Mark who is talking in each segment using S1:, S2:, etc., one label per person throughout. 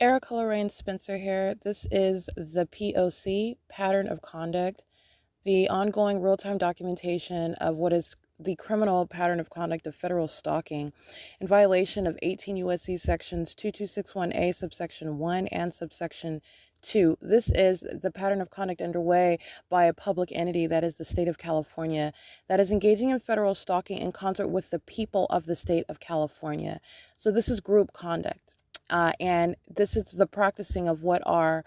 S1: Erica Lorraine Spencer here. This is the P.O.C. pattern of conduct, the ongoing real-time documentation of what is the criminal pattern of conduct of federal stalking in violation of 18 U.S.C. sections 2261A subsection 1 and subsection 2. This is the pattern of conduct underway by a public entity, that is the state of California, that is engaging in federal stalking in concert with the people of the state of California. So this is group conduct. And this is the practicing of what are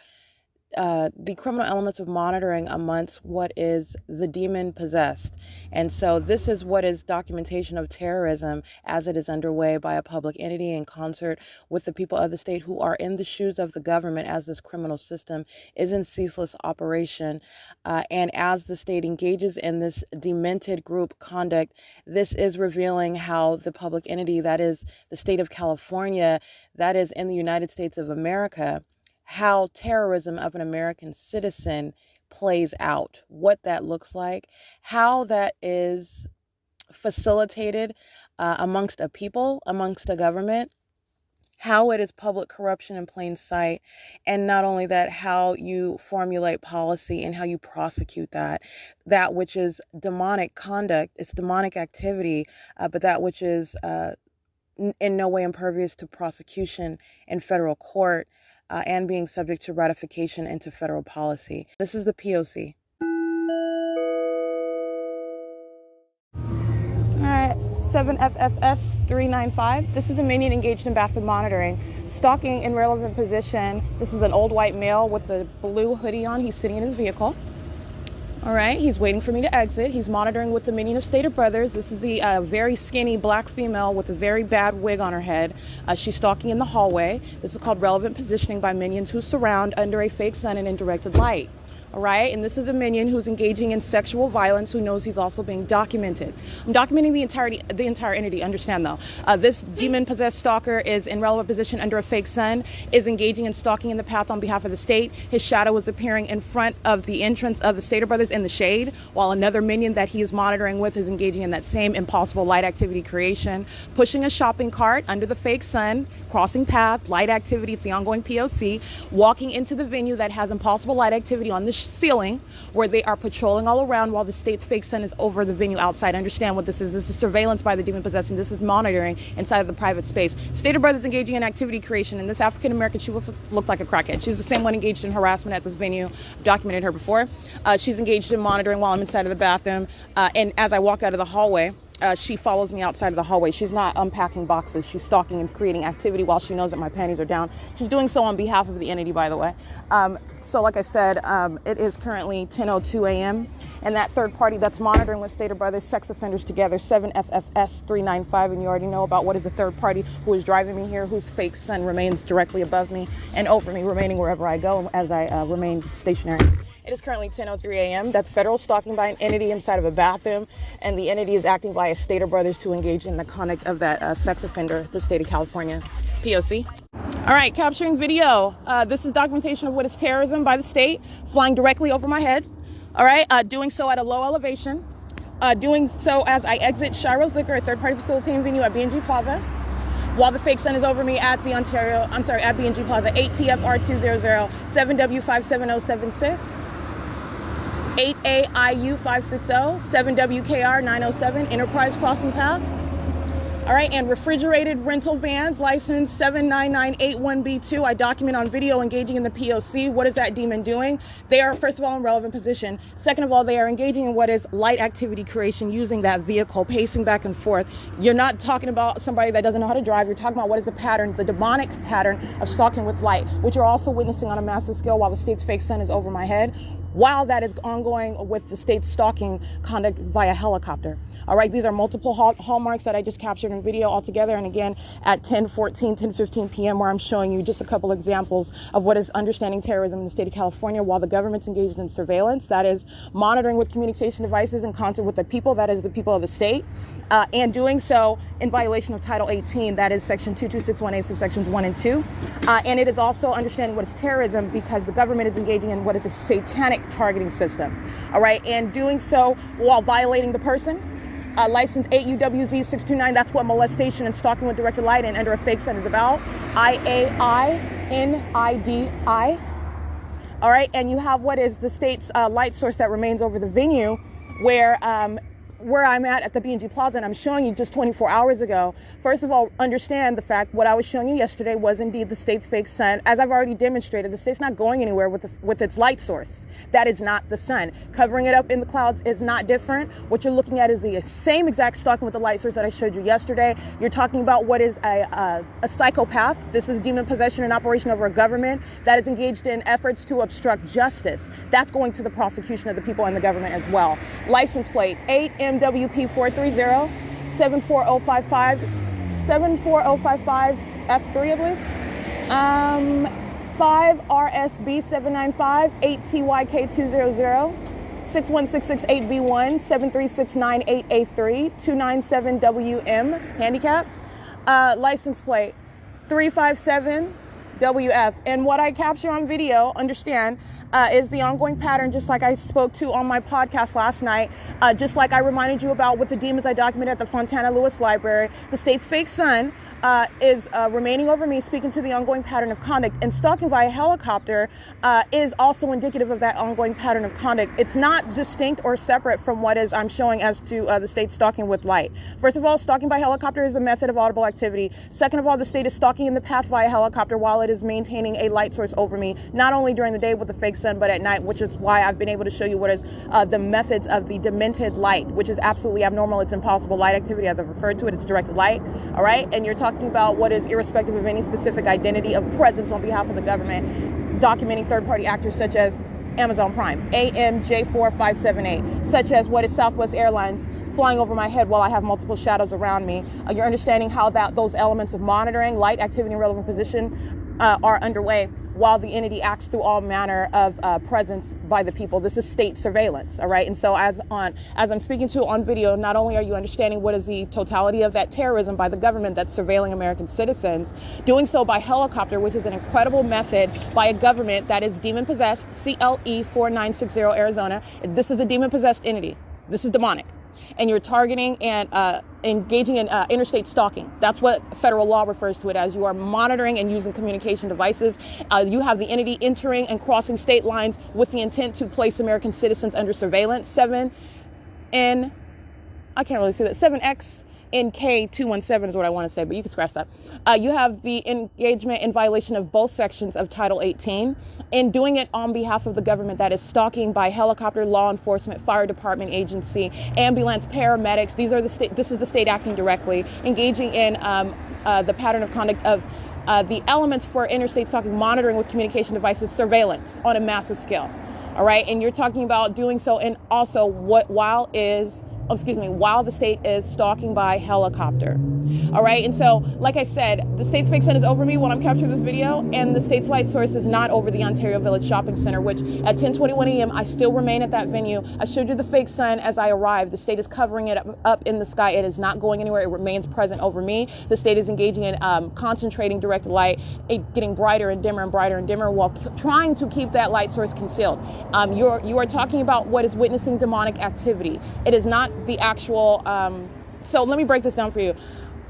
S1: the criminal elements of monitoring amongst what is the demon possessed. And so this is what is documentation of terrorism as it is underway by a public entity in concert with the people of the state who are in the shoes of the government as this criminal system is in ceaseless operation. And as the state engages in this demented group conduct, this is revealing how the public entity, that is the state of California, that is in the United States of America, how terrorism of an American citizen plays out, what that looks like, how that is facilitated amongst a people, amongst a government, how it is public corruption in plain sight, and not only that, how you formulate policy and how you prosecute that which is demonic conduct, it's demonic activity, but that which is in no way impervious to prosecution in federal court, and being subject to ratification into federal policy. This is the P.O.C. All right, 7FFS 395. This is a minion engaged in bathroom monitoring, stalking in relevant position. This is an old white male with a blue hoodie on. He's sitting in his vehicle. All right, he's waiting for me to exit. He's monitoring with the minion of Stater Brothers. This is the very skinny black female with a very bad wig on her head. She's stalking in the hallway. This is called relevant positioning by minions who surround under a fake sun and in directed light. All right, and this is a minion who's engaging in sexual violence, who knows he's also being documented. I'm documenting the entire entity. Understand though, this demon-possessed stalker is in relevant position under a fake sun, is engaging in stalking in the path on behalf of the state. His shadow is appearing in front of the entrance of the Stater Brothers in the shade, while another minion that he is monitoring with is engaging in that same impossible light activity creation, pushing a shopping cart under the fake sun, crossing path, light activity. It's the ongoing P.O.C. Walking into the venue that has impossible light activity on the ceiling, where they are patrolling all around while the state's fake sun is over the venue outside. Understand what this is. This is surveillance by the demon possessed, and this is monitoring inside of the private space. Stater Brothers engaging in activity creation, and this African American, she looked like a crackhead. She's the same one engaged in harassment at this venue. I've documented her before. She's engaged in monitoring while I'm inside of the bathroom, and as I walk out of the hallway, she follows me outside of the hallway. She's not unpacking boxes. She's stalking and creating activity while she knows that my panties are down. She's doing so on behalf of the entity, by the way. So like I said, it is currently 10:02 a.m. And that third party that's monitoring with Stater Brothers, sex offenders together, 7FFS 395. And you already know about what is the third party who is driving me here, whose fake sun remains directly above me and over me, remaining wherever I go as I remain stationary. It is currently 10:03 a.m. That's federal stalking by an entity inside of a bathroom, and the entity is acting via Stater Brothers to engage in the conduct of that sex offender, the state of California. P.O.C. All right, capturing video. This is documentation of what is terrorism by the state, flying directly over my head. All right, doing so at a low elevation. Doing so as I exit Shiro's Liquor, a third-party facilitating venue at B&G Plaza, while the fake sun is over me at the at B&G Plaza, 8TFR200, 7W57076. 8AIU 560, 7WKR 907, Enterprise Crossing Path. All right, and refrigerated rental vans, license 79981B2. I document on video engaging in the P.O.C. What is that demon doing? They are, first of all, in relevant position. Second of all, they are engaging in what is light activity creation using that vehicle, pacing back and forth. You're not talking about somebody that doesn't know how to drive. You're talking about what is the pattern, the demonic pattern of stalking with light, which you're also witnessing on a massive scale while the state's fake sun is over my head, while that is ongoing with the state's stalking conduct via helicopter. All right, these are multiple hallmarks that I just captured in video altogether. And again, at 10:15 p.m., where I'm showing you just a couple examples of what is understanding terrorism in the state of California while the government's engaged in surveillance, that is monitoring with communication devices in concert with the people, that is the people of the state, and doing so in violation of Title 18, that is Section 2261A, subsections 1 and 2. And it is also understanding what is terrorism because the government is engaging in what is a satanic targeting system. All right, and doing so while violating the person. License 8 UWZ 629, that's what molestation and stalking with directed light and under a fake sun is about. IAI NIDI. All right, and you have what is the state's light source that remains over the venue where I'm at the B&G Plaza, and I'm showing you just 24 hours ago. First of all, understand the fact what I was showing you yesterday was indeed the state's fake sun. As I've already demonstrated, the state's not going anywhere with its light source. That is not the sun. Covering it up in the clouds is not different. What you're looking at is the same exact stalking with the light source that I showed you yesterday. You're talking about what is a psychopath. This is demon possession and operation over a government that is engaged in efforts to obstruct justice. That's going to the prosecution of the people and the government as well. License plate 8MWP430 74055 F3, I believe. 5RSB795 8TYK200 61668V1 73698A3 297WM handicap. License plate 357WF. And what I capture on video, understand, is the ongoing pattern, just like I spoke to on my podcast last night, just like I reminded you about with the demons I documented at the Fontana Lewis Library. The state's fake sun is remaining over me, speaking to the ongoing pattern of conduct, and stalking via helicopter is also indicative of that ongoing pattern of conduct. It's not distinct or separate from what is I'm showing as to the state stalking with light. First of all, stalking by helicopter is a method of audible activity. Second of all, the state is stalking in the path via helicopter while it is maintaining a light source over me, not only during the day with the fake sun, but at night, which is why I've been able to show you what is the methods of the demented light, which is absolutely abnormal. It's impossible light activity, as I've referred to it. It's directed light, all right? And you're talking about what is irrespective of any specific identity of presence on behalf of the government, documenting third-party actors such as Amazon Prime, AMJ4578, such as what is Southwest Airlines flying over my head while I have multiple shadows around me. You're understanding how those elements of monitoring, light activity, and relevant position are underway while the entity acts through all manner of presence by the people. This is state surveillance, all right? And so as I'm speaking to on video, not only are you understanding what is the totality of that terrorism by the government that's surveilling American citizens, doing so by helicopter, which is an incredible method by a government that is demon-possessed, CLE4960 Arizona. This is a demon-possessed entity. This is demonic. And you're targeting and engaging in interstate stalking. That's what federal law refers to it as. You are monitoring and using communication devices. You have the entity entering and crossing state lines with the intent to place American citizens under surveillance. 7NK217 is what I want to say, but you can scratch that. You have the engagement in violation of both sections of Title 18 and doing it on behalf of the government that is stalking by helicopter, law enforcement, fire department agency, ambulance, paramedics. This is the state acting directly, engaging in the pattern of conduct of the elements for interstate stalking, monitoring with communication devices, surveillance on a massive scale. All right. And you're talking about doing so and also while the state is stalking by helicopter. All right. And so, like I said, the state's fake sun is over me while I'm capturing this video, and the state's light source is not over the Ontario Village Shopping Center, which at 10:21 a.m. I still remain at that venue. I showed you the fake sun as I arrived. The state is covering it up in the sky. It is not going anywhere. It remains present over me. The state is engaging in concentrating directed light, getting brighter and dimmer while trying to keep that light source concealed. You are talking about what is witnessing demonic activity. It is not the actual, so let me break this down for you.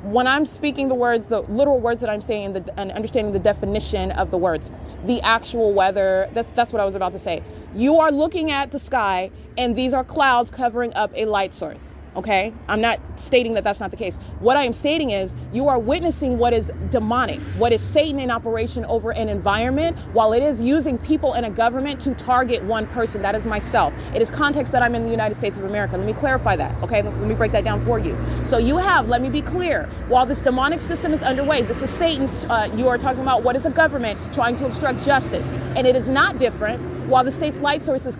S1: When I'm speaking the words, the literal words that I'm saying and understanding the definition of the words, the actual weather, that's what I was about to say. You are looking at the sky and these are clouds covering up a light source. Okay, I'm not stating that that's not the case. What I am stating is you are witnessing what is demonic, what is Satan in operation over an environment while it is using people and a government to target one person. That is myself. It is context that I'm in the United States of America. Let me clarify that. Okay, let me break that down for you. So you have, let me be clear, while this demonic system is underway, this is Satan's, you are talking about what is a government trying to obstruct justice. And it is not different. While the state's light source is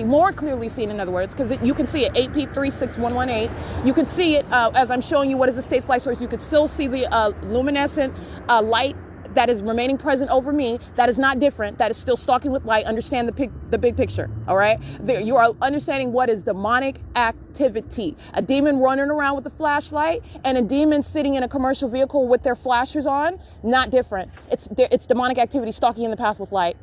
S1: more clearly seen, in other words, because you can see it, 8P36118. You can see it as I'm showing you what is the state's light source. You can still see the luminescent light that is remaining present over me. That is not different. That is still stalking with light. Understand the big picture, all right? You are understanding what is demonic activity. A demon running around with a flashlight and a demon sitting in a commercial vehicle with their flashers on, not different. It's demonic activity stalking in the path with light.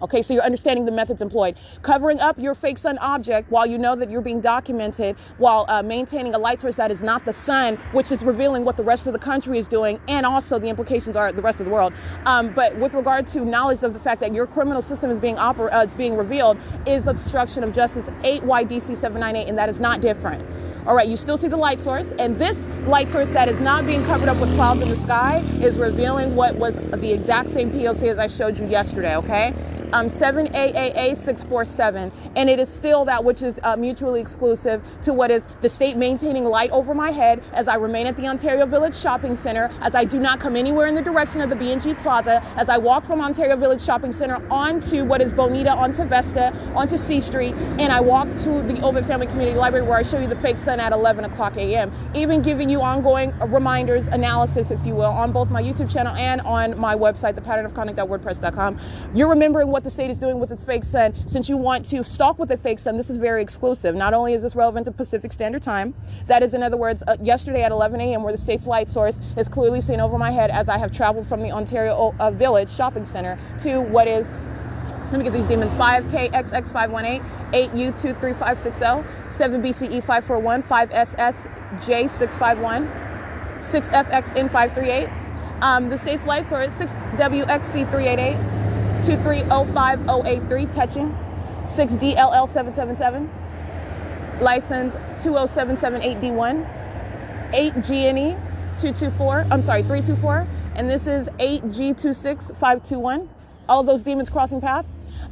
S1: Okay, so you're understanding the methods employed. Covering up your fake sun object while you know that you're being documented, while maintaining a light source that is not the sun, which is revealing what the rest of the country is doing, and also the implications are the rest of the world. But with regard to knowledge of the fact that your criminal system is being revealed, is obstruction of justice 8 YDC 798, and that is not different. All right, you still see the light source, and this light source that is not being covered up with clouds in the sky is revealing what was the exact same P.O.C. as I showed you yesterday, okay? 7AAA647, and it is still that which is mutually exclusive to what is the state maintaining light over my head as I remain at the Ontario Village Shopping Center, as I do not come anywhere in the direction of the B&G Plaza, as I walk from Ontario Village Shopping Center onto what is Bonita, onto Vesta, onto C Street, and I walk to the Ovid Family Community Library where I show you the fake sun at 11 o'clock a.m., even giving you ongoing reminders, analysis, if you will, on both my YouTube channel and on my website, thepatternofconduct.wordpress.com. You're remembering what the state is doing with its fake sun. Since you want to stalk with a fake sun, this is very exclusive. Not only is this relevant to Pacific Standard Time, that is, in other words, yesterday at 11 a.m. where the state's light source is clearly seen over my head as I have traveled from the Ontario Village Shopping Center to what is, let me get these demons, 5KXX518, 8U23560, 7BCE541, 5SSJ651, 6FXN538, the state's light source 6WXC388, 2305083, touching 6DLL777, license 20778D1, 8GNE 324, and this is 8G26521. All those demons crossing path.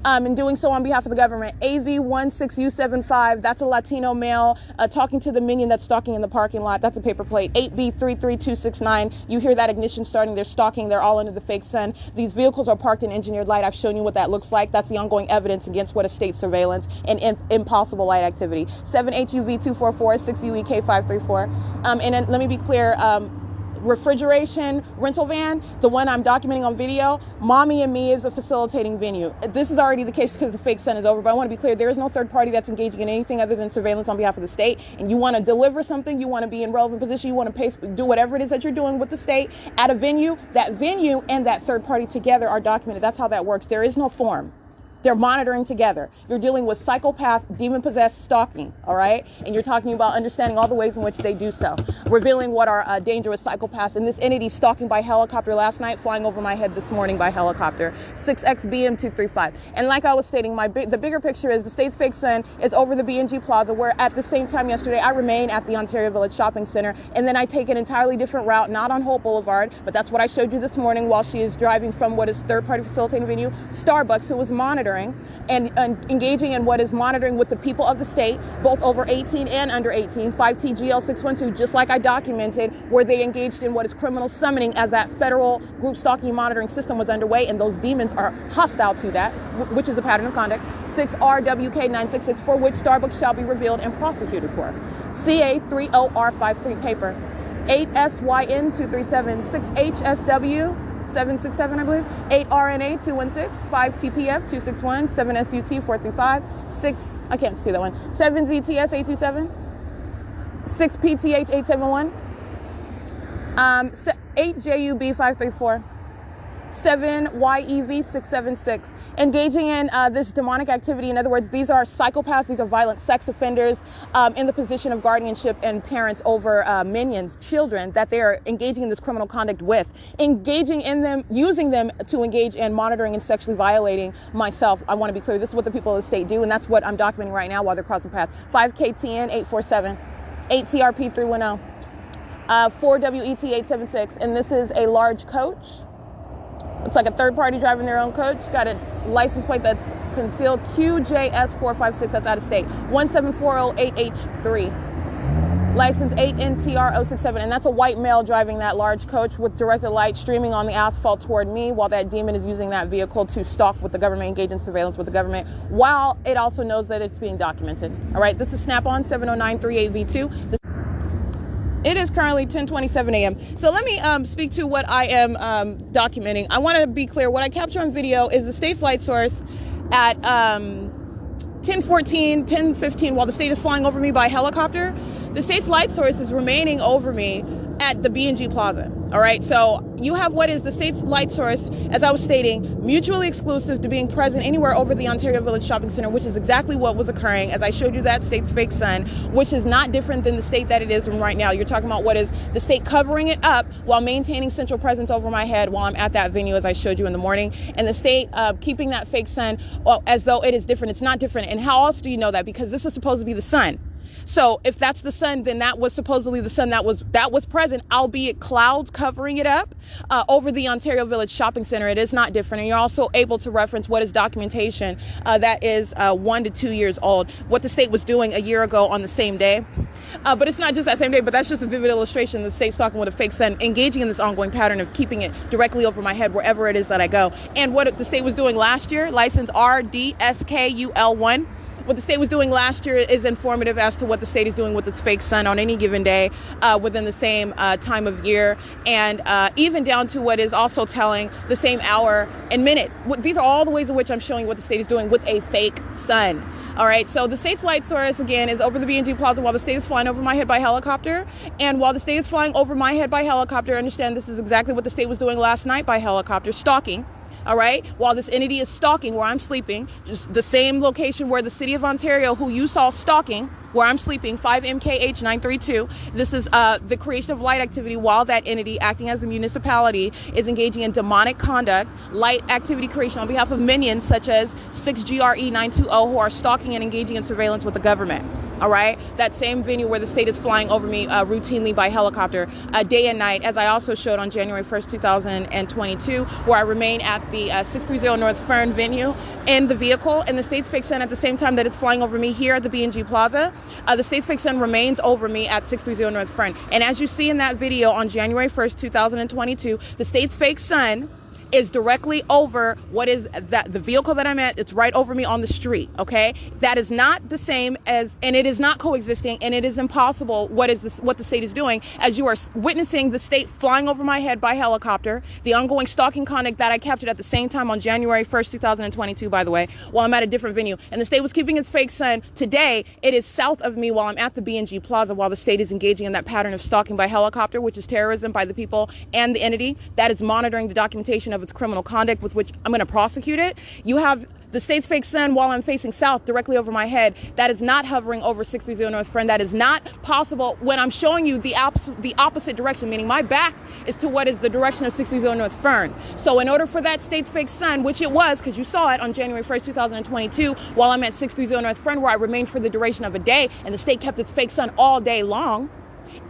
S1: And doing so on behalf of the government. AV16U75, that's a Latino male talking to the minion that's stalking in the parking lot. That's a paper plate. 8B33269, you hear that ignition starting. They're stalking. They're all under the fake sun. These vehicles are parked in engineered light. I've shown you what that looks like. That's the ongoing evidence against what is state surveillance and impossible light activity. 7HUV244, 6UEK534. And then let me be clear, refrigeration rental van, the one I'm documenting on video, Mommy and Me is a facilitating venue. This is already the case because the fake sun is over, but I want to be clear, there is no third party that's engaging in anything other than surveillance on behalf of the state. And you want to deliver something, you want to be in relevant position, you want to do whatever it is that you're doing with the state at a venue, that venue and that third party together are documented. That's how that works. There is no form. They're monitoring together. You're dealing with psychopath, demon-possessed stalking, all right? And you're talking about understanding all the ways in which they do so, revealing what are dangerous psychopaths. And this entity stalking by helicopter last night, flying over my head this morning by helicopter, 6XBM235. And like I was stating, the bigger picture is the state's fake sun is over the B&G Plaza, where at the same time yesterday, I remain at the Ontario Village Shopping Center, and then I take an entirely different route, not on Hope Boulevard, but that's what I showed you this morning while she is driving from what is third-party facilitating venue, Starbucks, who was monitoring and engaging in what is monitoring with the people of the state, both over 18 and under 18, 5TGL612, just like I documented, where they engaged in what is criminal summoning as that federal group stalking monitoring system was underway, and those demons are hostile to that, which is the pattern of conduct. 6RWK9664, for which Starbucks shall be revealed and prosecuted for. CA30R53 paper. 8SYN237, 6HSW 767, I believe, 8RNA 216, 5TPF 261, 7SUT 435, 6, I can't see that one, 7ZTS 827, 6PTH 871, 8JUB 534, 7YEV 676, engaging in this demonic activity. In other words, these are psychopaths, these are violent sex offenders in the position of guardianship and parents over minions, children that they are engaging in this criminal conduct with, engaging in them, using them to engage in monitoring and sexually violating myself. I want to be clear, this is what the people of the state do, and that's what I'm documenting right now while they're crossing paths. 5KTN 847, 8TRP 310, 4WET 876, and this is a large coach. It's like a third party driving their own coach. Got a license plate that's concealed, QJS456, that's out of state. 17408H3. License 8NTR067, and that's a white male driving that large coach with directed light streaming on the asphalt toward me while that demon is using that vehicle to stalk with the government, engage in surveillance with the government, while it also knows that it's being documented. All right, this is Snap-on 70938V2. It is currently 10:27 a.m. So let me speak to what I am documenting. I want to be clear. What I capture on video is the state's light source at 10:14, 10:15, while the state is flying over me by helicopter. The state's light source is remaining over me at the B&G Plaza. All right, so you have what is the state's light source, as I was stating, mutually exclusive to being present anywhere over the Ontario Village Shopping Center, which is exactly what was occurring as I showed you that state's fake sun, which is not different than the state that it is in right now. You're talking about what is the state covering it up while maintaining central presence over my head while I'm at that venue, as I showed you in the morning, and the state keeping that fake sun as though it is different. It's not different. And how else do you know that? Because this is supposed to be the sun. So if that's the sun, then that was supposedly the sun that was present, albeit clouds covering it up over the Ontario Village Shopping Center. It is not different. And you're also able to reference what is documentation that is 1 to 2 years old, what the state was doing a year ago on the same day. But it's not just that same day, but that's just a vivid illustration. The state's talking with a fake sun, engaging in this ongoing pattern of keeping it directly over my head wherever it is that I go. And what the state was doing last year, license RDSKUL1, what the state was doing last year is informative as to what the state is doing with its fake sun on any given day within the same time of year, and even down to what is also telling the same hour and minute. These are all the ways in which I'm showing you what the state is doing with a fake sun. All right, so the state's light source, again, is over the B&G Plaza while the state is flying over my head by helicopter. And while the state is flying over my head by helicopter, understand this is exactly what the state was doing last night by helicopter, stalking. All right, while this entity is stalking where I'm sleeping, just the same location where the city of Ontario, who you saw stalking, where I'm sleeping, 5 MKH 932. This is the creation of light activity while that entity, acting as a municipality, is engaging in demonic conduct, light activity creation on behalf of minions such as 6GRE 920, who are stalking and engaging in surveillance with the government. All right, that same venue where the state is flying over me routinely by helicopter day and night, as I also showed on January 1st, 2022, where I remain at the 630 North Fern venue in the vehicle, and the state's fake sun at the same time that it's flying over me here at the B&G Plaza. The state's fake sun remains over me at 630 North Fern. And as you see in that video on January 1st, 2022, the state's fake sun is directly over what is that the vehicle that I'm at. It's right over me on the street. Okay, that is not the same as, and it is not coexisting, and it is impossible what the state is doing, as you are witnessing the state flying over my head by helicopter, the ongoing stalking conduct that I captured at the same time on January 1st, 2022, by the way, while I'm at a different venue. And the state was keeping its fake sun. Today it is south of me while I'm at the B&G Plaza, while the state is engaging in that pattern of stalking by helicopter, which is terrorism by the people and the entity that is monitoring the documentation of its criminal conduct with which I'm going to prosecute it. You have the state's fake sun while I'm facing south directly over my head. That is not hovering over 630 North Fern. That is not possible when I'm showing you the opposite direction, meaning my back is to what is the direction of 630 North Fern. So in order for that state's fake sun, which it was, because you saw it on January 1st, 2022, while I'm at 630 North Fern, where I remained for the duration of a day, and the state kept its fake sun all day long,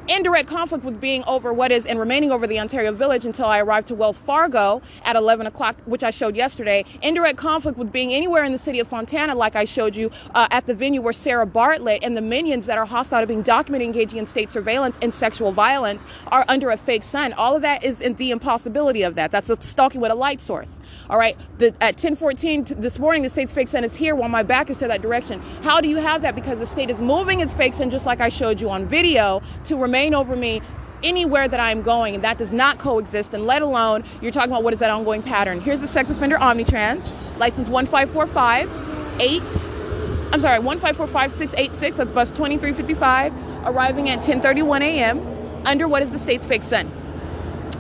S1: in direct conflict with being over what is and remaining over the Ontario Village until I arrived to Wells Fargo at 11 o'clock, which I showed yesterday. In direct conflict with being anywhere in the city of Fontana, like I showed you at the venue where Sarah Bartlett and the minions that are hostile to being documented engaging in state surveillance and sexual violence are under a fake sun. All of that is in the impossibility of that. That's a stalking with a light source. All right. At 10:14 this morning, the state's fake sun is here while my back is to that direction. How do you have that? Because the state is moving its fake sun, just like I showed you on video, to remain over me anywhere that I'm going, and that does not coexist, and let alone you're talking about what is that ongoing pattern. Here's the sex offender Omnitrans, license 1545686, that's bus 2355, arriving at 10:31 a.m. under what is the state's fake sun.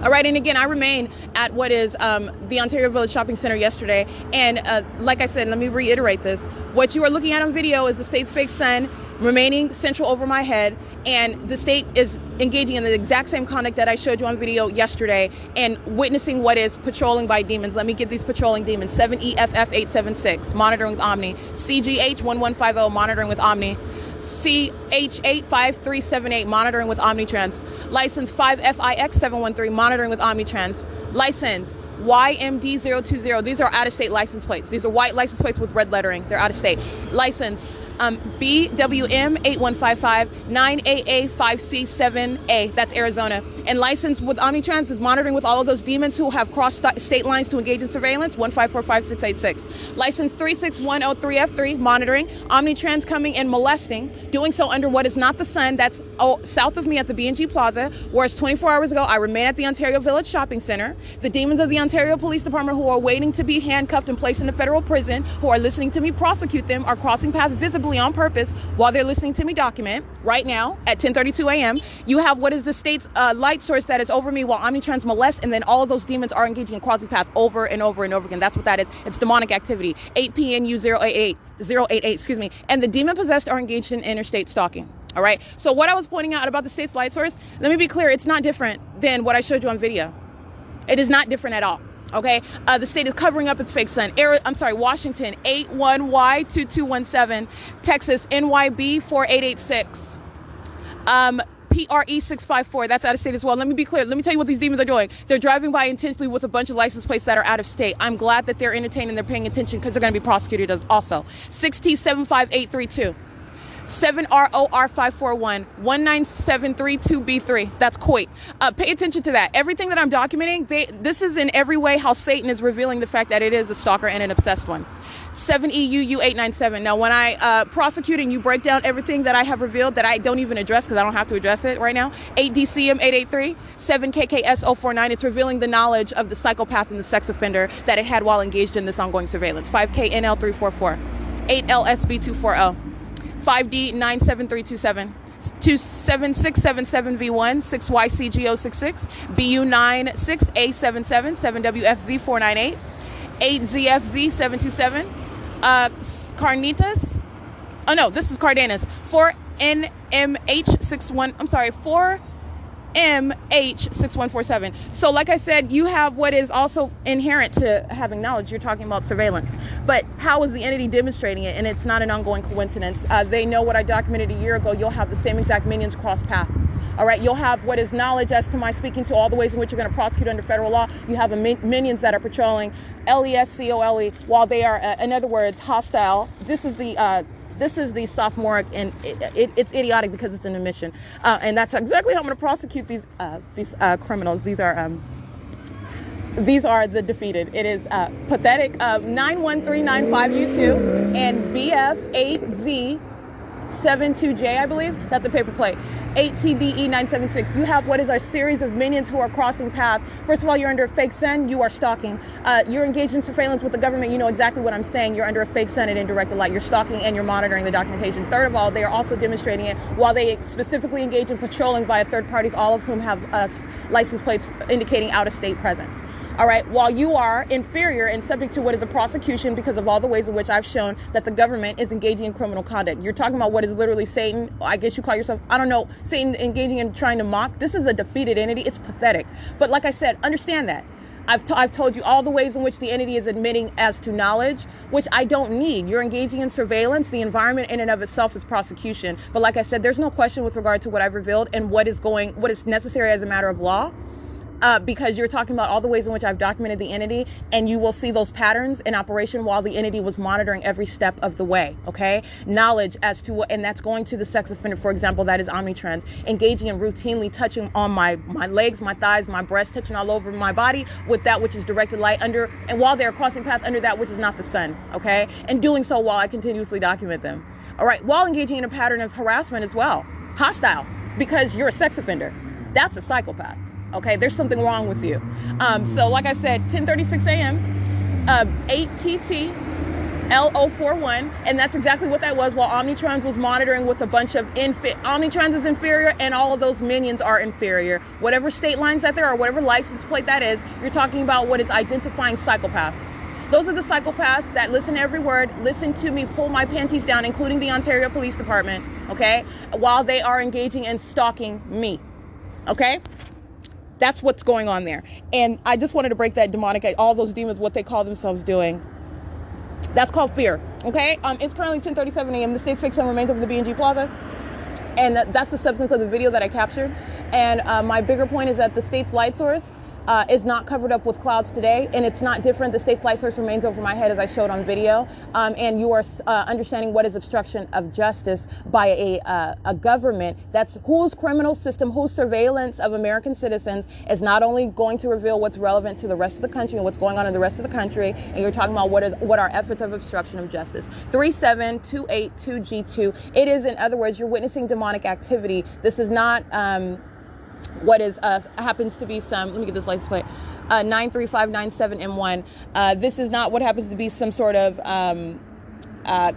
S1: All right, and again, I remain at what is the Ontario Village Shopping Center yesterday, and like I said, let me reiterate this. What you are looking at on video is the state's fake sun remaining central over my head, and the state is engaging in the exact same conduct that I showed you on video yesterday and witnessing what is patrolling by demons. Let me get these patrolling demons. 7EFF876, monitoring with Omni. CGH1150, monitoring with Omni. CH85378, monitoring with Omnitrans. License 5FIX713, monitoring with Omnitrans. License YMD020. These are out-of-state license plates. These are white license plates with red lettering. They're out-of-state. License BWM8155 9AA5C7A. That's Arizona. And license with Omnitrans is monitoring with all of those demons who have crossed state lines to engage in surveillance. 1545686. License 36103F3, monitoring. Omnitrans coming and molesting, doing so under what is not the sun. That's south of me at the B&G Plaza, whereas 24 hours ago I remain at the Ontario Village Shopping Center. The demons of the Ontario Police Department, who are waiting to be handcuffed and placed in a federal prison, who are listening to me prosecute them, are crossing paths visibly on purpose while they're listening to me document right now at 10:32 a.m. You have what is the state's light light source that is over me while omnitrans molest, and then all of those demons are engaging in crossing paths over and over and over again. That's what that is. It's demonic activity. 8PNU088, excuse me. And the demon possessed are engaged in interstate stalking. All right. So what I was pointing out about the state's light source, let me be clear. It's not different than what I showed you on video. It is not different at all. Okay. The state is covering up its fake sun. Washington 81Y2217, Texas NYB 4886. PRE 654, that's out of state as well. Let me be clear. Let me tell you what these demons are doing. They're driving by intentionally with a bunch of license plates that are out of state. I'm glad that they're entertained and they're paying attention because they're going to be prosecuted as also. 6T75832. 7ROR541 19732B3. That's Kuwait. Pay attention to that. Everything that I'm documenting, this is in every way how Satan is revealing the fact that it is a stalker and an obsessed one. 7EUU897. Now, when I prosecute and you break down everything that I have revealed that I don't even address because I don't have to address it right now, 8DCM883, 7KKS049, it's revealing the knowledge of the psychopath and the sex offender that it had while engaged in this ongoing surveillance. 5KNL344, 8LSB240. 5D97327, 27677V1, 6YCGO66, BU96A77, 7WFZ498, 8ZFZ727, Carnitas, oh no, this is Cardenas, 4NMH61, I'm sorry, 4MH6147. So like I said, you have what is also inherent to having knowledge. You're talking about surveillance. But how is the entity demonstrating it? And it's not an ongoing coincidence. They know what I documented a year ago. You'll have the same exact minions cross path. All right, you'll have what is knowledge as to my speaking to all the ways in which you're going to prosecute under federal law. You have minions that are patrolling LESCOLE while they are, in other words, hostile. This is the sophomoric, and it's idiotic because it's an admission. And that's exactly how I'm going to prosecute these criminals. These are the defeated. It is pathetic. 91395U2 and BF8Z72J, I believe. That's a paper plate. 8TDE976. You have what is our series of minions who are crossing path. First of all, you're under a fake sun. You are stalking. You're engaged in surveillance with the government. You know exactly what I'm saying. You're under a fake sun and indirect light. You're stalking and you're monitoring the documentation. Third of all, they are also demonstrating it while they specifically engage in patrolling via third parties, all of whom have license plates indicating out-of-state presence. All right, while you are inferior and subject to what is a prosecution because of all the ways in which I've shown that the government is engaging in criminal conduct. You're talking about what is literally Satan. I guess you call yourself, I don't know, Satan engaging in trying to mock. This is a defeated entity. It's pathetic. But like I said, understand that. I've told you all the ways in which the entity is admitting as to knowledge, which I don't need. You're engaging in surveillance. The environment in and of itself is prosecution. But like I said, there's no question with regard to what I've revealed and what is necessary as a matter of law. Because you're talking about all the ways in which I've documented the entity, and you will see those patterns in operation while the entity was monitoring every step of the way, okay? Knowledge as to what, and that's going to the sex offender, for example, that is omnitrans, engaging in routinely touching on my legs, my thighs, my breasts, touching all over my body with that which is directed light under, and while they're crossing path under that which is not the sun, okay? And doing so while I continuously document them, all right? While engaging in a pattern of harassment as well, hostile, because you're a sex offender. That's a psychopath. Okay, there's something wrong with you. So like I said, 10:36 a.m., 8TT LO41, and that's exactly what that was while Omnitrans was monitoring with a bunch of Omnitrans is inferior and all of those minions are inferior. Whatever state lines that there are, whatever license plate that is, you're talking about what is identifying psychopaths. Those are the psychopaths that listen to every word, listen to me pull my panties down, including the Ontario Police Department, okay, while they are engaging in stalking me, okay? That's what's going on there. And I just wanted to break that demonic, all those demons, what they call themselves doing. That's called fear, okay? It's currently 10:37 a.m. The state's fake sun remains over the B&G Plaza. And that's the substance of the video that I captured. And my bigger point is that the state's light source is not covered up with clouds today, and it's not different. The state's light source remains over my head, as I showed on video, and you are understanding what is obstruction of justice by a government that's whose criminal system, whose surveillance of American citizens is not only going to reveal what's relevant to the rest of the country and what's going on in the rest of the country, and you're talking about what are efforts of obstruction of justice. 37282G2. It is, in other words, you're witnessing demonic activity. This is not what is happens to be some, let me get this license plate, 93597M1. This is not what happens to be some sort of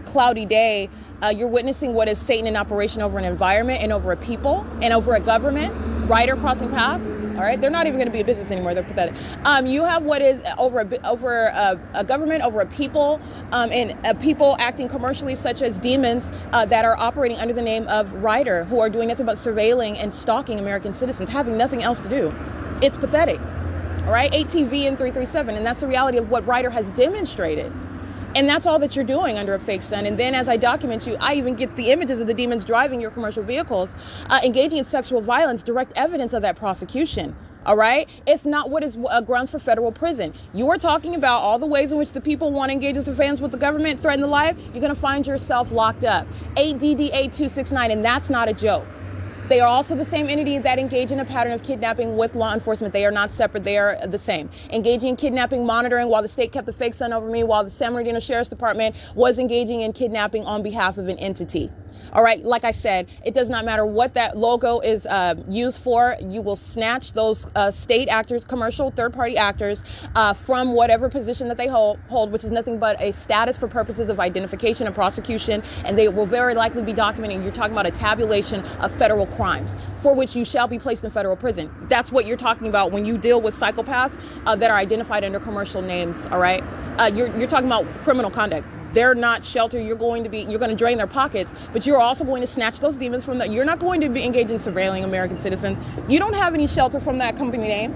S1: cloudy day. You're witnessing what is Satan in operation over an environment and over a people and over a government, rider crossing path. All right, they're not even going to be a business anymore. They're pathetic. You have what is over a government, over a people, and people acting commercially, such as demons that are operating under the name of Rider, who are doing nothing but surveilling and stalking American citizens, having nothing else to do. It's pathetic. All right, ATV and 337, and that's the reality of what Rider has demonstrated. And that's all that you're doing under a fake sun. And then as I document you, I even get the images of the demons driving your commercial vehicles, engaging in sexual violence, direct evidence of that prosecution. All right. If not, what is grounds for federal prison? You are talking about all the ways in which the people want to engage in surveillance with the government, threaten the life. You're going to find yourself locked up. 8DDA269. And that's not a joke. They are also the same entity that engage in a pattern of kidnapping with law enforcement. They are not separate. They are the same. Engaging in kidnapping, monitoring while the state kept the fake sun over me, while the San Bernardino Sheriff's Department was engaging in kidnapping on behalf of an entity. All right. Like I said, it does not matter what that logo is used for. You will snatch those state actors, commercial third-party actors from whatever position that they hold, which is nothing but a status for purposes of identification and prosecution. And they will very likely be documenting. You're talking about a tabulation of federal crimes for which you shall be placed in federal prison. That's what you're talking about when you deal with psychopaths that are identified under commercial names. All right. You're talking about criminal conduct. They're not sheltered. You're going to drain their pockets, but you're also going to snatch those demons from them. You're not going to be engaged in surveilling American citizens. You don't have any shelter from that company name.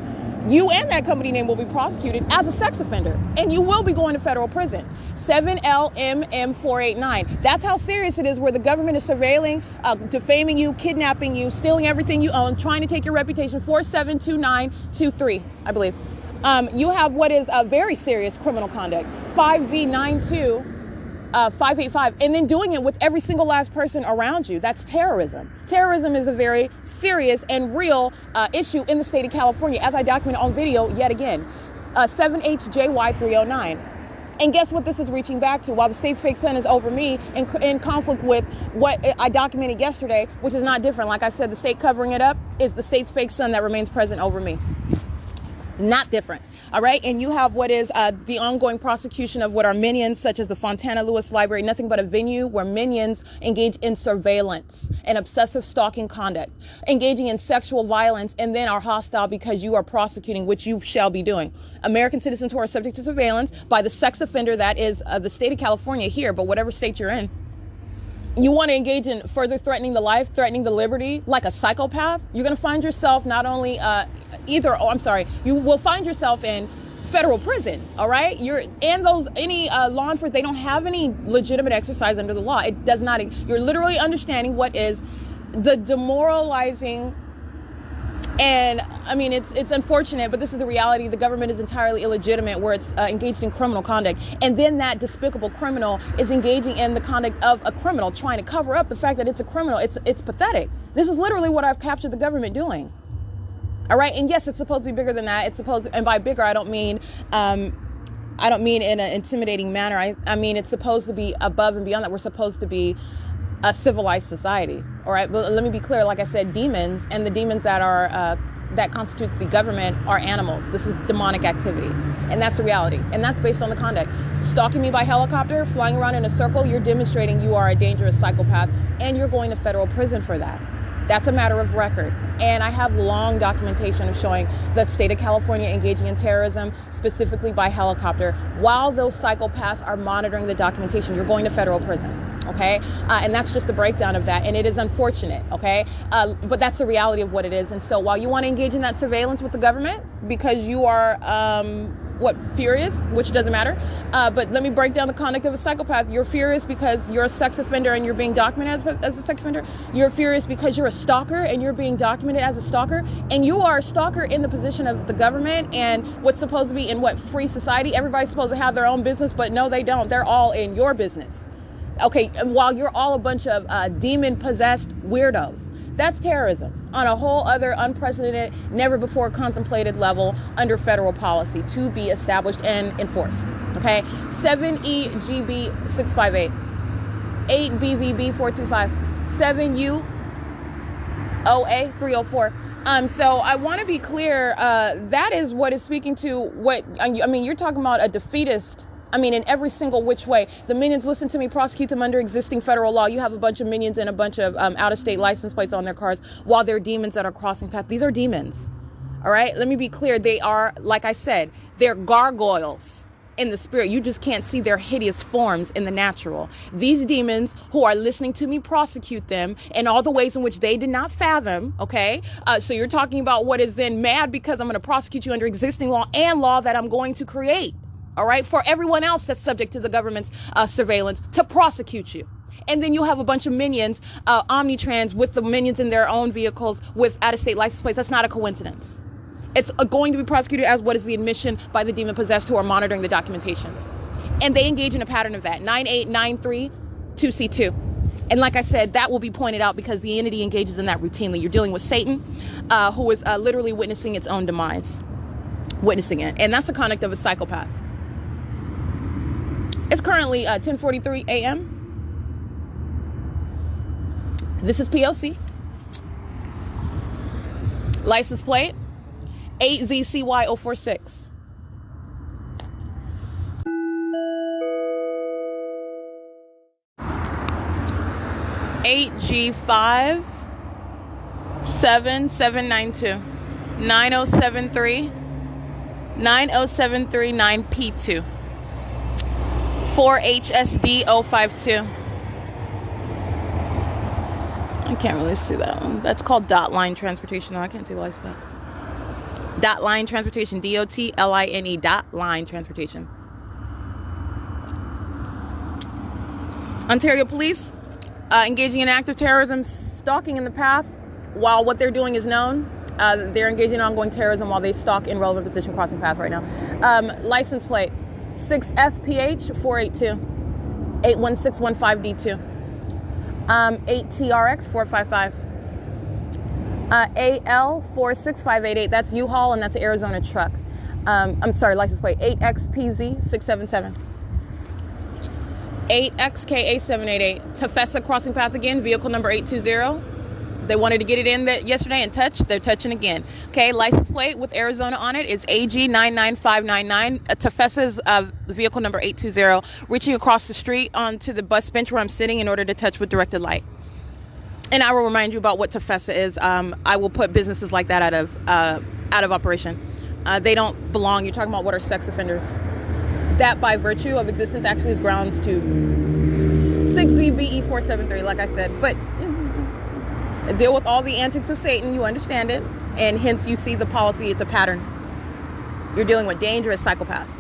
S1: You and that company name will be prosecuted as a sex offender, and you will be going to federal prison. 7LMM489. That's how serious it is, where the government is surveilling, defaming you, kidnapping you, stealing everything you own, trying to take your reputation. 472923, I believe. You have what is a very serious criminal conduct. 5Z92. 585, and then doing it with every single last person around you. That's terrorism. Terrorism is a very serious and real issue in the state of California, as I documented on video yet again. 7HJY309. And guess what this is reaching back to? While the state's fake sun is over me in conflict with what I documented yesterday, which is not different. Like I said, the state covering it up is the state's fake sun that remains present over me. Not different. All right. And you have what is the ongoing prosecution of what are minions, such as the Fontana Lewis Library, nothing but a venue where minions engage in surveillance and obsessive stalking conduct, engaging in sexual violence, and then are hostile because you are prosecuting, which you shall be doing. American citizens who are subject to surveillance by the sex offender that is the state of California here, but whatever state you're in. You want to engage in further threatening the life, threatening the liberty, like a psychopath, you're going to find yourself not only you will find yourself in federal prison. All right. Any law enforcement, they don't have any legitimate exercise under the law. It does not. You're literally understanding what is the demoralizing. And I mean, it's unfortunate, but this is the reality. The government is entirely illegitimate, where it's engaged in criminal conduct. And then that despicable criminal is engaging in the conduct of a criminal, trying to cover up the fact that it's a criminal. It's pathetic. This is literally what I've captured the government doing. All right. And yes, it's supposed to be bigger than that. And by bigger, I don't mean in an intimidating manner. I mean, it's supposed to be above and beyond that. We're supposed to be a civilized society. All right. But let me be clear. Like I said, demons and the demons that are that constitute the government are animals. This is demonic activity. And that's the reality. And that's based on the conduct. Stalking me by helicopter, flying around in a circle, you're demonstrating you are a dangerous psychopath, and you're going to federal prison for that. That's a matter of record. And I have long documentation of showing the state of California engaging in terrorism, specifically by helicopter. While those psychopaths are monitoring the documentation, you're going to federal prison. Okay. And that's just the breakdown of that. And it is unfortunate. Okay. But that's the reality of what it is. And so while you want to engage in that surveillance with the government because you are, furious, which doesn't matter. But let me break down the conduct of a psychopath. You're furious because you're a sex offender and you're being documented as a sex offender. You're furious because you're a stalker and you're being documented as a stalker. And you are a stalker in the position of the government and what's supposed to be in free society. Everybody's supposed to have their own business, but no, they don't. They're all in your business. Okay, and while you're all a bunch of demon-possessed weirdos. That's terrorism on a whole other unprecedented, never before contemplated level under federal policy to be established and enforced. Okay, 7EGB658, 8BVB425, 7UOA304. So I want to be clear, that is what is speaking to what, I mean, you're talking about a defeatist. I mean, in every single which way. The minions, listen to me, prosecute them under existing federal law. You have a bunch of minions and a bunch of out-of-state license plates on their cars while they're demons that are crossing paths. These are demons. All right, let me be clear. They are, like I said, they're gargoyles in the spirit. You just can't see their hideous forms in the natural. These demons who are listening to me prosecute them in all the ways in which they did not fathom, okay? So you're talking about what is then mad because I'm going to prosecute you under existing law and law that I'm going to create, all right, for everyone else that's subject to the government's surveillance to prosecute you. And then you have a bunch of minions, omnitrans, with the minions in their own vehicles with out-of-state license plates. That's not a coincidence. It's going to be prosecuted as what is the admission by the demon-possessed who are monitoring the documentation. And they engage in a pattern of that. 9893 2C2. And like I said, that will be pointed out because the entity engages in that routinely. You're dealing with Satan, who is literally witnessing its own demise. Witnessing it. And that's the conduct of a psychopath. It's currently 10:43 a.m. This is P.O.C. License plate 8ZCY046. G5 7792 9073 9073 9P2 4HSD052. I can't really see that one. That's called dot line transportation. No, I can't see the lights back. Dot line transportation. DOTLINE. Dot line transportation. Ontario police engaging in active terrorism, stalking in the path while what they're doing is known. They're engaging in ongoing terrorism while they stalk in relevant position crossing path right now. License plate 6FPH 482 81615D2. 8TRX 455. AL 46588. That's U-Haul and that's an Arizona truck. I'm sorry, license plate 8XPZ 677. 8XKA788. Tafesa crossing path again, vehicle number 820. They wanted to get it in yesterday and touch. They're touching again. Okay, license plate with Arizona on it is AG99599. Tafesa's vehicle number 820, reaching across the street onto the bus bench where I'm sitting in order to touch with directed light. And I will remind you about what Tafesa is. I will put businesses like that out of operation. They don't belong. You're talking about what are sex offenders. That by virtue of existence actually is grounds to 6ZBE473, like I said. But deal with all the antics of Satan, you understand it, and hence you see the policy. It's a pattern. You're dealing with dangerous psychopaths.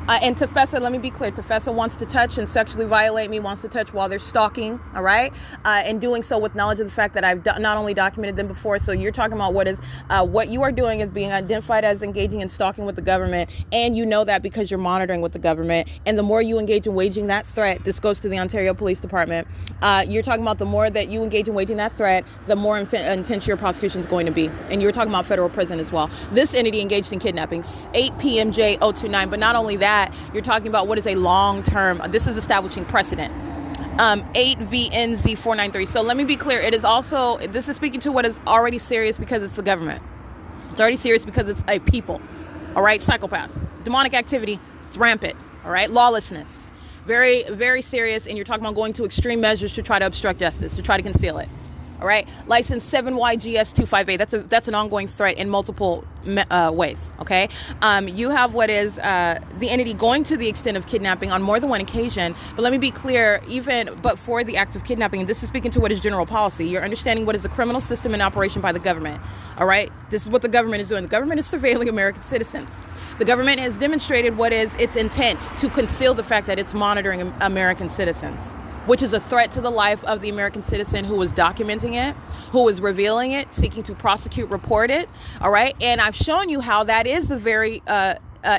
S1: And Tafesa, let me be clear, Tafesa wants to touch and sexually violate me, wants to touch while they're stalking, all right? And doing so with knowledge of the fact that I've not only documented them before, so you're talking about what you are doing is being identified as engaging in stalking with the government, and you know that because you're monitoring with the government, and the more you engage in waging that threat, this goes to the Ontario Police Department, you're talking about the more that you engage in waging that threat, the more intense your prosecution is going to be, and you're talking about federal prison as well. This entity engaged in kidnapping, 8PMJ029, but not only that, you're talking about what is a long-term, this is establishing precedent. 8VNZ493. So let me be clear. It is also, this is speaking to what is already serious because it's the government. It's already serious because it's a people. All right. Psychopaths, demonic activity. It's rampant. All right. Lawlessness. Very, very serious. And you're talking about going to extreme measures to try to obstruct justice, to try to conceal it. All right. License 7YGS258. That's an ongoing threat in multiple ways. Okay. You have what is the entity going to the extent of kidnapping on more than one occasion. But let me be clear, but for the act of kidnapping, and this is speaking to what is general policy. You're understanding what is the criminal system in operation by the government. All right. This is what the government is doing. The government is surveilling American citizens. The government has demonstrated what is its intent to conceal the fact that it's monitoring American citizens, which is a threat to the life of the American citizen who was documenting it, who was revealing it, seeking to prosecute, report it. All right. And I've shown you how that is the very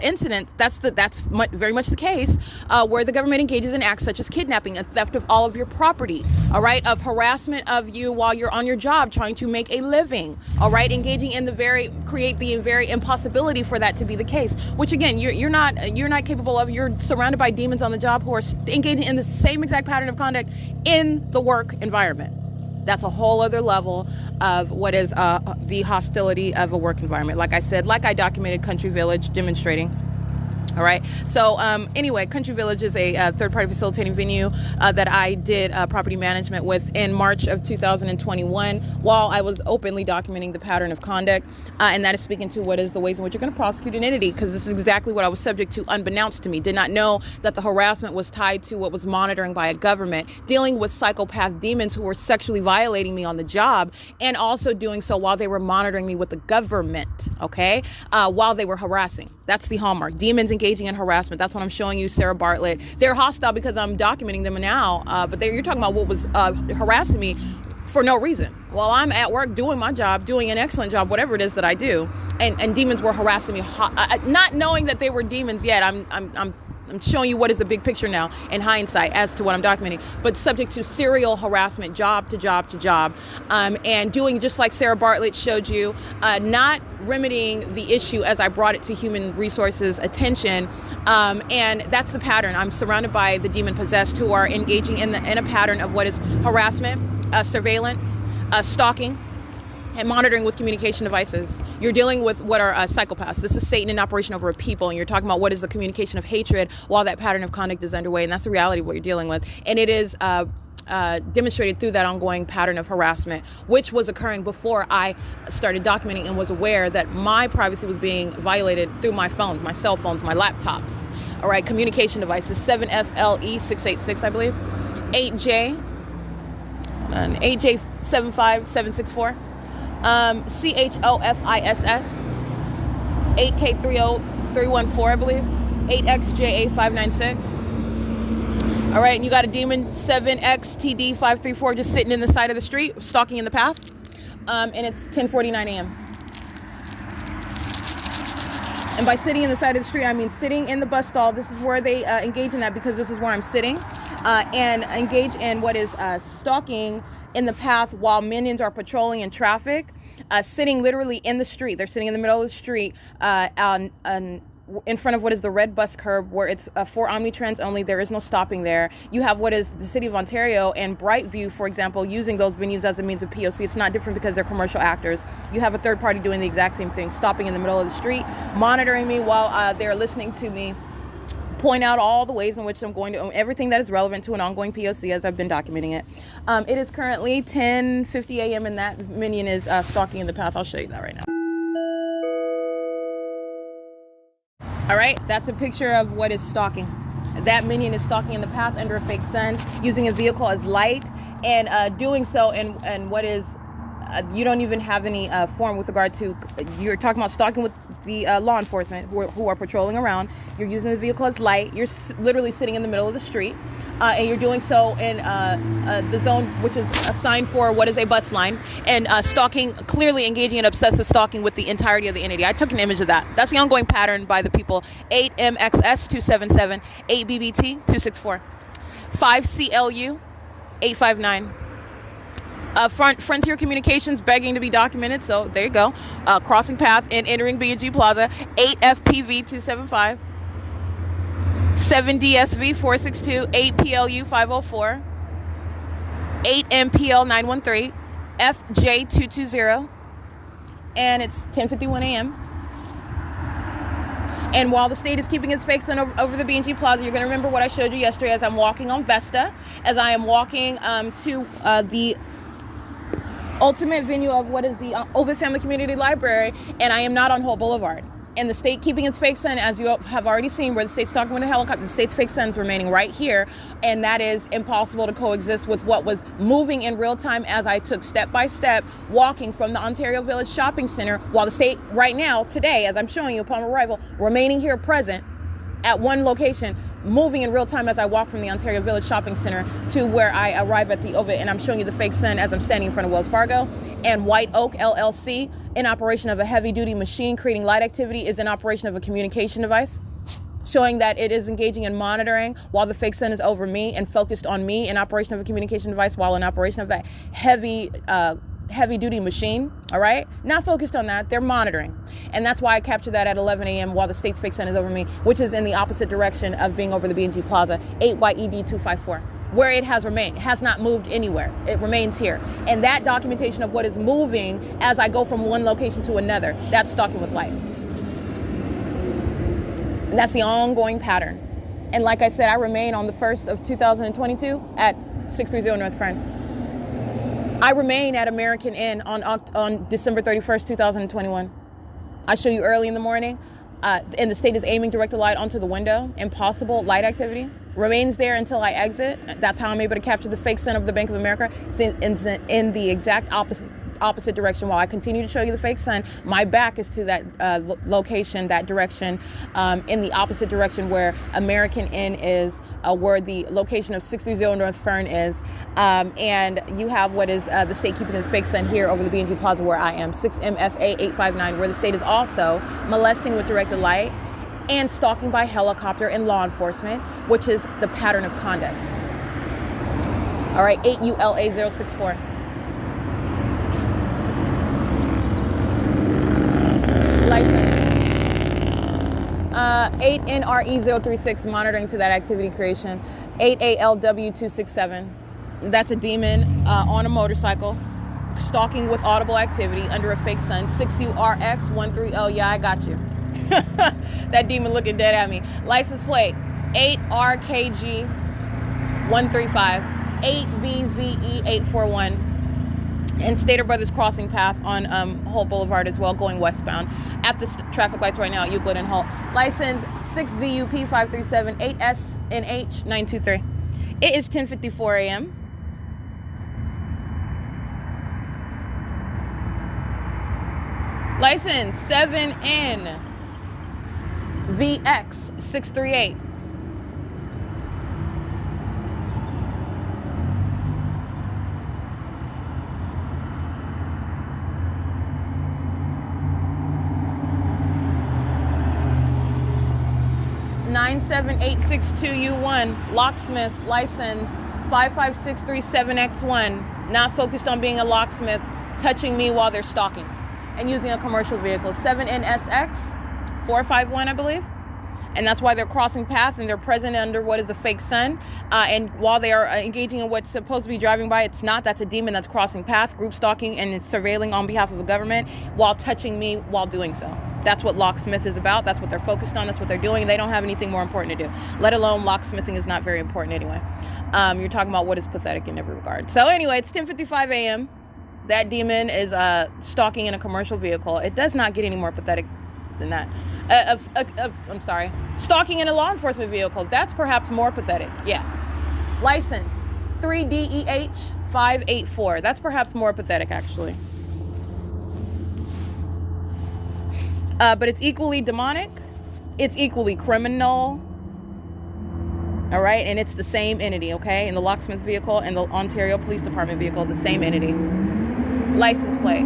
S1: incident. That's very much the case where the government engages in acts such as kidnapping and theft of all of your property. All right. Of harassment of you while you're on your job trying to make a living. All right. Engaging in create the very impossibility for that to be the case, which again, you're not capable of. You're surrounded by demons on the job who are engaging in the same exact pattern of conduct in the work environment. That's a whole other level of what is the hostility of a work environment. Like I said, like I documented Country Village demonstrating All right. So anyway, Country Village is a third-party facilitating venue that I did property management with in March of 2021 while I was openly documenting the pattern of conduct. And that is speaking to what is the ways in which you're going to prosecute an entity, because this is exactly what I was subject to unbeknownst to me. Did not know that the harassment was tied to what was monitoring by a government, dealing with psychopath demons who were sexually violating me on the job, and also doing so while they were monitoring me with the government, okay, while they were harassing. That's the hallmark. Demons engaging in harassment. That's what I'm showing you, Sarah Bartlett. They're hostile because I'm documenting them now, but you're talking about what was harassing me for no reason. While I'm at work doing my job, doing an excellent job, whatever it is that I do, and demons were harassing me, not knowing that they were demons yet. I'm showing you what is the big picture now in hindsight as to what I'm documenting, but subject to serial harassment, job to job to job, and doing just like Sarah Bartlett showed you, not remedying the issue as I brought it to human resources attention, and that's the pattern. I'm surrounded by the demon possessed who are engaging in a pattern of what is harassment, surveillance, stalking, and monitoring with communication devices. You're dealing with what are psychopaths. This is Satan in operation over a people, and you're talking about what is the communication of hatred while that pattern of conduct is underway, and that's the reality of what you're dealing with. And it is demonstrated through that ongoing pattern of harassment, which was occurring before I started documenting and was aware that my privacy was being violated through my phones, my cell phones, my laptops. All right, communication devices, 7FLE686, I believe, 8J, 8J75764. CHOFISS, 8K30314, I believe, 8XJA596. All right, and you got a demon 7XTD534 just sitting in the side of the street, stalking in the path, and it's 10:49 a.m. And by sitting in the side of the street, I mean sitting in the bus stall. This is where they engage in that, because this is where I'm sitting, and engage in what is stalking in the path while minions are patrolling in traffic, sitting literally in the street. They're sitting in the middle of the street in front of what is the red bus curb, where it's for Omnitrans only. There is no stopping there. You have what is the City of Ontario and Brightview, for example, using those venues as a means of P.O.C. It's not different because they're commercial actors. You have a third party doing the exact same thing, stopping in the middle of the street, monitoring me while they're listening to me point out all the ways in which I'm going to own everything that is relevant to an ongoing P.O.C. as I've been documenting it. It is currently 10:50 a.m. and that minion is stalking in the path. I'll show you that right now. All right, that's a picture of what is stalking. That minion is stalking in the path under a fake sun, using a vehicle as light, and doing so in what is, you don't even have any form with regard to, you're talking about stalking with the law enforcement who are patrolling around. You're using the vehicle as light. You're literally sitting in the middle of the street, and you're doing so in the zone which is assigned for what is a bus line, and stalking, clearly engaging in obsessive stalking with the entirety of the entity. I took an image of that. That's the ongoing pattern by the people. 8MXS277, 8BBT264, 5CLU 859. Frontier Communications begging to be documented, so there you go. Crossing path and entering B&G Plaza, 8FPV275, 7DSV462, 8PLU504, 8MPL913, FJ220, and it's 10:51 a.m. And while the state is keeping its fake sun over the B&G Plaza, you're going to remember what I showed you yesterday as I'm walking on Vesta, as I am walking to the ultimate venue of what is the Ovid Family Community Library, and I am not on Holt Boulevard. And the state keeping its fake sun, as you have already seen, where the state's talking with a helicopter, the state's fake sun's remaining right here, and that is impossible to coexist with what was moving in real time as I took step by step, walking from the Ontario Village Shopping Center, while the state right now, today, as I'm showing you upon arrival, remaining here present at one location, moving in real time as I walk from the Ontario Village Shopping Center to where I arrive at the Ovid, and I'm showing you the fake sun as I'm standing in front of Wells Fargo. And White Oak LLC, in operation of a heavy-duty machine creating light activity, is in operation of a communication device, showing that it is engaging in monitoring while the fake sun is over me and focused on me, in operation of a communication device while in operation of that heavy-duty machine, all right? Not focused on that, they're monitoring. And that's why I captured that at 11 a.m. while the state's fake sun is over me, which is in the opposite direction of being over the B&G Plaza, 8YED254, where it has remained. It has not moved anywhere. It remains here. And that documentation of what is moving as I go from one location to another, that's stalking with light. That's the ongoing pattern. And like I said, I remain on the 1st of 2022 at 630 North Friend. I remain at American Inn on December 31st, 2021. I show you early in the morning, and the state is aiming directed light onto the window. Impossible light activity. Remains there until I exit. That's how I'm able to capture the fake sun of the Bank of America. It's in the exact opposite direction. While I continue to show you the fake sun, my back is to that location, that direction, in the opposite direction where American Inn is, where the location of 630 North Fern is, and you have what is the state keeping this fake sun here over the B&G Plaza where I am, 6MFA 859, where the state is also molesting with directed light and stalking by helicopter and law enforcement, which is the pattern of conduct. All right, 8ULA064. License. 8NRE036, monitoring to that activity creation. 8ALW267. That's a demon on a motorcycle, stalking with audible activity under a fake sun. 6URX130. Yeah, I got you. That demon looking dead at me. License plate 8RKG135, 8VZE841. And Stater Brothers crossing path on Holt Boulevard as well, going westbound at the traffic lights right now at Euclid and Holt. License 6ZUP537 8SNH923. It is 10:54 a.m. License 7NVX638. (97862U1) locksmith, license 55637X1, not focused on being a locksmith, touching me while they're stalking and using a commercial vehicle. 7NSX 451, I believe. And that's why they're crossing path and they're present under what is a fake sun. And while they are engaging in what's supposed to be driving by, it's not. That's a demon that's crossing path, group stalking, and it's surveilling on behalf of the government while touching me while doing so. That's what locksmith is about. That's what they're focused on. That's what they're doing. They don't have anything more important to do. Let alone locksmithing is not very important anyway. You're talking about what is pathetic in every regard. So anyway, it's 10:55 a.m. That demon is stalking in a commercial vehicle. It does not get any more pathetic than that. I'm sorry. Stalking in a law enforcement vehicle. That's perhaps more pathetic. Yeah. License 3DEH584. That's perhaps more pathetic, actually. But it's equally demonic. It's equally criminal. All right. And it's the same entity, okay? In the locksmith vehicle and the Ontario Police Department vehicle, the same entity. License plate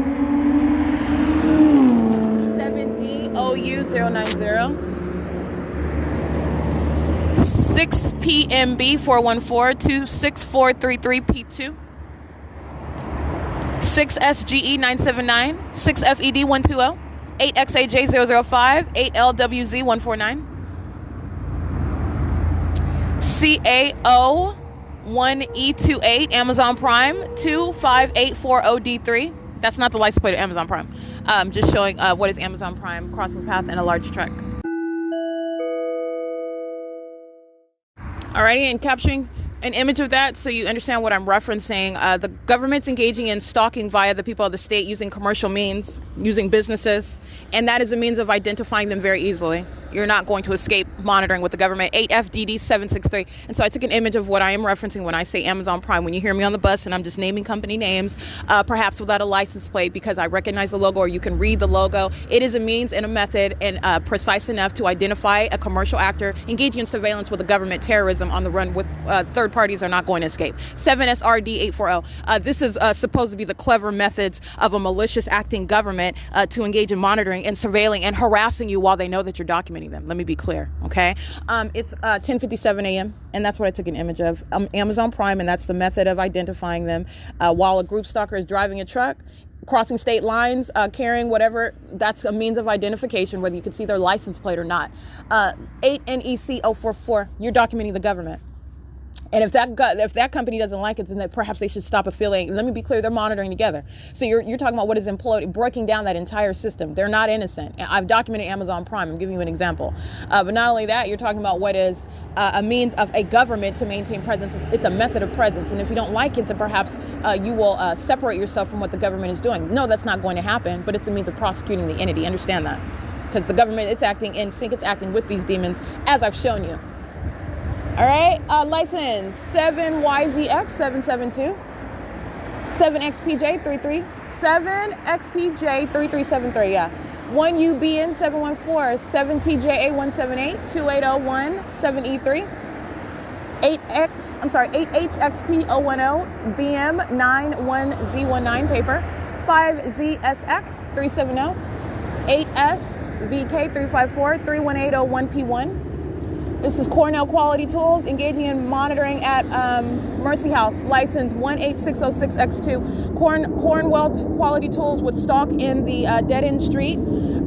S1: 7DOU090. 6PMB414-26433P2. 6SGE979. 6FED120. 8XAJ005, 8LWZ149, CAO1E28, Amazon Prime 25840D3. That's not the license plate of Amazon Prime. Just showing what is Amazon Prime, crossing path, and a large truck. Alrighty, and capturing an image of that so you understand what I'm referencing. The government's engaging in stalking via the people of the state using commercial means, using businesses, and that is a means of identifying them very easily. You're not going to escape monitoring with the government. 8FDD763. And so I took an image of what I am referencing when I say Amazon Prime. When you hear me on the bus and I'm just naming company names, perhaps without a license plate because I recognize the logo or you can read the logo, it is a means and a method and precise enough to identify a commercial actor engaging in surveillance with the government, terrorism on the run with third parties are not going to escape. 7SRD840. This is supposed to be the clever methods of a malicious acting government to engage in monitoring and surveilling and harassing you while they know that you're documenting them. Let me be clear, okay? It's 10:57 a.m., and that's what I took an image of. Amazon Prime, and that's the method of identifying them. While a group stalker is driving a truck, crossing state lines, carrying whatever, that's a means of identification, whether you can see their license plate or not. 8NEC044, you're documenting the government. And if that company doesn't like it, then perhaps they should stop affiliating. Let me be clear, they're monitoring together. So you're talking about what is imploding, breaking down that entire system. They're not innocent. I've documented Amazon Prime. I'm giving you an example. But not only that, you're talking about what is a means of a government to maintain presence. It's a method of presence. And if you don't like it, then perhaps you will separate yourself from what the government is doing. No, that's not going to happen, but it's a means of prosecuting the entity. Understand that. Because the government, it's acting in sync. It's acting with these demons, as I've shown you. All right, license 7YVX772, 7XPJ33, 7XPJ3373, yeah. 1UBN 714, 7TJA178, 2801, 7E3, 8HXP010, BM91Z19 paper, 5ZSX 370, 8SVK354, 31801P1. This is Cornell Quality Tools, engaging in monitoring at Mercy House, license 18606X2. Cornwell Quality Tools would stalk in the dead-end street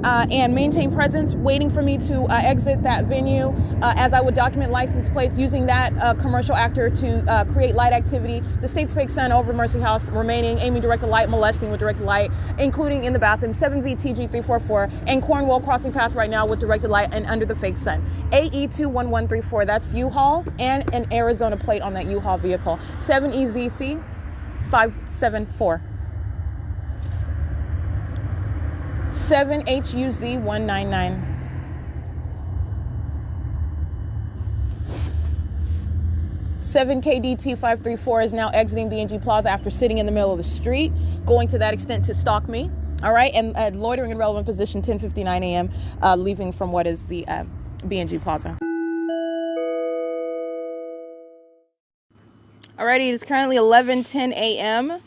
S1: and maintain presence, waiting for me to exit that venue as I would document license plates using that commercial actor to create light activity. The state's fake sun over Mercy House, remaining, aiming directed light, molesting with directed light, including in the bathroom, 7VTG344, and Cornwall crossing path right now with directed light and under the fake sun. AE21134, that's U-Haul, and an Arizona plate on that U-Haul vehicle. 7EZC 574. 7HUZ199. KDT534 is now exiting B&G Plaza after sitting in the middle of the street, going to that extent to stalk me. All right, and loitering in relevant position, 10:59 a.m., leaving from what is the B&G Plaza. Alrighty, it's currently 11:10 a.m.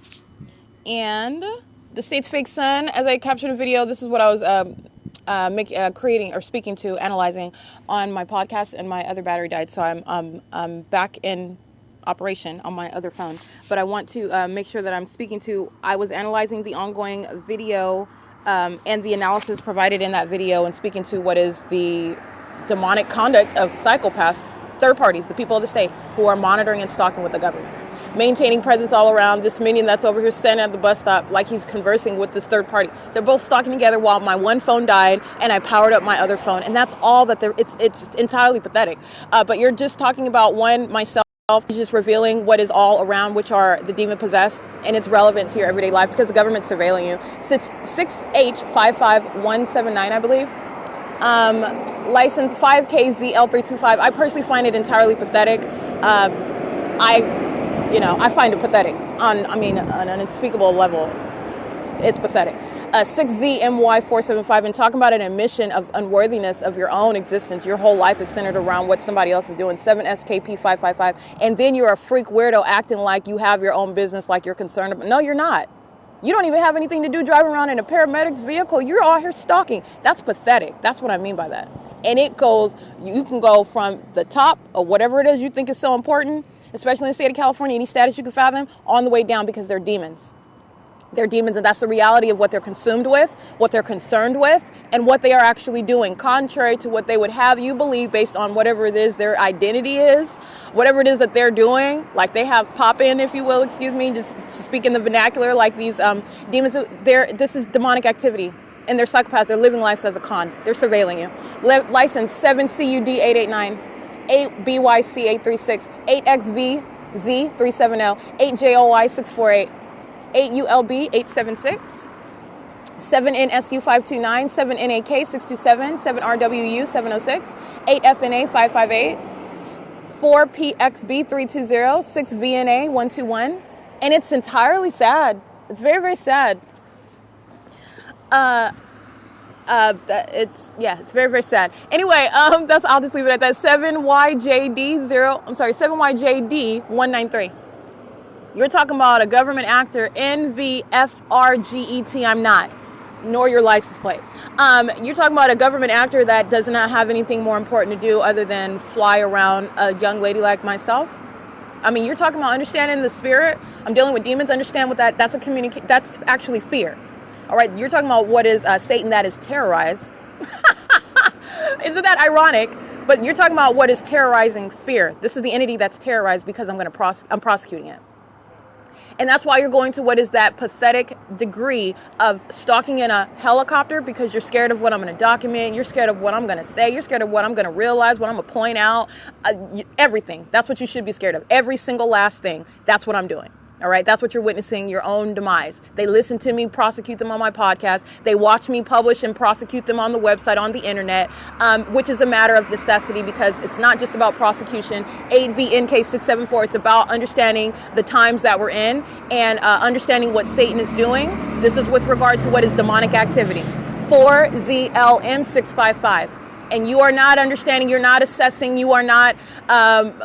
S1: and the state's fake sun, as I captured a video, this is what I was creating or speaking to, analyzing on my podcast, and my other battery died, so I'm back in operation on my other phone. But I want to make sure that I'm speaking to, I was analyzing the ongoing video and the analysis provided in that video, and speaking to what is the demonic conduct of psychopaths, third parties, the people of the state, who are monitoring and stalking with the government. Maintaining presence all around. This minion that's over here standing at the bus stop like he's conversing with this third party. They're both stalking together while my one phone died and I powered up my other phone. And that's all that it's entirely pathetic. But you're just talking about myself. He's just revealing what is all around, which are the demon possessed, and it's relevant to your everyday life because the government's surveilling you. 6H55179, I believe. License 5KZL325. I personally find it entirely pathetic. I find it pathetic on an unspeakable level. It's pathetic. 6ZMY475, and talking about an admission of unworthiness of your own existence. Your whole life is centered around what somebody else is doing. 7SKP555, and then you're a freak weirdo acting like you have your own business, like you're concerned about. No, you're not. You don't even have anything to do driving around in a paramedic's vehicle. You're out here stalking. That's pathetic. That's what I mean by that. And you can go from the top of whatever it is you think is so important, especially in the state of California, any status you can fathom, on the way down, because they're demons. They're demons, and that's the reality of what they're consumed with, what they're concerned with, and what they are actually doing, contrary to what they would have you believe based on whatever it is their identity is, whatever it is that they're doing. Like they have pop-in, if you will, excuse me, just to speak in the vernacular, like these demons. This is demonic activity, and they're psychopaths. They're living lives as a con. They're surveilling you. License 7CUD889. 8BYC836, 8XVZ370, 8JOY648, 8ULB876, 7NSU529, 7NAK627, 7RWU706, 8FNA558, 4PXB320, 6VNA121, and it's entirely sad. It's very, very sad. It's very, very sad. Anyway, I'll just leave it at that. 7YJD193. You're talking about a government actor, NVFRGET. I'm not, nor your license plate. You're talking about a government actor that does not have anything more important to do other than fly around a young lady like myself. I mean, you're talking about understanding the spirit. I'm dealing with demons. Understand what that's that's actually fear. All right, you're talking about what is Satan that is terrorized. Isn't that ironic But you're talking about what is terrorizing fear. This is the entity that's terrorized because I'm prosecuting it. And that's why you're going to what is that pathetic degree of stalking in a helicopter, because you're scared of what I'm going to document. You're scared of what I'm going to say. You're scared of what I'm going to realize, what I'm going to point out. Everything. That's what you should be scared of. Every single last thing. That's what I'm doing. All right. That's what you're witnessing, your own demise. They listen to me, prosecute them on my podcast. They watch me publish and prosecute them on the website, on the internet, which is a matter of necessity, because it's not just about prosecution. 8VNK674. It's about understanding the times that we're in and understanding what Satan is doing. This is with regard to what is demonic activity. 4ZLM655. And you are not understanding, you're not assessing, you are not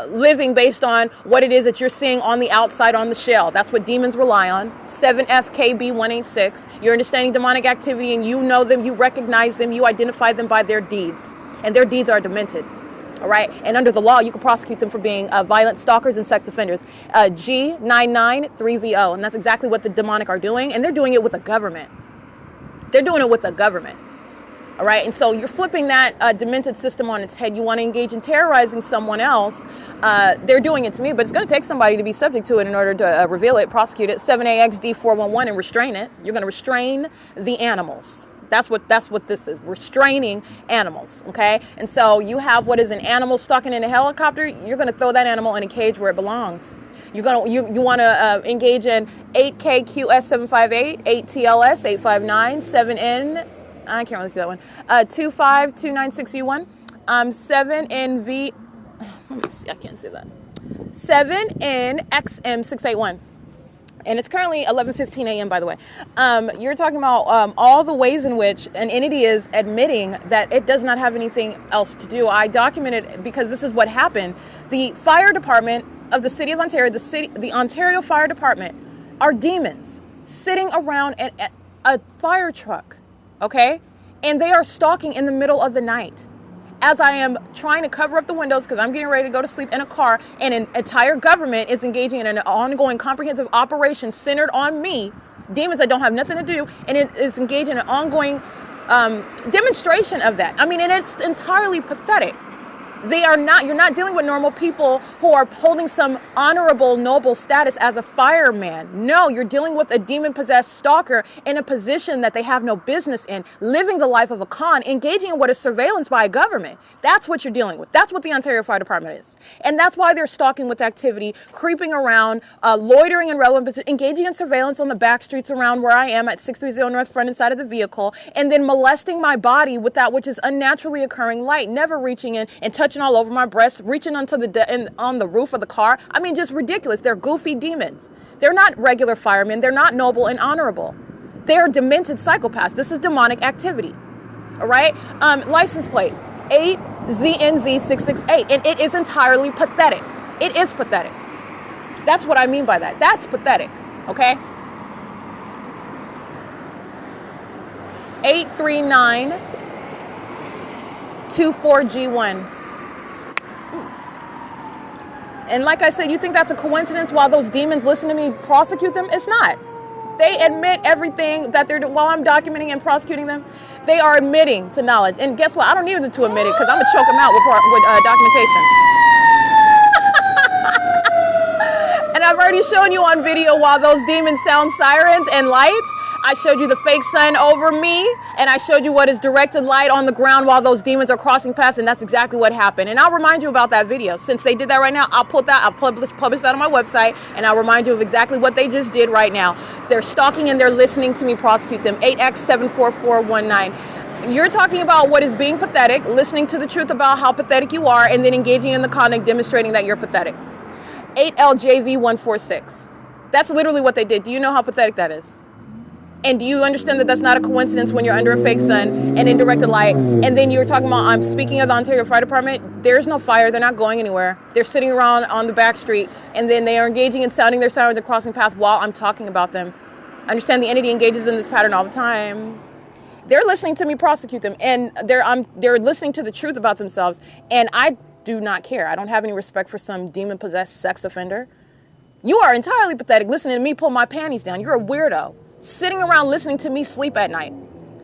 S1: living based on what it is that you're seeing on the outside on the shell. That's what demons rely on. 7FKB186. You're understanding demonic activity, and you know them, you recognize them, you identify them by their deeds. And their deeds are demented. All right. And under the law, you can prosecute them for being violent stalkers and sex offenders. G993VO. And that's exactly what the demonic are doing. And they're doing it with the government. They're doing it with the government. All right. And so you're flipping that demented system on its head. You want to engage in terrorizing someone else. They're doing it to me, but it's going to take somebody to be subject to it in order to reveal it, prosecute it. 7AXD411 and restrain it. You're going to restrain the animals. That's what this is. Restraining animals. OK. And so you have what is an animal stalking in a helicopter. You're going to throw that animal in a cage where it belongs. You want to engage in 8KQS758, 8TLS859, 7N. I can't really see that one. 25296U1. 7NV. Let me see. I can't see that. 7NXM681. And it's currently 11:15 a.m. by the way. You're talking about all the ways in which an entity is admitting that it does not have anything else to do. I documented because this is what happened. The fire department of the city of Ontario, the Ontario Fire Department, are demons sitting around a fire truck. Okay? And they are stalking in the middle of the night. As I am trying to cover up the windows because I'm getting ready to go to sleep in a car, and an entire government is engaging in an ongoing comprehensive operation centered on me, demons that don't have nothing to do, and it is engaged in an ongoing demonstration of that. I mean, and it's entirely pathetic. You're not dealing with normal people who are holding some honorable, noble status as a fireman. No, you're dealing with a demon-possessed stalker in a position that they have no business in, living the life of a con, engaging in what is surveillance by a government. That's what you're dealing with. That's what the Ontario Fire Department is. And that's why they're stalking with activity, creeping around, loitering in relevant positions, engaging in surveillance on the back streets around where I am at 630 North front and side of the vehicle, and then molesting my body with that which is unnaturally occurring light, never reaching in and touching all over my breasts, reaching onto on the roof of the car. I mean, just ridiculous. They're goofy demons. They're not regular firemen. They're not noble and honorable. They are demented psychopaths. This is demonic activity. All right. License plate 8ZNZ668, and it is entirely pathetic. It is pathetic. That's what I mean by that. That's pathetic. Okay. 83924G1. And like I said, you think that's a coincidence while those demons listen to me prosecute them? It's not. They admit everything that they're doing while I'm documenting and prosecuting them. They are admitting to knowledge. And guess what? I don't need them to admit it because I'm going to choke them out with documentation. And I've already shown you on video while those demons sound sirens and lights. I showed you the fake sun over me, and I showed you what is directed light on the ground while those demons are crossing paths, and that's exactly what happened. And I'll remind you about that video. Since they did that right now, I'll publish that on my website, and I'll remind you of exactly what they just did right now. They're stalking and they're listening to me prosecute them. 8X74419. You're talking about what is being pathetic, listening to the truth about how pathetic you are, and then engaging in the conduct demonstrating that you're pathetic. 8LJV146. That's literally what they did. Do you know how pathetic that is? And do you understand that that's not a coincidence when you're under a fake sun and in directed light? And then you're talking about, I'm speaking of the Ontario Fire Department. There's no fire. They're not going anywhere. They're sitting around on the back street, and then they are engaging in sounding their sirens and crossing paths while I'm talking about them. Understand the entity engages in this pattern all the time. They're listening to me prosecute them, and they're listening to the truth about themselves. And I do not care. I don't have any respect for some demon-possessed sex offender. You are entirely pathetic listening to me pull my panties down. You're a weirdo. Sitting around listening to me sleep at night.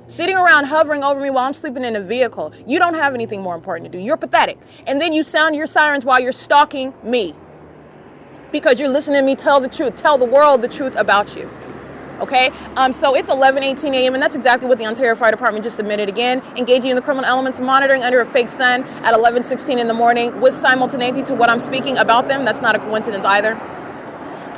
S1: sitting around hovering over me while I'm sleeping in a vehicle. You don't have anything more important to do. You're pathetic. And then you sound your sirens while you're stalking me because you're listening to me tell the truth, tell the world the truth about you. Okay, so it's 11:18 a.m. and that's exactly what the Ontario Fire Department just admitted again, engaging in the criminal elements of monitoring under a fake sun at 11:16 in the morning with simultaneity to what I'm speaking about them. That's not a coincidence either.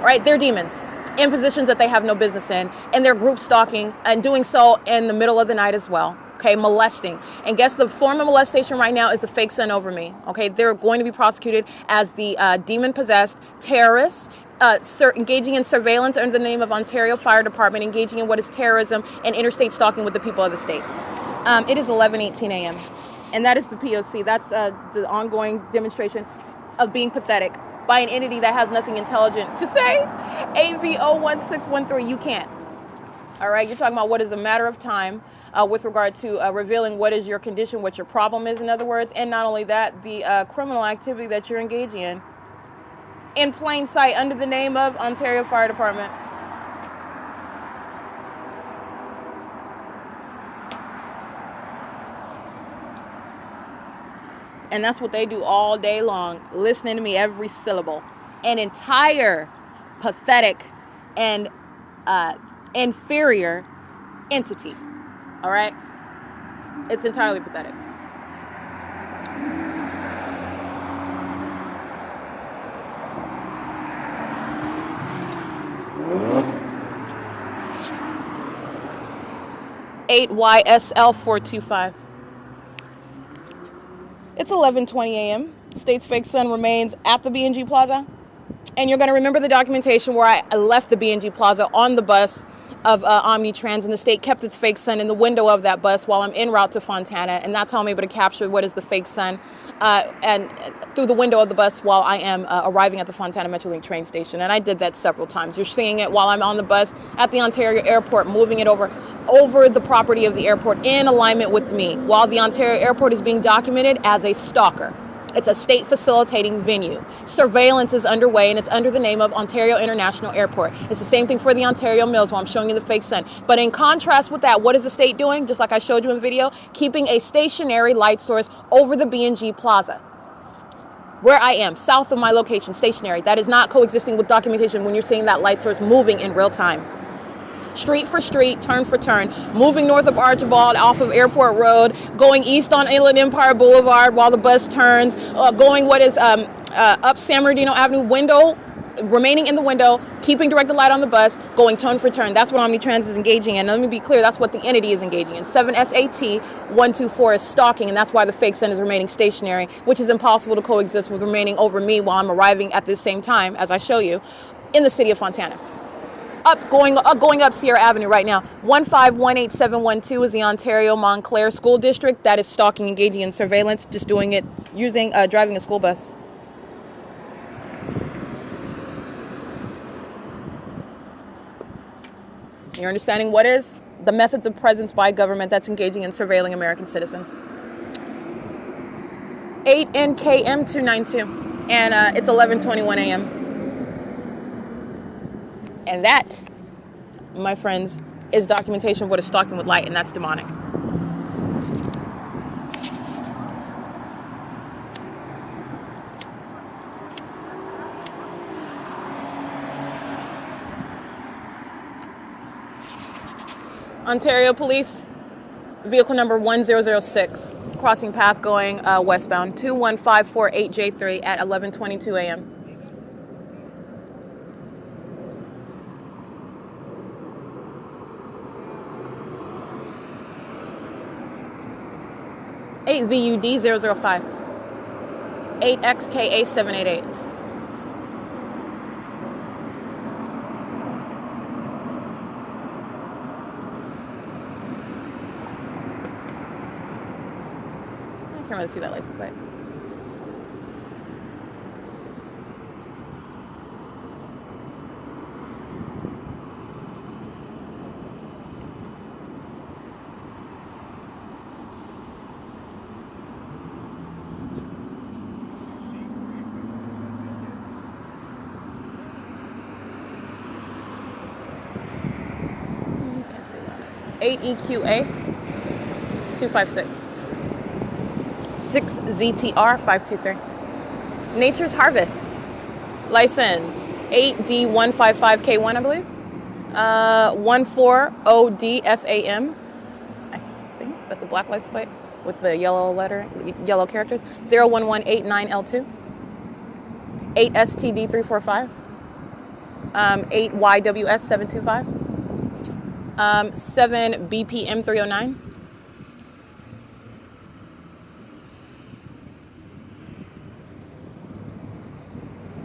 S1: Right, they're demons in positions that they have no business in, and they're group stalking and doing so in the middle of the night as well. Okay, molesting. And guess the form of molestation right now is the fake sun over me. Okay, they're going to be prosecuted as the demon-possessed terrorists, engaging in surveillance under the name of Ontario Fire Department, engaging in what is terrorism and interstate stalking with the people of the state. It is 11:18 a.m. and that is the P.O.C. That's the ongoing demonstration of being pathetic by an entity that has nothing intelligent to say. AVO1613, you can't. All right, you're talking about what is a matter of time with regard to revealing what is your condition, what your problem is, in other words, and not only that, the criminal activity that you're engaging in plain sight under the name of Ontario Fire Department. And that's what they do all day long, listening to me every syllable. An entire pathetic and inferior entity. All right? It's entirely pathetic. YSL425. It's 11:20 a.m. State's fake sun remains at the B&G Plaza. And you're going to remember the documentation where I left the B&G Plaza on the bus of Omnitrans, and the state kept its fake sun in the window of that bus while I'm en route to Fontana. And that's how I'm able to capture what is the fake sun and through the window of the bus while I am arriving at the Fontana Metrolink train station. And I did that several times. You're seeing it while I'm on the bus at the Ontario Airport, moving it over the property of the airport in alignment with me, while the Ontario Airport is being documented as a stalker. It's a state facilitating venue. Surveillance is underway, and it's under the name of Ontario International Airport. It's the same thing for the Ontario Mills, where I'm showing you the fake sun. But in contrast with that, what is the state doing? Just like I showed you in video, keeping a stationary light source over the B&G Plaza, where I am, south of my location, stationary. That is not coexisting with documentation when you're seeing that light source moving in real time. Street for street, turn for turn, moving north of Archibald off of Airport Road, going east on Inland Empire Boulevard while the bus turns, going what is up San Bernardino Avenue, window, remaining in the window, keeping directed light on the bus, going turn for turn. That's what Omnitrans is engaging in. And let me be clear, that's what the entity is engaging in. 7SAT124 is stalking, and that's why the fake sun is remaining stationary, which is impossible to coexist with remaining over me while I'm arriving at the same time, as I show you, in the city of Fontana. Going up Sierra Avenue right now. 1518712 is the Ontario Montclair School District. That is stalking, engaging in surveillance, just doing it using driving a school bus. You're understanding what is the methods of presence by government that's engaging in surveilling American citizens. 8NKM292, and it's 11:21 a.m. And that, my friends, is documentation of what is stalking with light, and that's demonic. Ontario Police, vehicle number 1006, crossing path going westbound, 21548J3 at 11:22 a.m. 8VUD005, 8XKA788. I can't really see that license plate. Can't see that. 8EQA. 256. 6ZTR 523. Nature's Harvest. License 8D155K1, I believe. 14ODFAM. I think that's a black license plate with the yellow characters. 01189L2. 8STD345. 8YWS725. 7BPM309.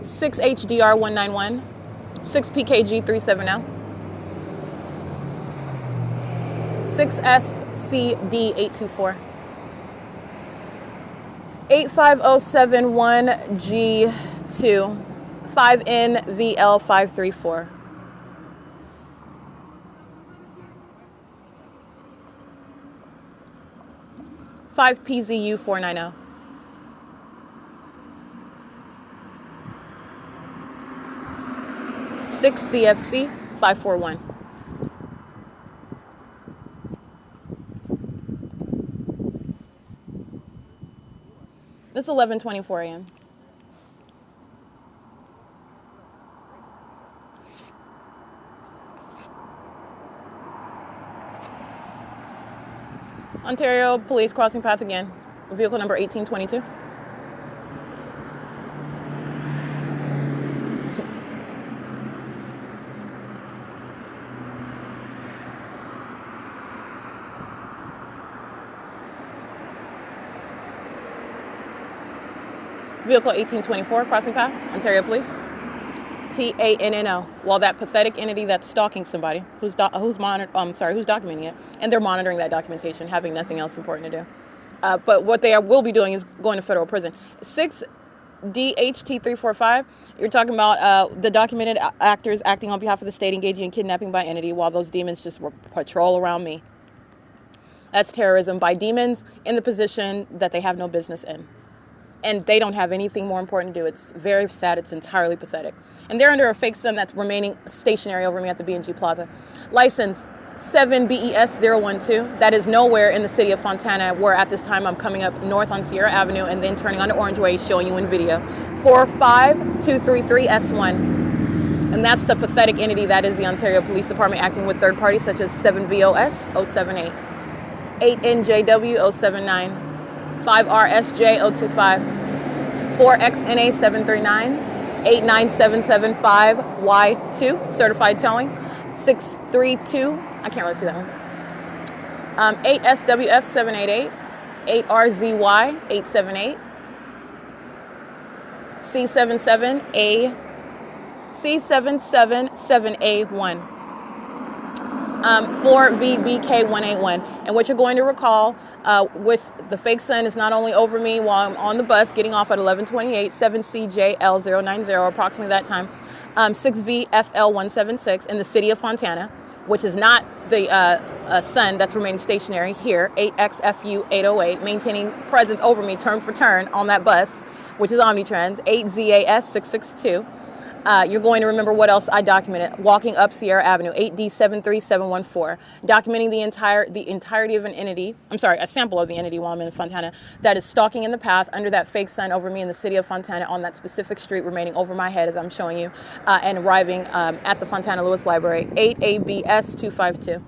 S1: 6HDR191. 6PKG370. 6SCD824. 85071G2. 5NVL534. 5PZU490. 6CFC541. It's 11:24 a.m. Ontario Police crossing path again. Vehicle number 1822. Vehicle 1824, crossing path, Ontario Police. TANNO. Well, that pathetic entity that's stalking somebody, who's documenting it, and they're monitoring that documentation, having nothing else important to do. But what they will be doing is going to federal prison. 6DHT345. You're talking about the documented actors acting on behalf of the state, engaging in kidnapping by entity, while those demons just patrol around me. That's terrorism by demons in the position that they have no business in. And they don't have anything more important to do. It's very sad. It's entirely pathetic. And they're under a fake sun that's remaining stationary over me at the B&G Plaza. License 7BES012. That is nowhere in the city of Fontana, where at this time I'm coming up north on Sierra Avenue and then turning onto Orange Way, showing you in video. 45233S1. And that's the pathetic entity that is the Ontario Police Department, acting with third parties such as 7VOS078, 8NJW079, 5RSJ025, 4XNA739, 89775Y2, certified towing, 632, I can't really see that one, 8SWF788, 8RZY878, C77A1, 4VBK181. And what you're going to recall with the fake sun is not only over me while I'm on the bus getting off at 11:28, 7CJL090, approximately that time, 6VFL176 in the city of Fontana, which is not the sun that's remaining stationary here, 8XFU808, maintaining presence over me turn for turn on that bus, which is Omnitrans, 8ZAS662. You're going to remember what else I documented. Walking up Sierra Avenue, 8D73714. Documenting the entirety of an entity, a sample of the entity while I'm in Fontana, that is stalking in the path under that fake sun over me in the city of Fontana on that specific street, remaining over my head as I'm showing you, and arriving at the Fontana Lewis Library, 8ABS252.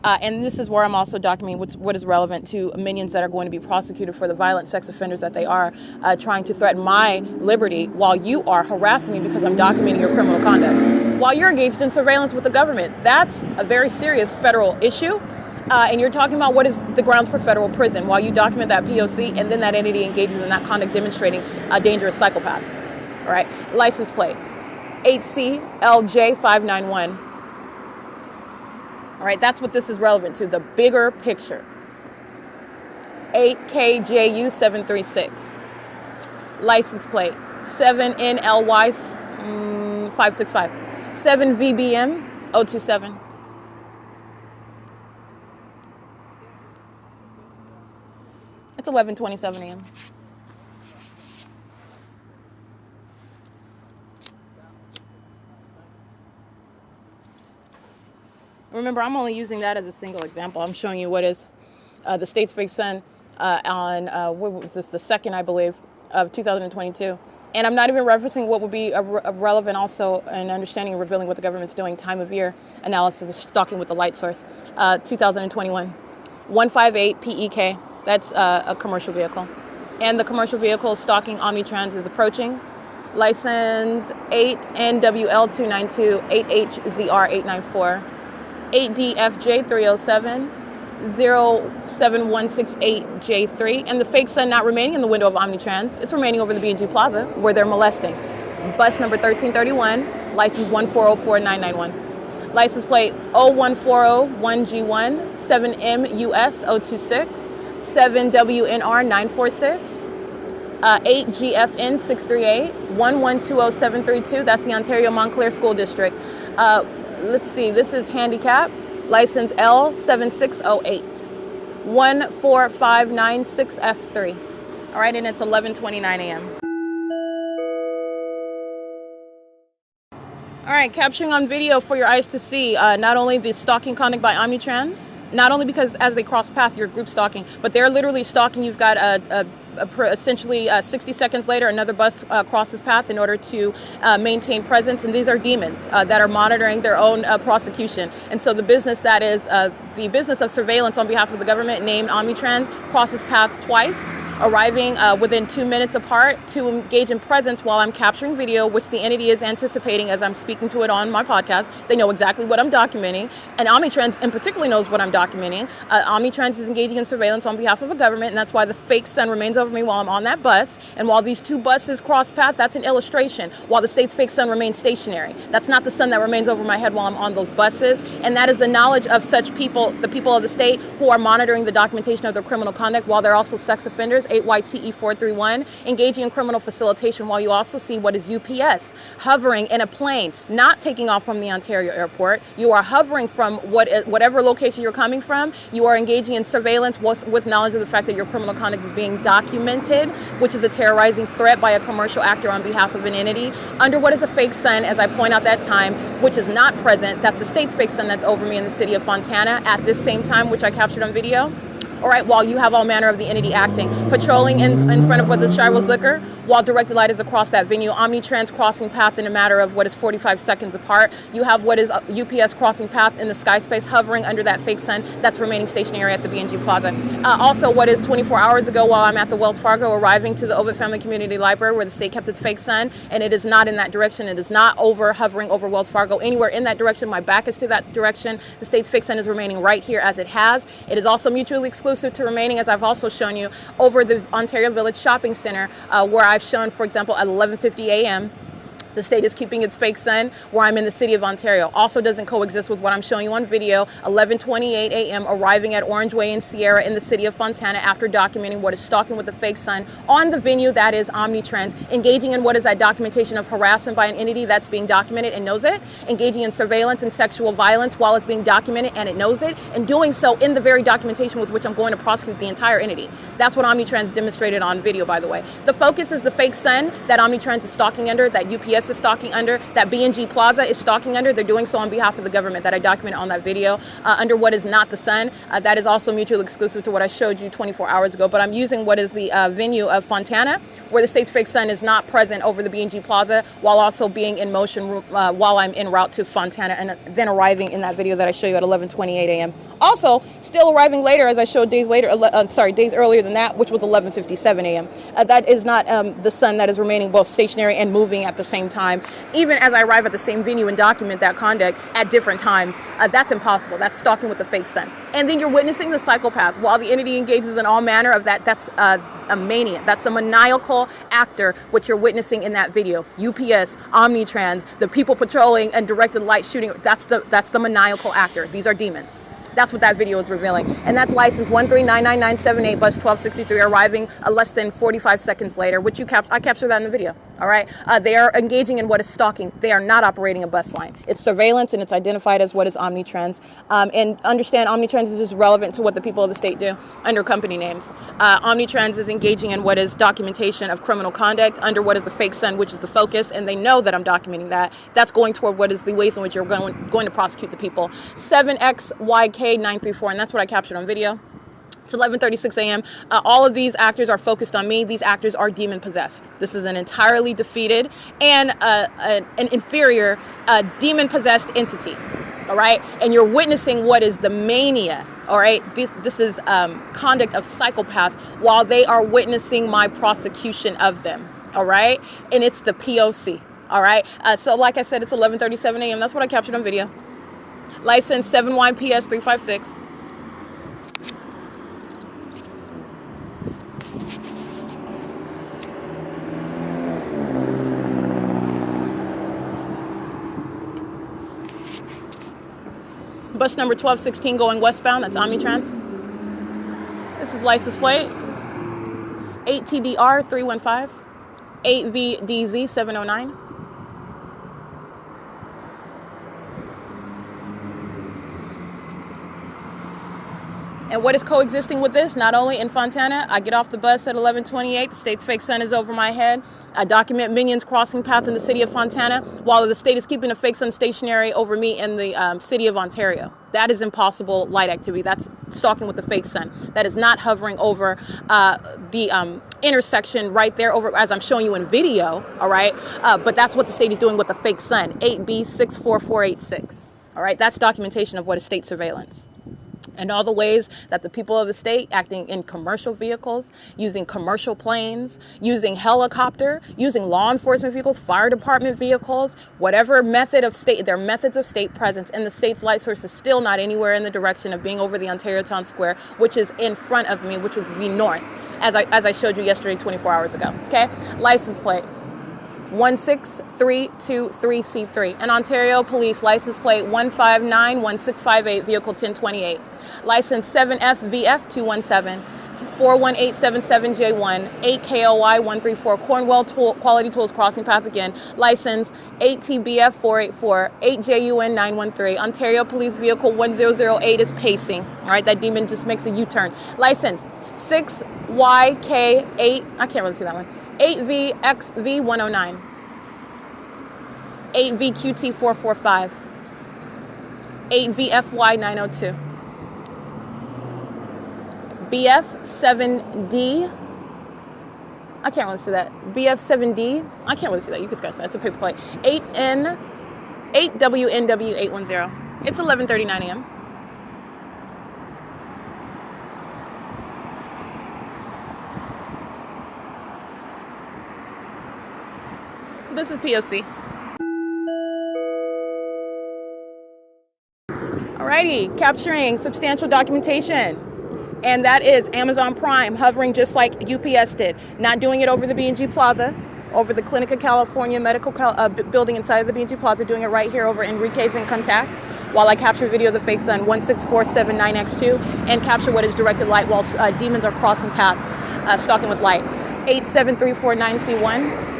S1: And this is where I'm also documenting what is relevant to minions that are going to be prosecuted for the violent sex offenders that they are, trying to threaten my liberty while you are harassing me because I'm documenting your criminal conduct. While you're engaged in surveillance with the government. That's a very serious federal issue. And you're talking about what is the grounds for federal prison while you document that P.O.C. and then that entity engages in that conduct, demonstrating a dangerous psychopath. All right. License plate 8CLJ591. All right, that's what this is relevant to, the bigger picture. 8KJU736. License plate 7NLY565. 7VBM027. It's 11:27 a.m. Remember, I'm only using that as a single example. I'm showing you what is the state's fake sun on, what was this, the 2nd, I believe, of 2022. And I'm not even referencing what would be relevant also in understanding and revealing what the government's doing, time of year analysis of stalking with the light source, 2021. 158 PEK, that's a commercial vehicle. And the commercial vehicle stalking Omnitrans is approaching. License 8NWL292 8HZR894 8DFJ307 07168J3, and the fake sun not remaining in the window of Omnitrans. It's remaining over the B&G Plaza where they're molesting. Bus number 1331, license 1404991. License plate 01401G1 7MUS026 7WNR946 8GFN638 1120732. That's the Ontario Montclair School District. Let's see, this is handicap. License L7608 14596F3. All right, and it's 11:29 a.m. All right, capturing on video for your eyes to see not only the stalking conduct by Omnitrans, not only because as they cross path, you're group stalking, but they're literally stalking. You've got essentially 60 seconds later, another bus crosses path in order to maintain presence. And these are demons that are monitoring their own prosecution. And so the business that is the business of surveillance on behalf of the government, named Omnitrans, crosses path twice, arriving within 2 minutes apart to engage in presence while I'm capturing video, which the entity is anticipating as I'm speaking to it on my podcast. They know exactly what I'm documenting, and Omnitrans in particular knows what I'm documenting. Omnitrans is engaging in surveillance on behalf of a government, and that's why the fake sun remains over me while I'm on that bus. And while these two buses cross path, that's an illustration, while the state's fake sun remains stationary. That's not the sun that remains over my head while I'm on those buses, and that is the knowledge of such people, the people of the state, who are monitoring the documentation of their criminal conduct while they're also sex offenders. 8YTE431, engaging in criminal facilitation, while you also see what is UPS hovering in a plane, not taking off from the Ontario airport. You are hovering from whatever location you're coming from. You are engaging in surveillance with knowledge of the fact that your criminal conduct is being documented, which is a terrorizing threat by a commercial actor on behalf of an entity, under what is a fake sun, as I point out that time, which is not present. That's the state's fake sun that's over me in the city of Fontana at this same time, which I captured on video. All right, while you have all manner of the entity acting, patrolling in front of what the S.I.I.S liquor, while directed light is across that venue. Omnitrans crossing path in a matter of what is 45 seconds apart. You have what is UPS crossing path in the sky space, hovering under that fake sun that's remaining stationary at the B&G Plaza. Also, what is 24 hours ago, while I'm at the Wells Fargo, arriving to the Ovid Family Community Library, where the state kept its fake sun, and it is not in that direction. It is not hovering over Wells Fargo, anywhere in that direction. My back is to that direction. The state's fake sun is remaining right here as it has. It is also mutually exclusive to remaining, as I've also shown you, over the Ontario Village Shopping Center, where I've shown, for example, at 11:50 a.m., the state is keeping its fake sun where I'm in the city of Ontario. Also doesn't coexist with what I'm showing you on video. 11:28 a.m. arriving at Orange Way and Sierra in the city of Fontana after documenting what is stalking with the fake sun on the venue that is Omnitrans, engaging in what is that documentation of harassment by an entity that's being documented and knows it, engaging in surveillance and sexual violence while it's being documented and it knows it, and doing so in the very documentation with which I'm going to prosecute the entire entity. That's what Omnitrans demonstrated on video, by the way. The focus is the fake sun that Omnitrans is stalking under, that UPS is stalking under, that B&G Plaza is stalking under. They're doing so on behalf of the government that I documented on that video, under what is not the sun. That is also mutually exclusive to what I showed you 24 hours ago. But I'm using what is the venue of Fontana, where the state's fake sun is not present over the B&G Plaza, while also being in motion while I'm en route to Fontana, and then arriving in that video that I show you at 11:28 a.m. Also, still arriving later, as I showed days earlier than that, which was 11:57 a.m. That is not the sun that is remaining both stationary and moving at the same time. Even as I arrive at the same venue and document that conduct at different times, that's impossible. That's stalking with the fake sun. And then you're witnessing the psychopath while the entity engages in all manner of that. That's a maniac. That's a maniacal actor, which you're witnessing in that video. UPS, Omnitrans, the people patrolling and directed light shooting. That's the maniacal actor. These are demons. That's what that video is revealing. And that's license 1399978, bus 1263, arriving less than 45 seconds later, which I captured that in the video. All right. They are engaging in what is stalking. They are not operating a bus line. It's surveillance, and it's identified as what is Omnitrans. And understand, Omnitrans is just relevant to what the people of the state do under company names. Omnitrans is engaging in what is documentation of criminal conduct under what is the fake sun, which is the focus, and they know that I'm documenting that. That's going toward what is the ways in which you're going to prosecute the people. 7XYK934, and that's what I captured on video. It's 11:36 a.m. All of these actors are focused on me. These actors are demon possessed. This is an entirely defeated and an inferior demon possessed entity. All right, and you're witnessing what is the mania. All right, this is conduct of psychopaths while they are witnessing my prosecution of them. All right, and it's the P.O.C. All right, so like I said, it's 11:37 a.m. That's what I captured on video. License 7YPS 356. Bus number 1216 going westbound. That's Omnitrans. This is license plate 8TDR 315 8VDZ 709. And what is coexisting with this? Not only in Fontana, I get off the bus at 11:28. The state's fake sun is over my head. I document minions crossing path in the city of Fontana, while the state is keeping a fake sun stationary over me in the city of Ontario. That is impossible light activity. That's stalking with the fake sun. That is not hovering over the intersection right there, over as I'm showing you in video. All right, but that's what the state is doing with the fake sun. 8B64486. All right, that's documentation of what is state surveillance. And all the ways that the people of the state acting in commercial vehicles, using commercial planes, using helicopter, using law enforcement vehicles, fire department vehicles, whatever method of state, their methods of state presence, and the state's light source is still not anywhere in the direction of being over the Ontario Town Square, which is in front of me, which would be north, as I showed you yesterday, 24 hours ago. Okay, license plate 16323C3. And Ontario Police license plate 1591658, vehicle 1028. License 7FVF217, 41877J1, 8KOY134, Cornwall Quality Tools crossing path again. License 8TBF484, 8JUN913. Ontario Police vehicle 1008 is pacing. All right, that demon just makes a U-turn. License 6YK8, I can't really see that one. 8VXV109, 8VQT445, 8VFY902, BF7D, I can't really see that, BF7D, I can't really see that, you can scratch that, it's a paper plate, 8WNW810, it's 11:39 a.m. This is P.O.C. Alrighty, capturing substantial documentation. And that is Amazon Prime hovering just like UPS did. Not doing it over the B&G Plaza, over the Clinica California medical building inside of the B&G Plaza, doing it right here over Enrique's Income Tax, while I capture video of the fake sun 16479X2 and capture what is directed light while demons are crossing path, stalking with light. 87349C1.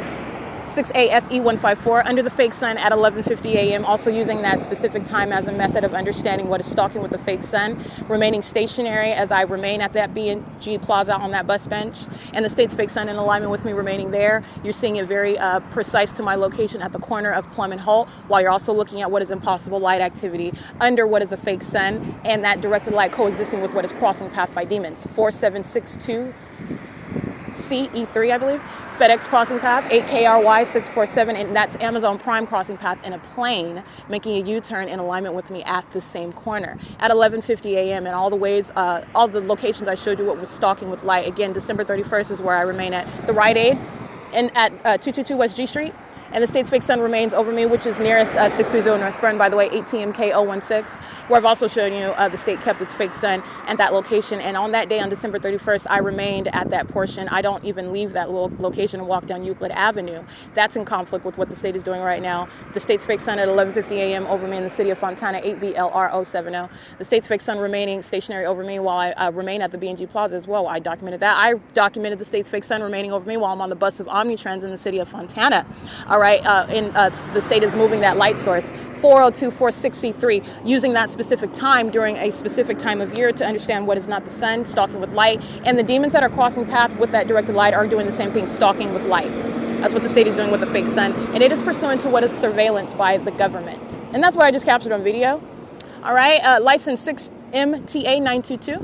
S1: 6AFE154 under the fake sun at 11:50 a.m. Also using that specific time as a method of understanding what is stalking with the fake sun. Remaining stationary as I remain at that B&G Plaza on that bus bench. And the state's fake sun in alignment with me remaining there. You're seeing it very precise to my location at the corner of Plum and Holt, while you're also looking at what is impossible light activity under what is a fake sun and that directed light coexisting with what is crossing path by demons. 4762 CE3, I believe. FedEx crossing path, 8KRY647, and that's Amazon Prime crossing path in a plane, making a U-turn in alignment with me at the same corner at 11:50 a.m. And all the ways, all the locations I showed you what was stalking with light. Again, December 31st is where I remain at the Rite Aid and at 222 West G Street. And the state's fake sun remains over me, which is nearest 630 North Front, by the way, 8TMK016, where I've also shown you the state kept its fake sun at that location. And on that day, on December 31st, I remained at that portion. I don't even leave that little location and walk down Euclid Avenue. That's in conflict with what the state is doing right now. The state's fake sun at 11:50 a.m. over me in the city of Fontana, 8VLR070. The state's fake sun remaining stationary over me while I remain at the B&G Plaza as well. I documented that. I documented the state's fake sun remaining over me while I'm on the bus of Omnitrans in the city of Fontana. All right, the state is moving that light source. 40246C3, using that specific time during a specific time of year to understand what is not the sun, stalking with light. And the demons that are crossing paths with that directed light are doing the same thing, stalking with light. That's what the state is doing with the fake sun. And it is pursuant to what is surveillance by the government. And that's what I just captured on video. All right, license 6MTA922.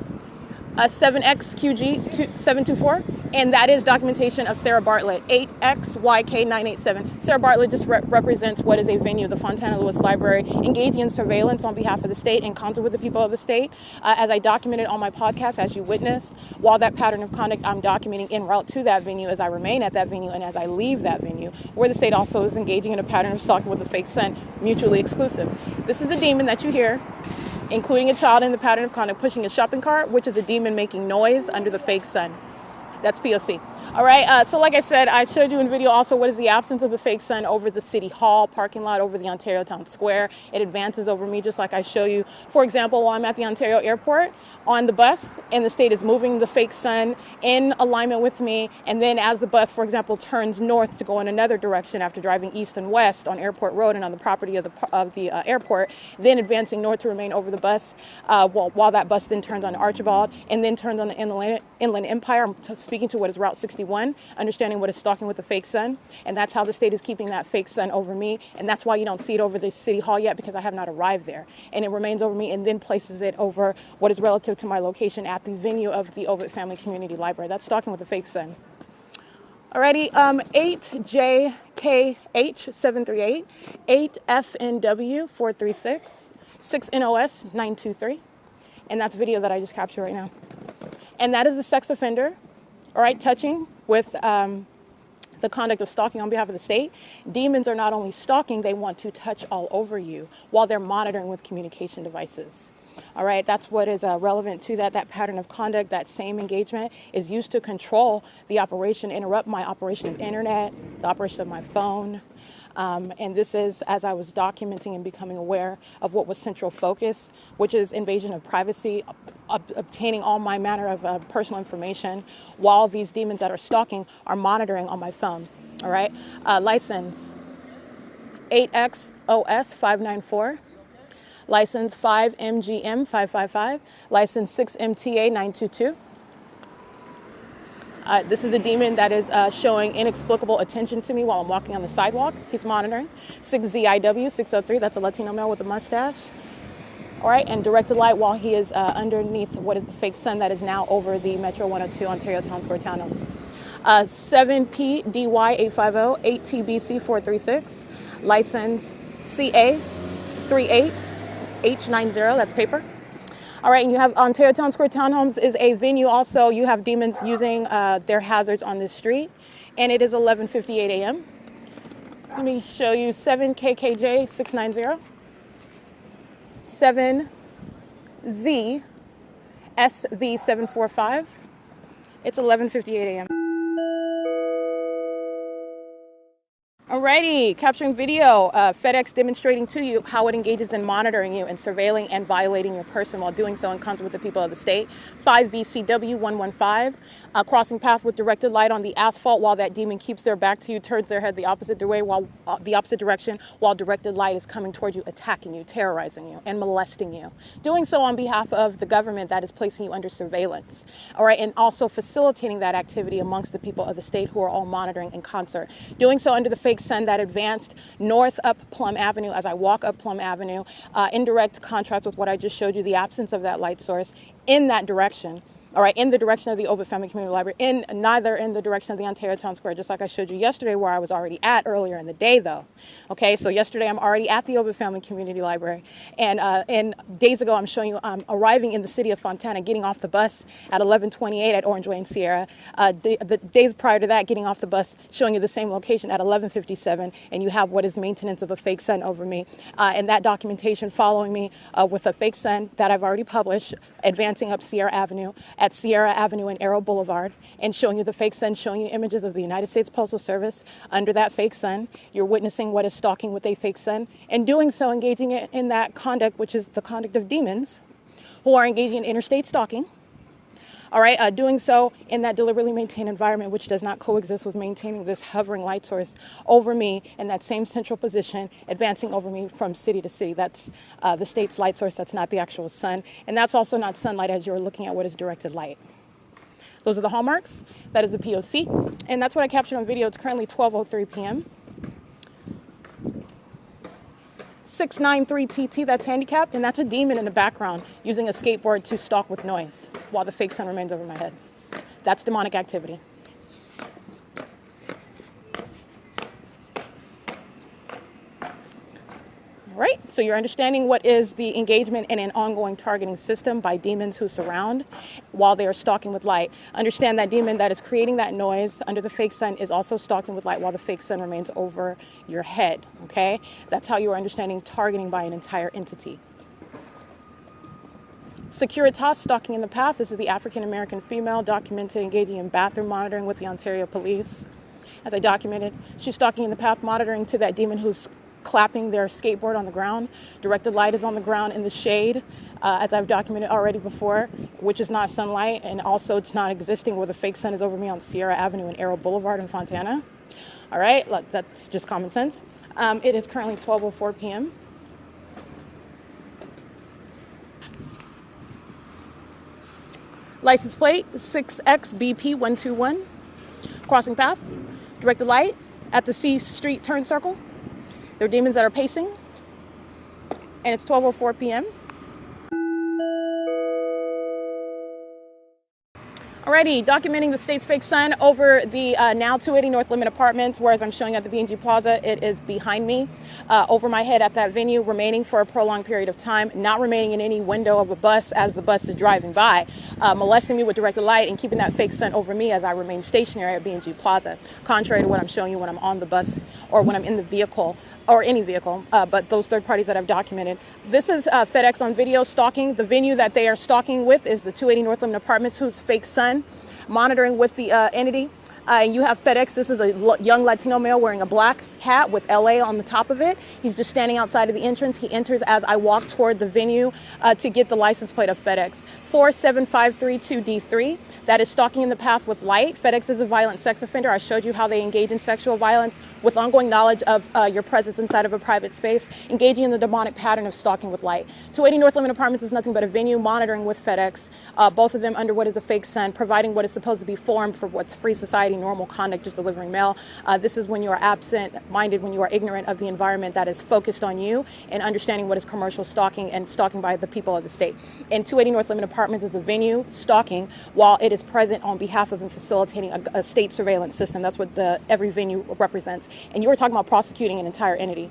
S1: 7XQG724, and that is documentation of Sarah Bartlett, 8XYK987. Sarah Bartlett just represents what is a venue, the Fontana Lewis Library, engaging in surveillance on behalf of the state in concert with the people of the state. As I documented on my podcast, as you witnessed, while that pattern of conduct I'm documenting en route to that venue, as I remain at that venue and as I leave that venue, where the state also is engaging in a pattern of stalking with a fake son, mutually exclusive. This is the demon that you hear, including a child in the pattern of conduct pushing a shopping cart, which is a demon making noise under the fake sun. That's P.O.C. All right, so like I said, I showed you in video also what is the absence of the fake sun over the City Hall parking lot, over the Ontario Town Square. It advances over me just like I show you. For example, while I'm at the Ontario Airport on the bus and the state is moving the fake sun in alignment with me, and then as the bus, for example, turns north to go in another direction after driving east and west on Airport Road and on the property of the airport, then advancing north to remain over the bus while that bus then turns on Archibald and then turns on the Inland Empire. I'm speaking to what is Route 61, understanding what is stalking with the fake sun, and that's how the state is keeping that fake sun over me, and that's why you don't see it over the City Hall yet, because I have not arrived there, and it remains over me and then places it over what is relative to my location at the venue of the Ovid Family Community Library. That's stalking with the fake sun. Alrighty, 8JKH738, 8FNW436, 6NOS923, and that's video that I just captured right now. And that is the sex offender, all right, touching with the conduct of stalking on behalf of the state. Demons are not only stalking, they want to touch all over you while they're monitoring with communication devices. All right, that's what is relevant to that. That pattern of conduct, that same engagement is used to control the operation, interrupt my operation of internet, the operation of my phone. And this is as I was documenting and becoming aware of what was central focus, which is invasion of privacy, obtaining all my manner of personal information while these demons that are stalking are monitoring on my phone. All right, license 8XOS594. License 5MGM555, license 6MTA922. This is a demon that is showing inexplicable attention to me while I'm walking on the sidewalk. He's monitoring. 6ZIW603, that's a Latino male with a mustache. All right, and directed light while he is underneath what is the fake sun that is now over the Metro 102 Ontario Town Square townhomes. 7PDY850, 8TBC436, license CA38. H90, that's paper. All right, and you have Ontario Town Square Townhomes is a venue also. You have demons using their hazards on this street, and it is 11:58 a.m. Let me show you 7KKJ690, 7ZSV745. It's 11:58 a.m. Alrighty, capturing video, FedEx demonstrating to you how it engages in monitoring you and surveilling and violating your person while doing so in concert with the people of the state. 5VCW115, crossing path with directed light on the asphalt while that demon keeps their back to you, turns their head the opposite direction while directed light is coming toward you, attacking you, terrorizing you, and molesting you. Doing so on behalf of the government that is placing you under surveillance. All right, and also facilitating that activity amongst the people of the state who are all monitoring in concert. Doing so under the fake sun that advanced north up Plum Avenue as I walk up Plum Avenue, in direct contrast with what I just showed you, the absence of that light source in that direction. All right, in the direction of the Ovid Family Community Library, neither in the direction of the Ontario Town Square, just like I showed you yesterday where I was already at earlier in the day, though. Okay, so yesterday I'm already at the Ovid Family Community Library, and days ago I'm showing you I'm arriving in the city of Fontana, getting off the bus at 11:28 at Orange Way and Sierra. The days prior to that, getting off the bus, showing you the same location at 11:57, and you have what is maintenance of a fake sun over me, and that documentation following me with a fake sun that I've already published, advancing up Sierra Avenue, at Sierra Avenue and Arrow Boulevard, and showing you the fake sun, showing you images of the United States Postal Service under that fake sun. You're witnessing what is stalking with a fake sun, and doing so engaging in that conduct, which is the conduct of demons who are engaging in interstate stalking. All right, doing so in that deliberately maintained environment, which does not coexist with maintaining this hovering light source over me in that same central position, advancing over me from city to city. That's the state's light source. That's not the actual sun. And that's also not sunlight as you're looking at what is directed light. Those are the hallmarks. That is the P.O.C. And that's what I captured on video. It's currently 12:03 p.m. 693TT, that's handicapped, and that's a demon in the background using a skateboard to stalk with noise. while the fake sun remains over my head. That's demonic activity. Right? So you're understanding what is the engagement in an ongoing targeting system by demons who surround while they are stalking with light. Understand that demon that is creating that noise under the fake sun is also stalking with light while the fake sun remains over your head. Okay? That's how you are understanding targeting by an entire entity. Securitas, stalking in the path. This is the African-American female documented engaging in bathroom monitoring with the Ontario police. As I documented, she's stalking in the path, monitoring to that demon who's clapping their skateboard on the ground. Directed light is on the ground in the shade, as I've documented already before, which is not sunlight, and also it's not existing where the fake sun is over me on Sierra Avenue and Arrow Boulevard in Fontana. All right, that's just common sense. It is currently 12:04 p.m. License plate 6XBP121. Crossing path. Directed light at the C Street turn circle. There are demons that are pacing, and it's 12:04 p.m. Alrighty, documenting the state's fake sun over the now 280 North Limit Apartments, whereas I'm showing at the B&G Plaza, it is behind me, over my head at that venue, remaining for a prolonged period of time, not remaining in any window of a bus as the bus is driving by, molesting me with directed light and keeping that fake sun over me as I remain stationary at B&G Plaza, contrary to what I'm showing you when I'm on the bus or when I'm in the vehicle, or any vehicle, but those third parties that I've documented. This is FedEx on video stalking. The venue that they are stalking with is the 280 North Limit Apartments, whose fake sun monitoring with the entity. You have FedEx. This is a young Latino male wearing a black hat with LA on the top of it. He's just standing outside of the entrance. He enters as I walk toward the venue to get the license plate of FedEx. 47532D3. That is stalking in the path with light. FedEx is a violent sex offender. I showed you how they engage in sexual violence with ongoing knowledge of your presence inside of a private space, engaging in the demonic pattern of stalking with light. 280 North Limit Apartments is nothing but a venue monitoring with FedEx, both of them under what is a fake sun, providing what is supposed to be form for what's free society, normal conduct, just delivering mail. This is when you are absent-minded, when you are ignorant of the environment that is focused on you and understanding what is commercial stalking and stalking by the people of the state. And 280 North Limit Apartments is a venue stalking while it is present on behalf of and facilitating a state surveillance system. That's what every venue represents. And you were talking about prosecuting an entire entity.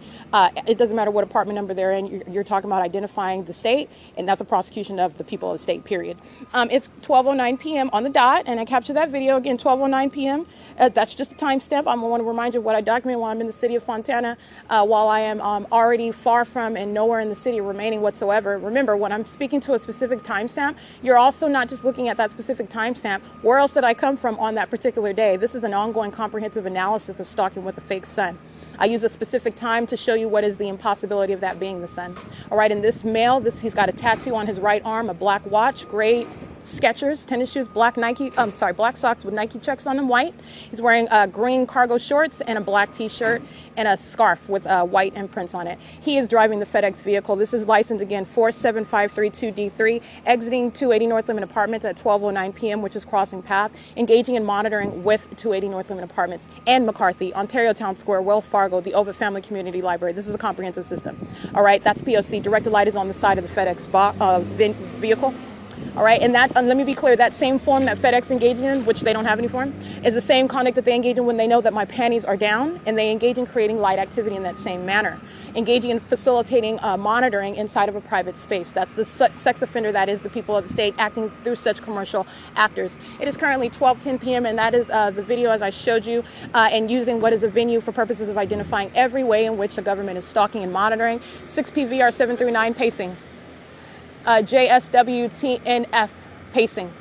S1: It doesn't matter what apartment number they're in. You're talking about identifying the state, and that's a prosecution of the people of the state, period. It's 12:09 p.m. on the dot, and I captured that video again, 12:09 p.m. That's just a timestamp. I want to remind you of what I documented while I'm in the city of Fontana, while I am already far from and nowhere in the city remaining whatsoever. Remember, when I'm speaking to a specific timestamp, you're also not just looking at that specific timestamp. Where else did I come from on that particular day? This is an ongoing comprehensive analysis of stalking with a fake sun. I use a specific time to show you what is the impossibility of that being the sun. All right, in this male, he's got a tattoo on his right arm, a black watch, gray Skechers, tennis shoes, black socks with Nike checks on them, white. He's wearing green cargo shorts and a black t-shirt and a scarf with white imprints on it. He is driving the FedEx vehicle. This is license again 47532D3, exiting 280 North Limit Apartments at 12:09 p.m., which is crossing path, engaging in monitoring with 280 North Limit Apartments and McCarthy, Ontario Town Square, Wells Fargo, the Ovid Family Community Library. This is a comprehensive system. All right, that's P.O.C. Directed light is on the side of the FedEx vehicle. All right, and that, let me be clear, that same form that FedEx engages in, which they don't have any form, is the same conduct that they engage in when they know that my panties are down, and they engage in creating light activity in that same manner, engaging in facilitating monitoring inside of a private space. That's the sex offender that is the people of the state acting through such commercial actors. It is currently 12:10 p.m., and that is the video as I showed you, and using what is a venue for purposes of identifying every way in which the government is stalking and monitoring. 6PVR739 pacing. JSWTNF pacing.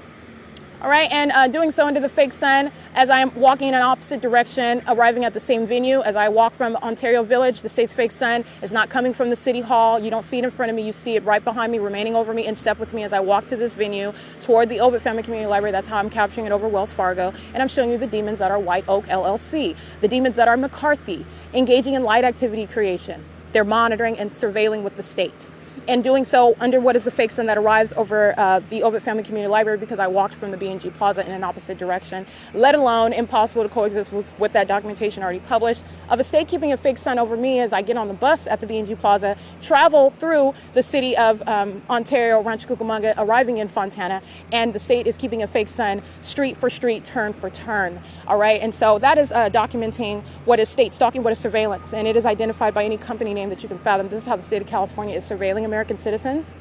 S1: All right, and doing so under the fake sun as I am walking in an opposite direction, arriving at the same venue. As I walk from Ontario Village, the state's fake sun is not coming from the city hall. You don't see it in front of me. You see it right behind me, remaining over me in step with me as I walk to this venue toward the Ovid Family Community Library. That's how I'm capturing it over Wells Fargo. And I'm showing you the demons that are White Oak LLC, the demons that are McCarthy, engaging in light activity creation. They're monitoring and surveilling with the state. and doing so under what is the fake sun that arrives over the Ovid Family Community Library because I walked from the B&G Plaza in an opposite direction, let alone impossible to coexist with that documentation already published, of a state keeping a fake sun over me as I get on the bus at the B&G Plaza, travel through the city of Ontario, Rancho Cucamonga, arriving in Fontana, and the state is keeping a fake sun street for street, turn for turn, all right? And so that is documenting what is state stalking, what is surveillance, and it is identified by any company name that you can fathom. This is how the state of California is surveilling American citizens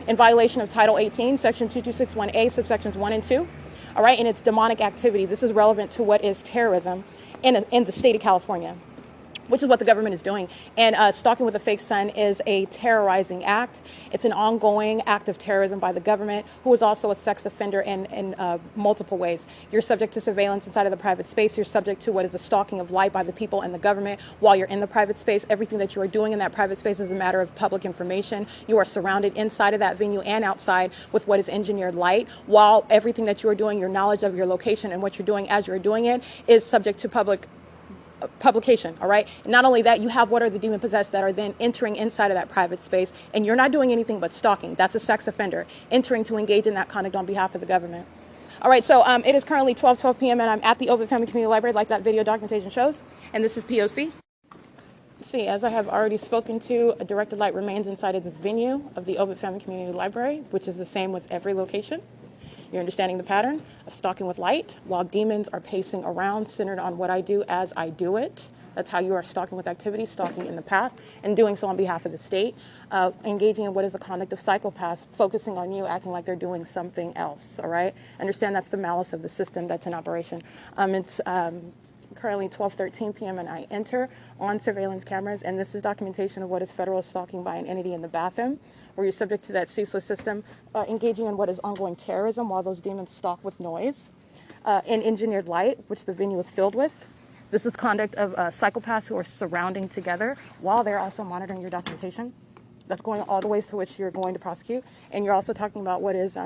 S1: in violation of Title 18, Section 2261A, subsections 1 and 2, all right? And it's demonic activity. This is relevant to what is terrorism in the state of California, which is what the government is doing. And stalking with a fake sun is a terrorizing act. It's an ongoing act of terrorism by the government, who is also a sex offender in multiple ways. You're subject to surveillance inside of the private space. You're subject to what is the stalking of light by the people and the government while you're in the private space. Everything that you are doing in that private space is a matter of public information. You are surrounded inside of that venue and outside with what is engineered light, while everything that you are doing, your knowledge of your location and what you're doing as you're doing it, is subject to publication, all right? And not only that, you have what are the demon possessed that are then entering inside of that private space, and you're not doing anything but stalking. That's a sex offender entering to engage in that conduct on behalf of the government. All right, so it is currently 12:12 p.m. and I'm at the Ovid Family Community Library, like that video documentation shows, and this is P.O.C. See, as I have already spoken to, a directed light remains inside of this venue of the Ovid Family Community Library, which is the same with every location. You're understanding the pattern of stalking with light while demons are pacing around, centered on what I do as I do it. That's how you are stalking with activity, stalking in the path, and doing so on behalf of the state, engaging in what is the conduct of psychopaths, focusing on you, acting like they're doing something else, all right? Understand that's the malice of the system that's in operation. It's currently 12:13 p.m. and I enter on surveillance cameras, and this is documentation of what is federal stalking by an entity in the bathroom, where you're subject to that ceaseless system, engaging in what is ongoing terrorism while those demons stalk with noise, and engineered light, which the venue is filled with. This is conduct of psychopaths who are surrounding together while they're also monitoring your documentation. That's going all the ways to which you're going to prosecute. And you're also talking about what is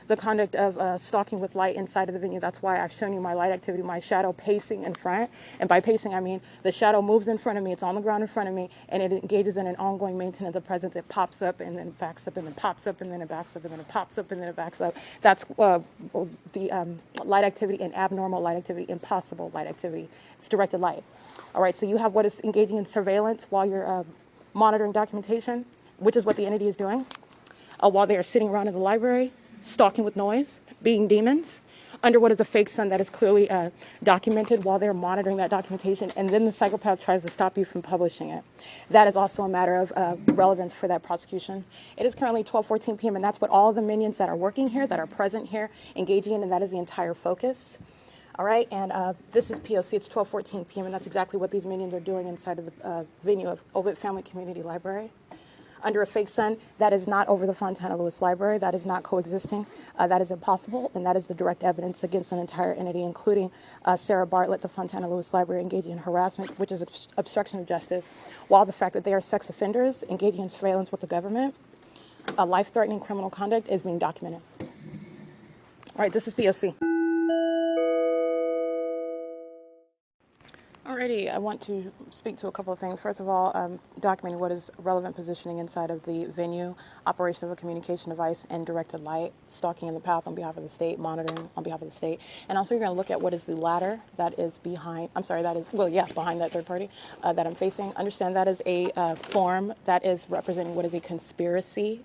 S1: the conduct of stalking with light inside of the venue. That's why I've shown you my light activity, my shadow pacing in front. And by pacing, I mean the shadow moves in front of me, it's on the ground in front of me, and it engages in an ongoing maintenance of presence. It pops up and then backs up and then pops up and then it backs up and then it pops up and then it backs up. That's the light activity and abnormal light activity, impossible light activity. It's directed light. All right, so you have what is engaging in surveillance while you're monitoring documentation, which is what the entity is doing, while they are sitting around in the library, stalking with noise, being demons, under what is a fake sun that is clearly documented while they're monitoring that documentation, and then the psychopath tries to stop you from publishing it. That is also a matter of relevance for that prosecution. It is currently 12:14 p.m., and that's what all of the minions that are working here, that are present here, engaging in, and that is the entire focus. All right, and this is P.O.C. It's 12:14 p.m., and that's exactly what these minions are doing inside of the venue of Ovid Family Community Library. Under a fake sun, that is not over the Fontana Lewis Library. That is not coexisting. That is impossible, and that is the direct evidence against an entire entity, including Sarah Bartlett, the Fontana Lewis Library, engaging in harassment, which is obstruction of justice, while the fact that they are sex offenders engaging in surveillance with the government, life-threatening criminal conduct is being documented. All right, this is P.O.C. Alrighty, I want to speak to a couple of things. First of all, documenting what is relevant positioning inside of the venue, operation of a communication device, and directed light, stalking in the path on behalf of the state, monitoring on behalf of the state. And also you're going to look at what is the ladder that is behind, behind that third party that I'm facing. Understand that is a form that is representing what is a conspiracy.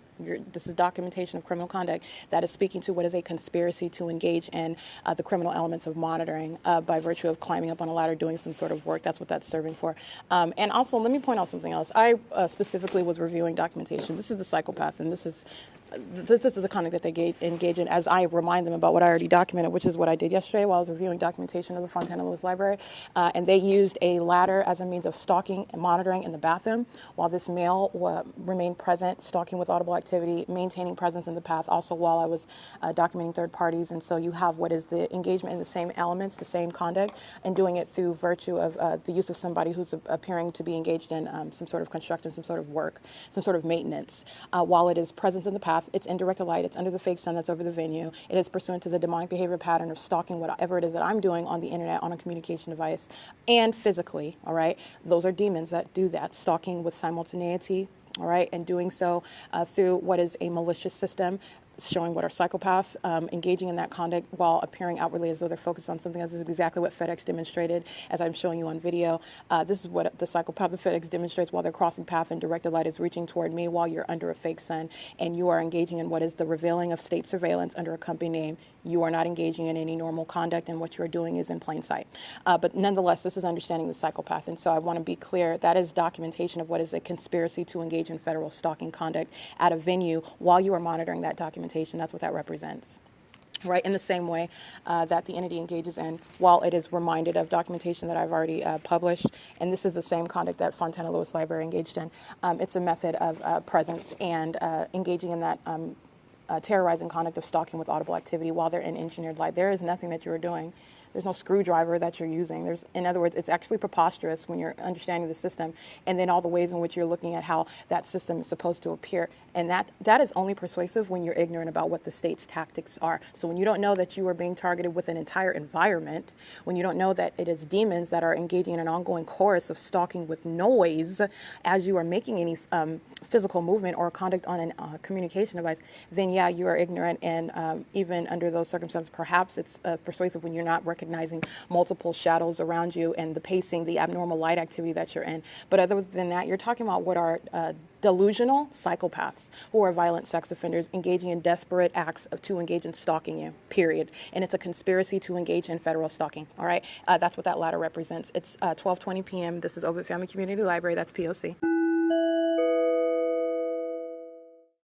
S1: This is documentation of criminal conduct that is speaking to what is a conspiracy to engage in the criminal elements of monitoring by virtue of climbing up on a ladder, doing some sort of work. That's what that's serving for. And also, let me point out something else. I specifically was reviewing documentation. This is the psychopath, and this is the conduct that they engage in as I remind them about what I already documented, which is what I did yesterday while I was reviewing documentation of the Fontana Lewis Library. And they used a ladder as a means of stalking and monitoring in the bathroom while this male remained present, stalking with audible activity, maintaining presence in the path, also while I was documenting third parties. And so you have what is the engagement in the same elements, the same conduct, and doing it through virtue of the use of somebody who's appearing to be engaged in some sort of construction, some sort of work, some sort of maintenance. While it is presence in the path, it's in direct light, it's under the fake sun that's over the venue. It is pursuant to the demonic behavior pattern of stalking whatever it is that I'm doing on the internet, on a communication device, and physically, all right? Those are demons that do that, stalking with simultaneity, all right, and doing so through what is a malicious system, showing what are psychopaths, engaging in that conduct while appearing outwardly as though they're focused on something else. This is exactly what FedEx demonstrated, as I'm showing you on video. This is what the psychopath of FedEx demonstrates while they're crossing path and directed light is reaching toward me while you're under a fake sun, and you are engaging in what is the revealing of state surveillance under a company name. You are not engaging in any normal conduct, and what you're doing is in plain sight. But nonetheless, this is understanding the psychopath, and so I want to be clear, that is documentation of what is a conspiracy to engage in federal stalking conduct at a venue while you are monitoring that documentation. That's what that represents. Right, in the same way that the entity engages in, while it is reminded of documentation that I've already published, and this is the same conduct that Fontana Lewis Library engaged in. It's a method of presence and engaging in that terrorizing conduct of stalking with audible activity while they're in engineered light. There is nothing that you're doing. There's no screwdriver that you're using. In other words, it's actually preposterous when you're understanding the system, and then all the ways in which you're looking at how that system is supposed to appear. And that is only persuasive when you're ignorant about what the state's tactics are. So when you don't know that you are being targeted with an entire environment, when you don't know that it is demons that are engaging in an ongoing chorus of stalking with noise as you are making any physical movement or conduct on a communication device, then yeah, you are ignorant. And even under those circumstances, perhaps it's persuasive when you're not recognizing multiple shadows around you and the pacing, the abnormal light activity that you're in. But other than that, you're talking about what are delusional psychopaths who are violent sex offenders engaging in desperate acts to engage in stalking you, period. And it's a conspiracy to engage in federal stalking, all right? That's what that latter represents. It's 12:20 p.m. This is Ovid Family Community Library. That's P.O.C.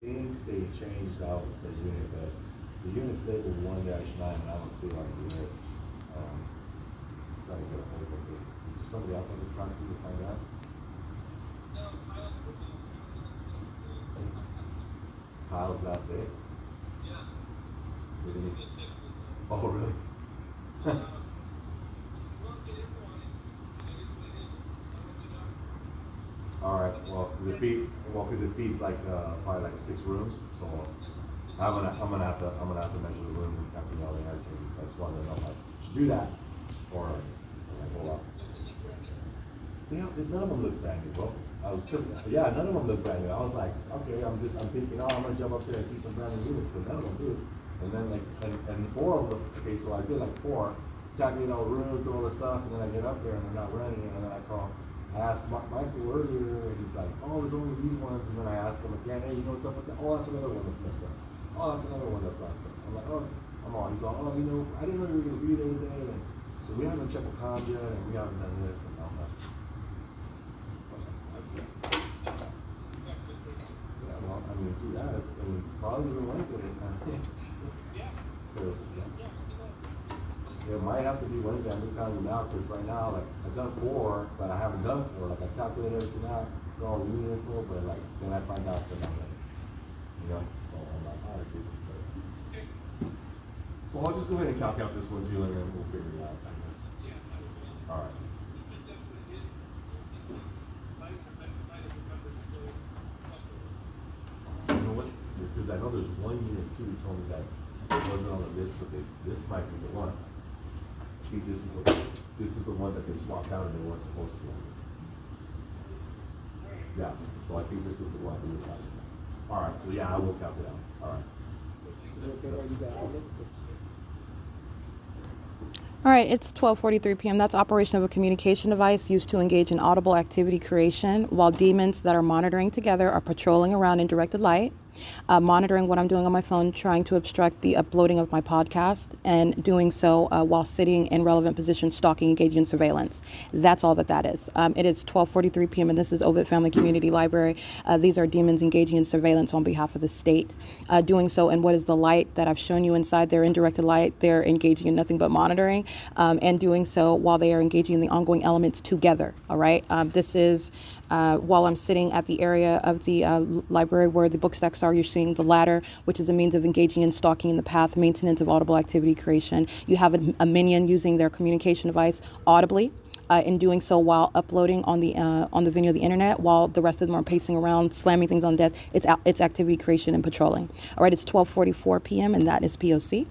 S2: Seems they changed out the unit, but the unit's labeled 1-9, and I don't see like the unit. Trying to get a hold of it. Is there somebody else I can talk to find out? Kyle's last day? Yeah. Oh, really? All right. Well, because it feeds like probably like 6 rooms, so I'm gonna have to measure the room after all the air changes. So I just wanted to know if I should do that or hold up. Yeah, none of them look brand new, bro. I was tripping. Yeah, none of them look brand new. I was like, okay, I'm thinking, oh, I'm gonna jump up there and see some brand new units, but none of them do. And then like, and 4 of them. Okay, so I did like 4, calculate all the rooms, all the stuff, and then I get up there and they're not running, and then I asked Michael earlier, and he's like, oh, there's only these ones, and then I asked him again, hey, you know what's up with that? Oh, that's another one that's messed up. Oh, that's another one that's messed up. I'm like, oh, I'm all. He's all, oh, you know, I didn't know you were gonna be there today, and so we haven't checked the comms yet, and we haven't done this, and I'm like. Yeah, well, I mean, do that. Probably even Wednesday. Because it might have to be Wednesday. I'm just telling you now, because right now, like, I've done 4, but I haven't done 4. Like, I calculated everything out, got all the unit info, but like, then I find out that I'm ready. You know? So I'm like, all right, dude. So I'll just go ahead and calc out this one too, and then we'll figure it out, I guess. All right. You know what? Because I know there's one unit too who told me that it wasn't on the list, but this might be the one. See, this is the one that they swapped out and they weren't supposed to. Yeah. So I think this is the one we were talking about. All right. So yeah, I will calc it out. All right.
S1: All right, it's 12:43 p.m. That's operation of a communication device used to engage in audible activity creation while demons that are monitoring together are patrolling around in directed light, monitoring what I'm doing on my phone, trying to obstruct the uploading of my podcast, and doing so while sitting in relevant positions, stalking, engaging in surveillance. That's all that is. It is 12:43 p.m. and this is Ovid Family Community Library. These are demons engaging in surveillance on behalf of the state, doing so in what is the light that I've shown you inside. They're in directed light. They're engaging in nothing but monitoring, and doing so while they are engaging in the ongoing elements together. All right. This is while I'm sitting at the area of the library where the book stacks are. You're seeing the ladder, which is a means of engaging in stalking in the path, maintenance of audible activity creation. You have a minion using their communication device audibly. In doing so while uploading on the venue of the internet, while the rest of them are pacing around, slamming things on the desk. It's activity creation and patrolling. All right, it's 12:44 p.m. and that is P.O.C.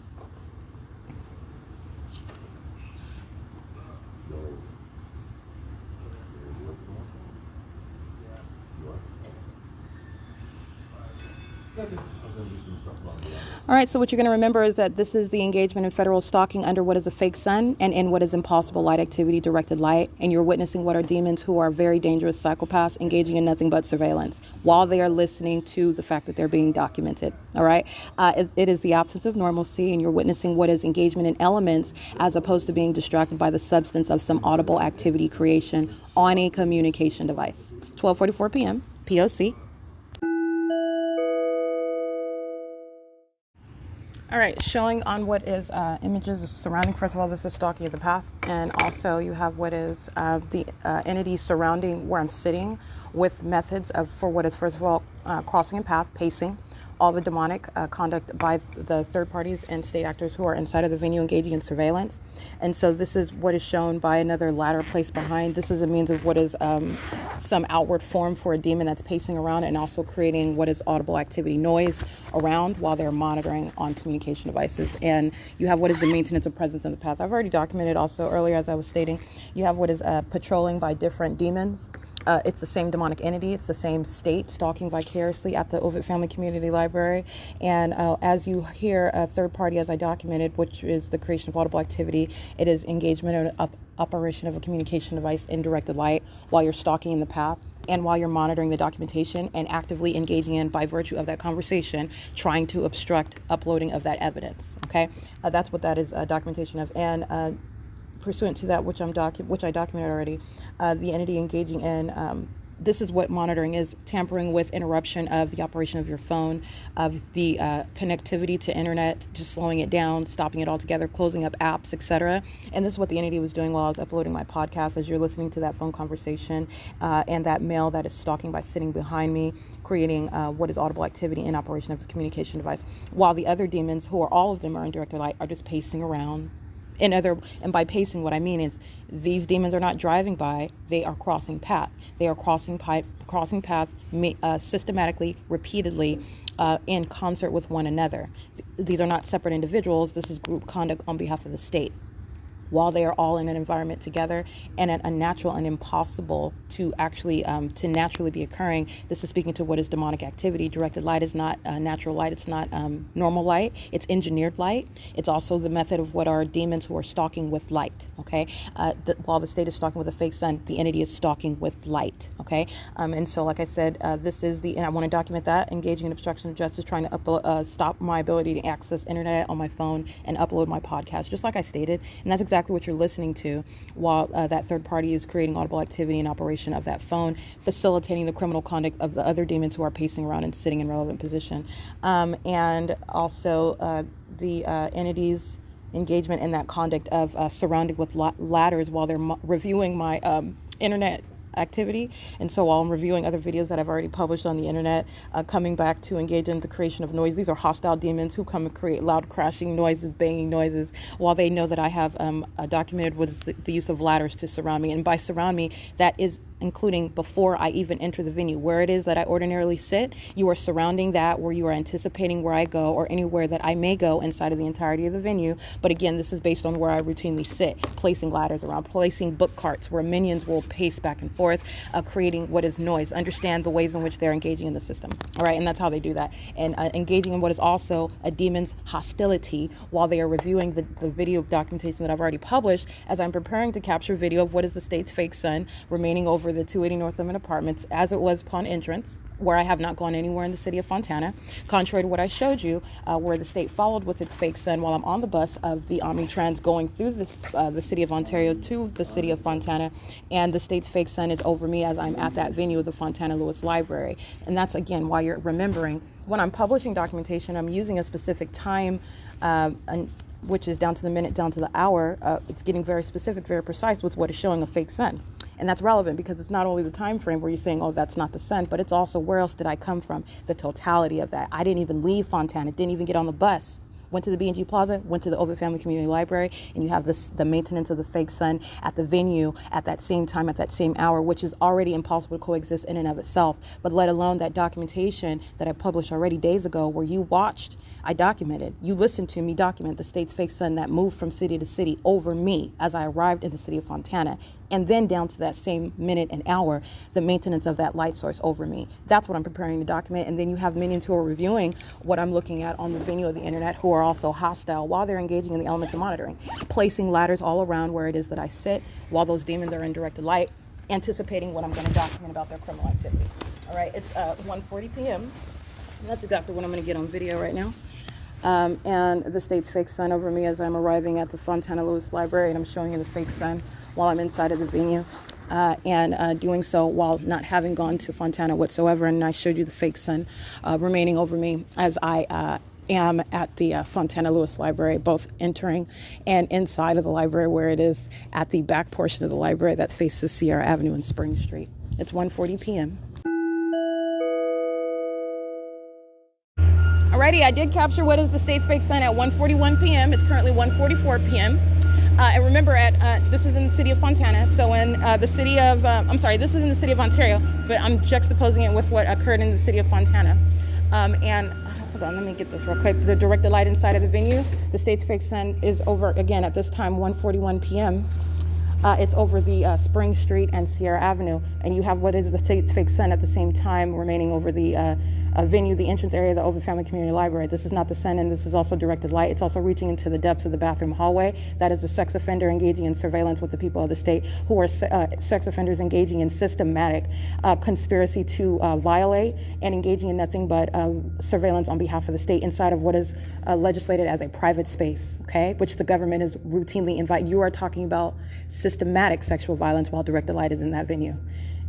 S2: Nothing. I was going to do some stuff around the
S1: All right, so what you're going to remember is that this is the engagement in federal stalking under what is a fake sun and in what is impossible light activity, directed light, and you're witnessing what are demons who are very dangerous psychopaths engaging in nothing but surveillance while they are listening to the fact that they're being documented. All right, it is the absence of normalcy, and you're witnessing what is engagement in elements as opposed to being distracted by the substance of some audible activity creation on a communication device. 12:44 p.m. P.O.C. All right, showing on what is images surrounding. First of all, this is stalking of the path, and also you have what is the entity surrounding where I'm sitting, with methods for what is, first of all, crossing a path, pacing, all the demonic conduct by the third parties and state actors who are inside of the venue engaging in surveillance. And so this is what is shown by another ladder placed behind. This is a means of what is some outward form for a demon that's pacing around and also creating what is audible activity, noise around while they're monitoring on communication devices. And you have what is the maintenance of presence in the path. I've already documented also earlier, as I was stating, you have what is patrolling by different demons. It's the same demonic entity. It's the same state stalking vicariously at the Ovid Family Community Library. And as you hear a third party, as I documented, which is the creation of audible activity, it is engagement and operation of a communication device in directed light while you're stalking in the path and while you're monitoring the documentation and actively engaging in, by virtue of that conversation, trying to obstruct uploading of that evidence. Okay, that's what that is documentation of. And pursuant to that, which I documented already, the entity engaging in, this is what monitoring is: tampering with, interruption of the operation of your phone, of the connectivity to internet, just slowing it down, stopping it altogether, closing up apps, etc. And this is what the entity was doing while I was uploading my podcast, as you're listening to that phone conversation, and that male that is stalking by sitting behind me, creating what is audible activity in operation of his communication device, while the other demons, who are all of them are in directed light, are just pacing around. And by pacing, what I mean is these demons are not driving by; they are crossing path. They are crossing path systematically, repeatedly, in concert with one another. These are not separate individuals. This is group conduct on behalf of the state, while they are all in an environment together and unnatural and impossible to actually to naturally be occurring. This is speaking to what is demonic activity. Directed light is not natural light. It's not normal light. It's engineered light. It's also the method of what are demons who are stalking with light. Okay, while the state is stalking with a fake sun, the entity is stalking with light. Okay, and so like I said, this is and I want to document that: engaging in obstruction of justice, trying to stop my ability to access internet on my phone and upload my podcast, just like I stated. And that's exactly what you're listening to, while that third party is creating audible activity and operation of that phone, facilitating the criminal conduct of the other demons who are pacing around and sitting in relevant position. And also the entities engagement in that conduct of surrounding with ladders while they're reviewing my internet activity. And so while I'm reviewing other videos that I've already published on the internet, coming back to engage in the creation of noise. These are hostile demons who come and create loud crashing noises, banging noises, while they know that I have documented what is the use of ladders to surround me. And by surround me, that is including before I even enter the venue. Where it is that I ordinarily sit, you are surrounding that, where you are anticipating where I go or anywhere that I may go inside of the entirety of the venue. But again, this is based on where I routinely sit, placing ladders around, placing book carts where minions will pace back and forth, creating what is noise. Understand the ways in which they're engaging in the system. All right, and that's how they do that. And engaging in what is also a demon's hostility while they are reviewing the video documentation that I've already published, as I'm preparing to capture video of what is the state's fake sun remaining over the 280 North Lemon Apartments as it was upon entrance, where I have not gone anywhere in the city of Fontana, contrary to what I showed you, where the state followed with its fake sun while I'm on the bus of the Omnitrans going through the city of Ontario to the city of Fontana, and the state's fake sun is over me as I'm at that venue of the Fontana Lewis Library. And that's, again, why you're remembering, when I'm publishing documentation, I'm using a specific time, which is down to the minute, down to the hour. It's getting very specific, very precise with what is showing a fake sun. And that's relevant because it's not only the time frame where you're saying, oh, that's not the sun, but it's also where else did I come from? The totality of that. I didn't even leave Fontana, didn't even get on the bus. Went to the B&G Plaza, went to the Ovid Family Community Library, and you have the maintenance of the fake sun at the venue at that same time, at that same hour, which is already impossible to coexist in and of itself. But let alone that documentation that I published already days ago where you watched, I documented, you listened to me document the state's fake sun that moved from city to city over me as I arrived in the city of Fontana. and then down to that same minute and hour, the maintenance of that light source over me. That's what I'm preparing to document. And then you have minions who are reviewing what I'm looking at on the venue of the internet, who are also hostile while they're engaging in the elements of monitoring, placing ladders all around where it is that I sit while those demons are in directed light, anticipating what I'm going to document about their criminal activity. All right, it's 1:40 p.m. And that's exactly what I'm going to get on video right now. And the state's fake sun over me as I'm arriving at the Fontana Lewis Library, and I'm showing you the fake sun while I'm inside of the venue, and doing so while not having gone to Fontana whatsoever. And I showed you the fake sun remaining over me as I am at the Fontana Lewis Library, both entering and inside of the library, where it is at the back portion of the library that faces Sierra Avenue and Spring Street. It's 1:40 p.m. Alrighty, I did capture what is the state's fake sun at 1:41 p.m. It's currently 1:44 p.m. And remember, this is in the city of Fontana. So in the city of, this is in the city of Ontario, but I'm juxtaposing it with what occurred in the city of Fontana. And hold on, let me get this real quick. The directed light inside of the venue, the state's fake sun is over, again, at this time, 1:41 p.m. It's over the Spring Street and Sierra Avenue, and you have what is the state's fake sun at the same time remaining over the venue, the entrance area of the Ovid Family Community Library. This is not the sun, and this is also directed light. It's also reaching into the depths of the bathroom hallway. That is the sex offender engaging in surveillance with the people of the state, who are sex offenders engaging in systematic conspiracy to violate and engaging in nothing but surveillance on behalf of the state inside of what is legislated as a private space, okay, which the government is routinely invite. You are talking about systematic sexual violence while directed light is in that venue,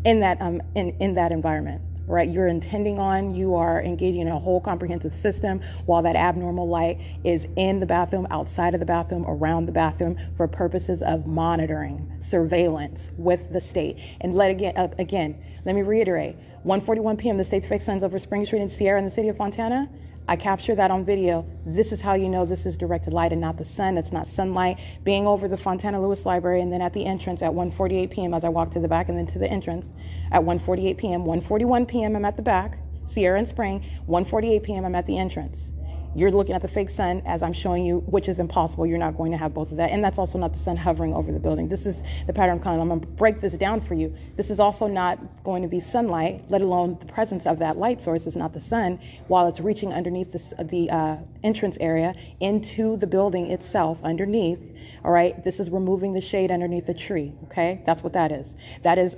S1: in that environment. Right, you are engaging in a whole comprehensive system while that abnormal light is in the bathroom, outside of the bathroom, around the bathroom, for purposes of monitoring, surveillance with the state. And let me reiterate, 1:41 p.m. the state's fake suns over Spring Street and Sierra in the city of Fontana. I captured that on video. This is how you know this is directed light and not the sun. That's not sunlight. Being over the Fontana Lewis Library, and then at the entrance at 1:48 p.m. as I walk to the back and then to the entrance at 1:48 p.m. 1:41 p.m. I'm at the back, Sierra and Spring. 1:48 p.m. I'm at the entrance. You're looking at the fake sun as I'm showing you, which is impossible. You're not going to have both of that. And that's also not the sun hovering over the building. This is the pattern of conduct. I'm going to break this down for you. This is also not going to be sunlight, let alone the presence of that light source is not the sun, while it's reaching underneath the entrance area into the building itself underneath. All right, this is removing the shade underneath the tree. Okay, that's what that is. That is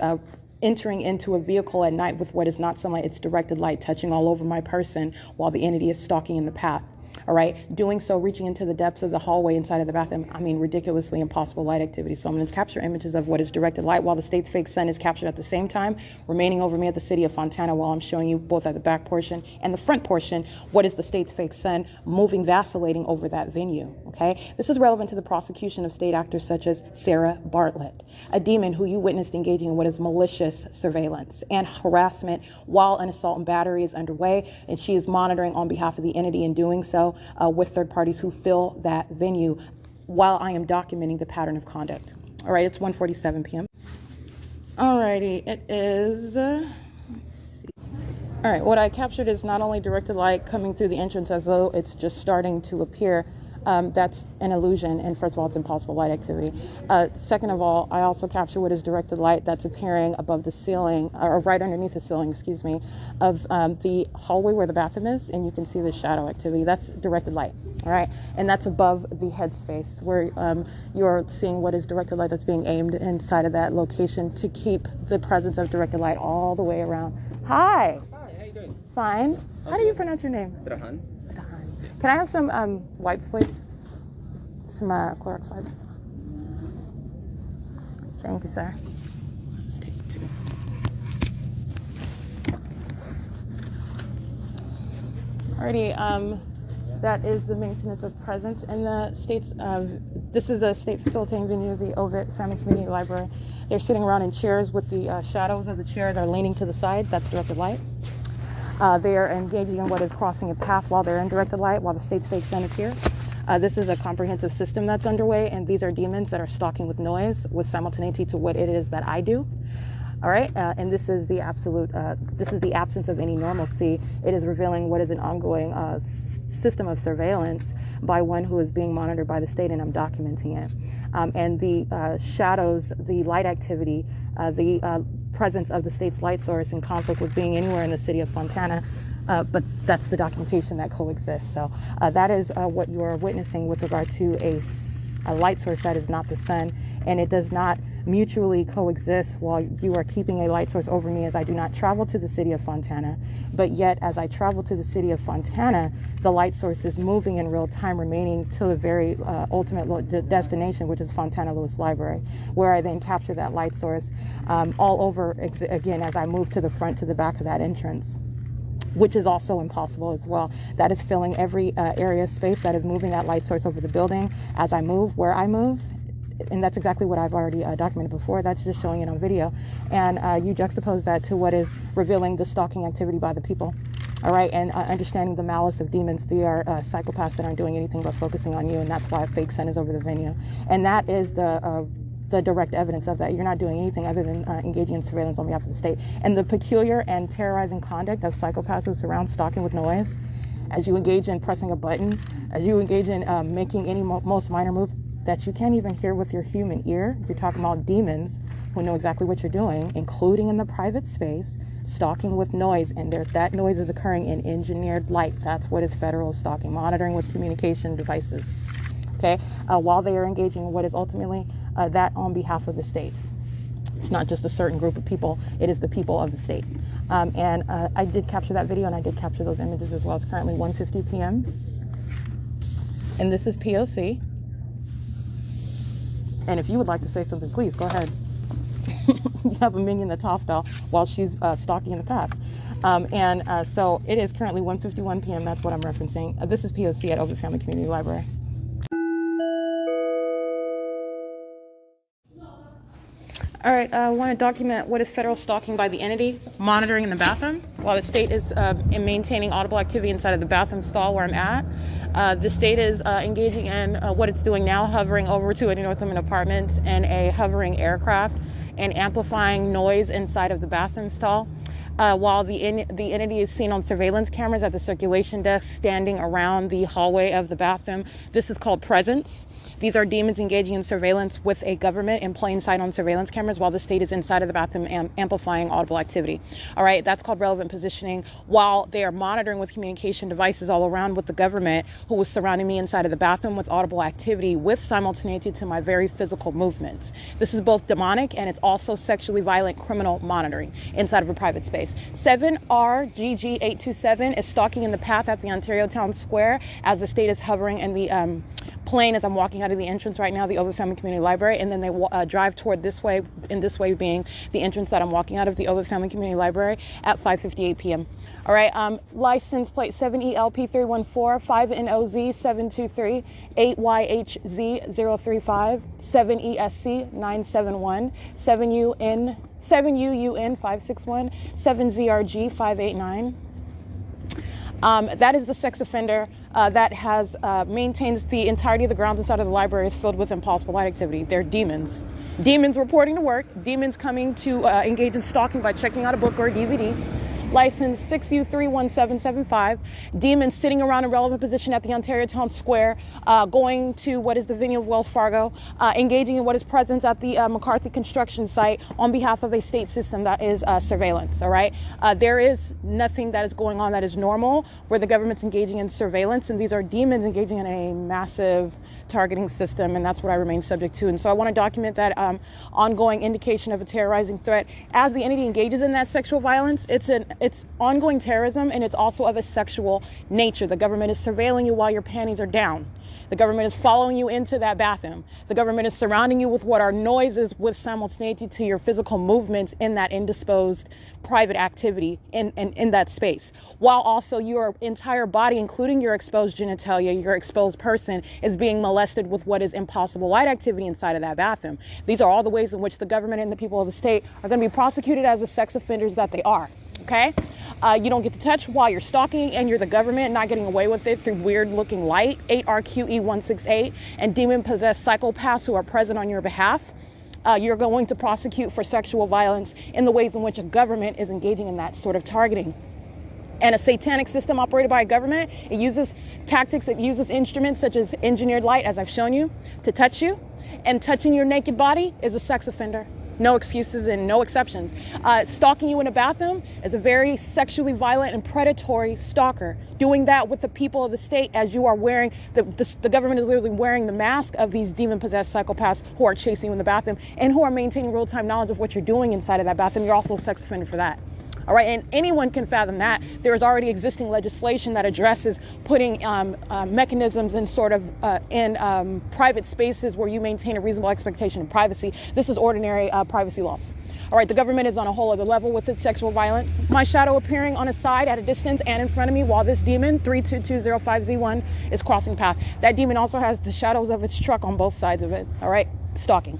S1: entering into a vehicle at night with what is not sunlight. It's directed light touching all over my person while the entity is stalking in the path. All right, doing so, reaching into the depths of the hallway inside of the bathroom. I mean, ridiculously impossible light activity. So I'm going to capture images of what is directed light while the state's fake sun is captured at the same time, remaining over me at the city of Fontana, while I'm showing you both at the back portion and the front portion what is the state's fake sun moving, vacillating over that venue. Okay, this is relevant to the prosecution of state actors such as Sarah Bartlett, a demon who you witnessed engaging in what is malicious surveillance and harassment while an assault and battery is underway, and she is monitoring on behalf of the entity and doing so with third parties who fill that venue while I am documenting the pattern of conduct. All right, it's 1:47 p.m. All righty, it is, let's see. All right, what I captured is not only directed light coming through the entrance as though it's just starting to appear. That's an illusion, and first of all, it's impossible light activity. Second of all, I also capture what is directed light that's appearing above the ceiling, or right underneath the ceiling, excuse me, of the hallway where the bathroom is, and you can see the shadow activity. That's directed light, all right? And that's above the headspace where you're seeing what is directed light that's being aimed inside of that location to keep the presence of directed light all the way around. Hi.
S3: Hi, how you doing?
S1: Fine. How do you pronounce your name?
S3: Rahan.
S1: Can I have some wipes, please? Some Clorox wipes. Thank you, sir. Let's take two. Alrighty, that is the maintenance of presence in the state's, this is the state facilitating venue of the Ovid Family Community Library. They're sitting around in chairs with the shadows of the chairs are leaning to the side. That's directed light. They are engaging in what is crossing a path while they're in directed light, while the state's fake sun is here. This is a comprehensive system that's underway, and these are demons that are stalking with noise, with simultaneity to what it is that I do. All right, and this is the absolute, this is the absence of any normalcy. It is revealing what is an ongoing system of surveillance by one who is being monitored by the state, and I'm documenting it. And the shadows, the light activity, the presence of the state's light source in conflict with being anywhere in the city of Fontana, but that's the documentation that coexists. So that is what you are witnessing with regard to a light source that is not the sun, and it does not mutually coexist while you are keeping a light source over me, as I do not travel to the city of Fontana, but yet as I travel to the city of Fontana, the light source is moving in real time, remaining to the very ultimate destination, which is Fontana Lewis Library, where I then capture that light source all over again as I move to the front, to the back of that entrance, which is also impossible as well. That is filling every area of space that is moving that light source over the building as I move, where I move. And that's exactly what I've already documented before. That's just showing it on video. And you juxtapose that to what is revealing the stalking activity by the people. All right, and understanding the malice of demons. They are psychopaths that aren't doing anything but focusing on you, and that's why a fake sun is over the venue. And that is the direct evidence of that. You're not doing anything other than engaging in surveillance on behalf of the state. And the peculiar and terrorizing conduct of psychopaths who surround stalking with noise, as you engage in pressing a button, as you engage in making any most minor move that you can't even hear with your human ear. You're talking about demons who know exactly what you're doing, including in the private space, stalking with noise, and that noise is occurring in engineered light. That's what is federal stalking, monitoring with communication devices, okay, while they are engaging in what is ultimately that on behalf of the state. It's not just a certain group of people, it is the people of the state. And I did capture that video, and I did capture those images as well. It's currently 1:50 p.m. and this is P.O.C. And if you would like to say something, please go ahead. You have a minion that's hostile while she's stalking in the path. So it is currently 1:51 p.m. That's what I'm referencing. This is P.O.C. at Ovid Family Community Library. All right, I want to document what is federal stalking by the entity, monitoring in the bathroom, while the state is maintaining audible activity inside of the bathroom stall where I'm at. The state is engaging in what it's doing now, hovering over to a Northam Apartments and a hovering aircraft and amplifying noise inside of the bathroom stall. While the entity is seen on surveillance cameras at the circulation desk standing around the hallway of the bathroom. This is called presence. These are demons engaging in surveillance with a government in plain sight on surveillance cameras while the state is inside of the bathroom amplifying audible activity. All right, that's called relevant positioning, while they are monitoring with communication devices all around with the government who was surrounding me inside of the bathroom with audible activity with simultaneity to my very physical movements. This is both demonic and it's also sexually violent criminal monitoring inside of a private space. 7RGG827 is stalking in the path at the Ontario Town Square as the state is hovering in the plane as I'm walking out of the entrance right now, the Ovid Family Community Library, and then they drive toward this way, and this way being the entrance that I'm walking out of the Ovid Family Community Library at 5:58 p.m. All right, license plate 7ELP314, 5NOZ723, 8YHZ035, 7ESC971, 7UUN561, 7ZRG589. That is the sex offender that has maintains the entirety of the grounds inside of the library is filled with impossible light activity. They're demons. Demons reporting to work. Demons coming to engage in stalking by checking out a book or a DVD. License 6U31775. Demons sitting around a relevant position at the Ontario Town Square, going to what is the venue of Wells Fargo, engaging in what is presence at the McCarthy construction site on behalf of a state system that is surveillance, all right? There is nothing that is going on that is normal where the government's engaging in surveillance, and these are demons engaging in a massive targeting system, and that's what I remain subject to. And so I want to document that ongoing indication of a terrorizing threat. As the entity engages in that sexual violence, it's ongoing terrorism, and it's also of a sexual nature. The government is surveilling you while your panties are down. The government is following you into that bathroom. The government is surrounding you with what are noises with simultaneity to your physical movements in that indisposed private activity in that space. While also your entire body, including your exposed genitalia, your exposed person, is being molested with what is impossible light activity inside of that bathroom. These are all the ways in which the government and the people of the state are going to be prosecuted as the sex offenders that they are. Okay? You don't get to touch while you're stalking, and you're the government not getting away with it through weird looking light, 8RQE168, and demon possessed psychopaths who are present on your behalf. you're going to prosecute for sexual violence in the ways in which a government is engaging in that sort of targeting. And a satanic system operated by a government, it uses tactics, it uses instruments such as engineered light, as I've shown you, to touch you. And touching your naked body is a sex offender. No excuses and no exceptions. Stalking you in a bathroom is a very sexually violent and predatory stalker. Doing that with the people of the state as you are wearing, the government is literally wearing the mask of these demon-possessed psychopaths who are chasing you in the bathroom and who are maintaining real-time knowledge of what you're doing inside of that bathroom. You're also a sex offender for that. All right, and anyone can fathom that. There is already existing legislation that addresses putting mechanisms in private spaces where you maintain a reasonable expectation of privacy. This is ordinary privacy laws. All right, the government is on a whole other level with its sexual violence. My shadow appearing on a side at a distance and in front of me while this demon, 32205Z1, is crossing path. That demon also has the shadows of its truck on both sides of it. All right, stalking.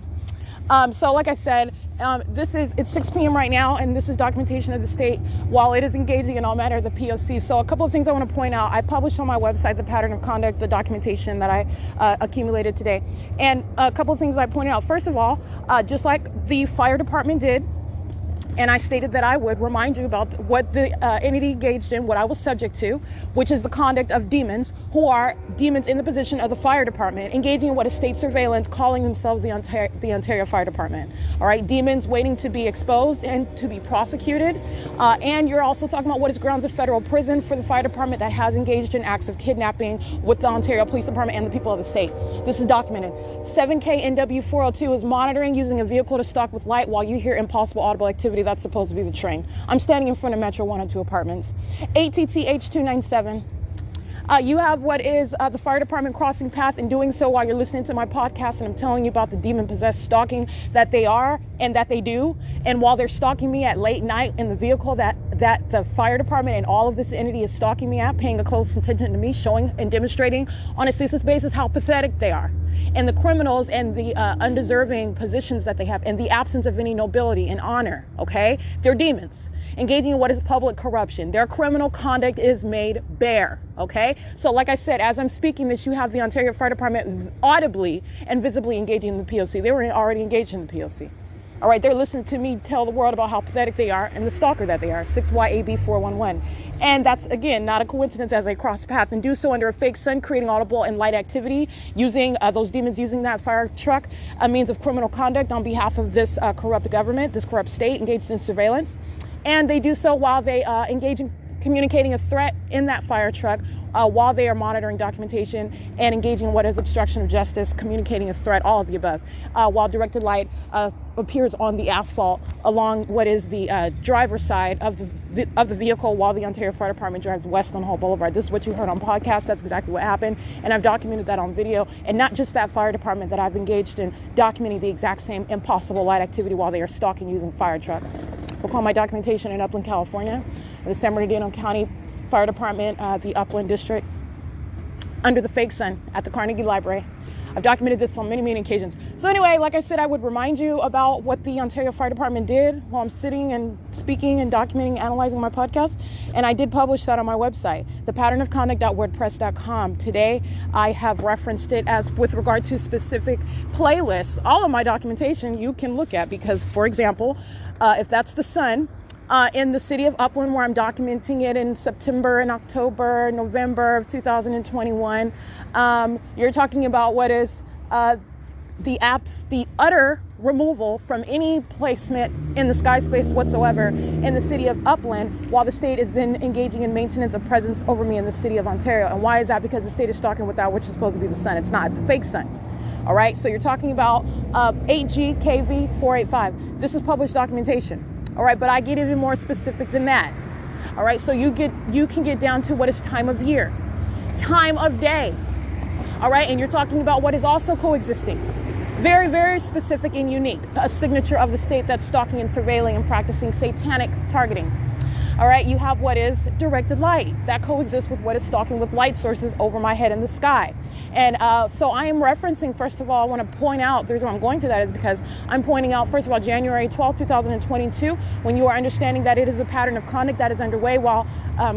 S1: So like I said, it's 6 p.m. right now, and this is documentation of the state while it is engaging in all matter of the P.O.C. So a couple of things I want to point out. I published on my website the pattern of conduct, the documentation that I accumulated today. And a couple of things I pointed out. First of all, just like the fire department did, and I stated that I would remind you about what the entity engaged in, what I was subject to, which is the conduct of demons who are demons in the position of the fire department, engaging in what is state surveillance, calling themselves the Ontario Fire Department. All right, demons waiting to be exposed and to be prosecuted. And you're also talking about what is grounds of federal prison for the fire department that has engaged in acts of kidnapping with the Ontario Police Department and the people of the state. This is documented. 7K NW402 is monitoring using a vehicle to stalk with light while you hear impossible audible activity. That's supposed to be the train. I'm standing in front of Metro 102 apartments. ATTH297. You have what is the fire department crossing path and doing so while you're listening to my podcast, and I'm telling you about the demon-possessed stalking that they are and that they do. And while they're stalking me at late night in the vehicle that the fire department and all of this entity is stalking me at, paying a close attention to me, showing and demonstrating on a ceaseless basis how pathetic they are. And the criminals and the undeserving positions that they have and the absence of any nobility and honor, okay? They're demons engaging in what is public corruption. Their criminal conduct is made bare, okay? So like I said, as I'm speaking this, you have the Ontario Fire Department audibly and visibly engaging in the P.O.C. They were already engaged in the P.O.C. All right, they're listening to me tell the world about how pathetic they are and the stalker that they are, 6YAB411. And that's, again, not a coincidence as they cross path and do so under a fake sun, creating audible and light activity, using those demons using that fire truck, a means of criminal conduct on behalf of this corrupt government, this corrupt state engaged in surveillance. And they do so while they engage in communicating a threat in that fire truck while they are monitoring documentation and engaging in what is obstruction of justice, communicating a threat, all of the above, while directed light appears on the asphalt along what is the driver's side of the vehicle while the Ontario Fire Department drives west on Hall Boulevard. This is what you heard on podcast. That's exactly what happened. And I've documented that on video. And not just that fire department that I've engaged in documenting the exact same impossible light activity while they are stalking using fire trucks. We'll call my documentation in Upland, California, the San Bernardino County Fire Department, the Upland District, under the fake sun at the Carnegie Library. I've documented this on many, many occasions. So anyway, like I said, I would remind you about what the Ontario Fire Department did while I'm sitting and speaking and documenting, analyzing my podcast. And I did publish that on my website, thepatternofconduct.wordpress.com. Today, I have referenced it as with regard to specific playlists. All of my documentation you can look at because, for example, if that's the sun, in the city of Upland, where I'm documenting it in September and October, November of 2021. You're talking about what is the utter removal from any placement in the sky space whatsoever in the city of Upland, while the state is then engaging in maintenance of presence over me in the city of Ontario. And why is that? Because the state is stalking with that which is supposed to be the sun. It's not. It's a fake sun. All right. So you're talking about 8G KV 485. This is published documentation. All right, but I get even more specific than that. All right, so you can get down to what is time of year, time of day. All right, and you're talking about what is also coexisting. Very, very specific and unique. A signature of the state that's stalking and surveilling and practicing satanic targeting. All right, you have what is directed light that coexists with what is stalking with light sources over my head in the sky. And so I am referencing, first of all, I want to point out, the reason why I'm going through that is because I'm pointing out, first of all, January 12, 2022, when you are understanding that it is a pattern of conduct that is underway while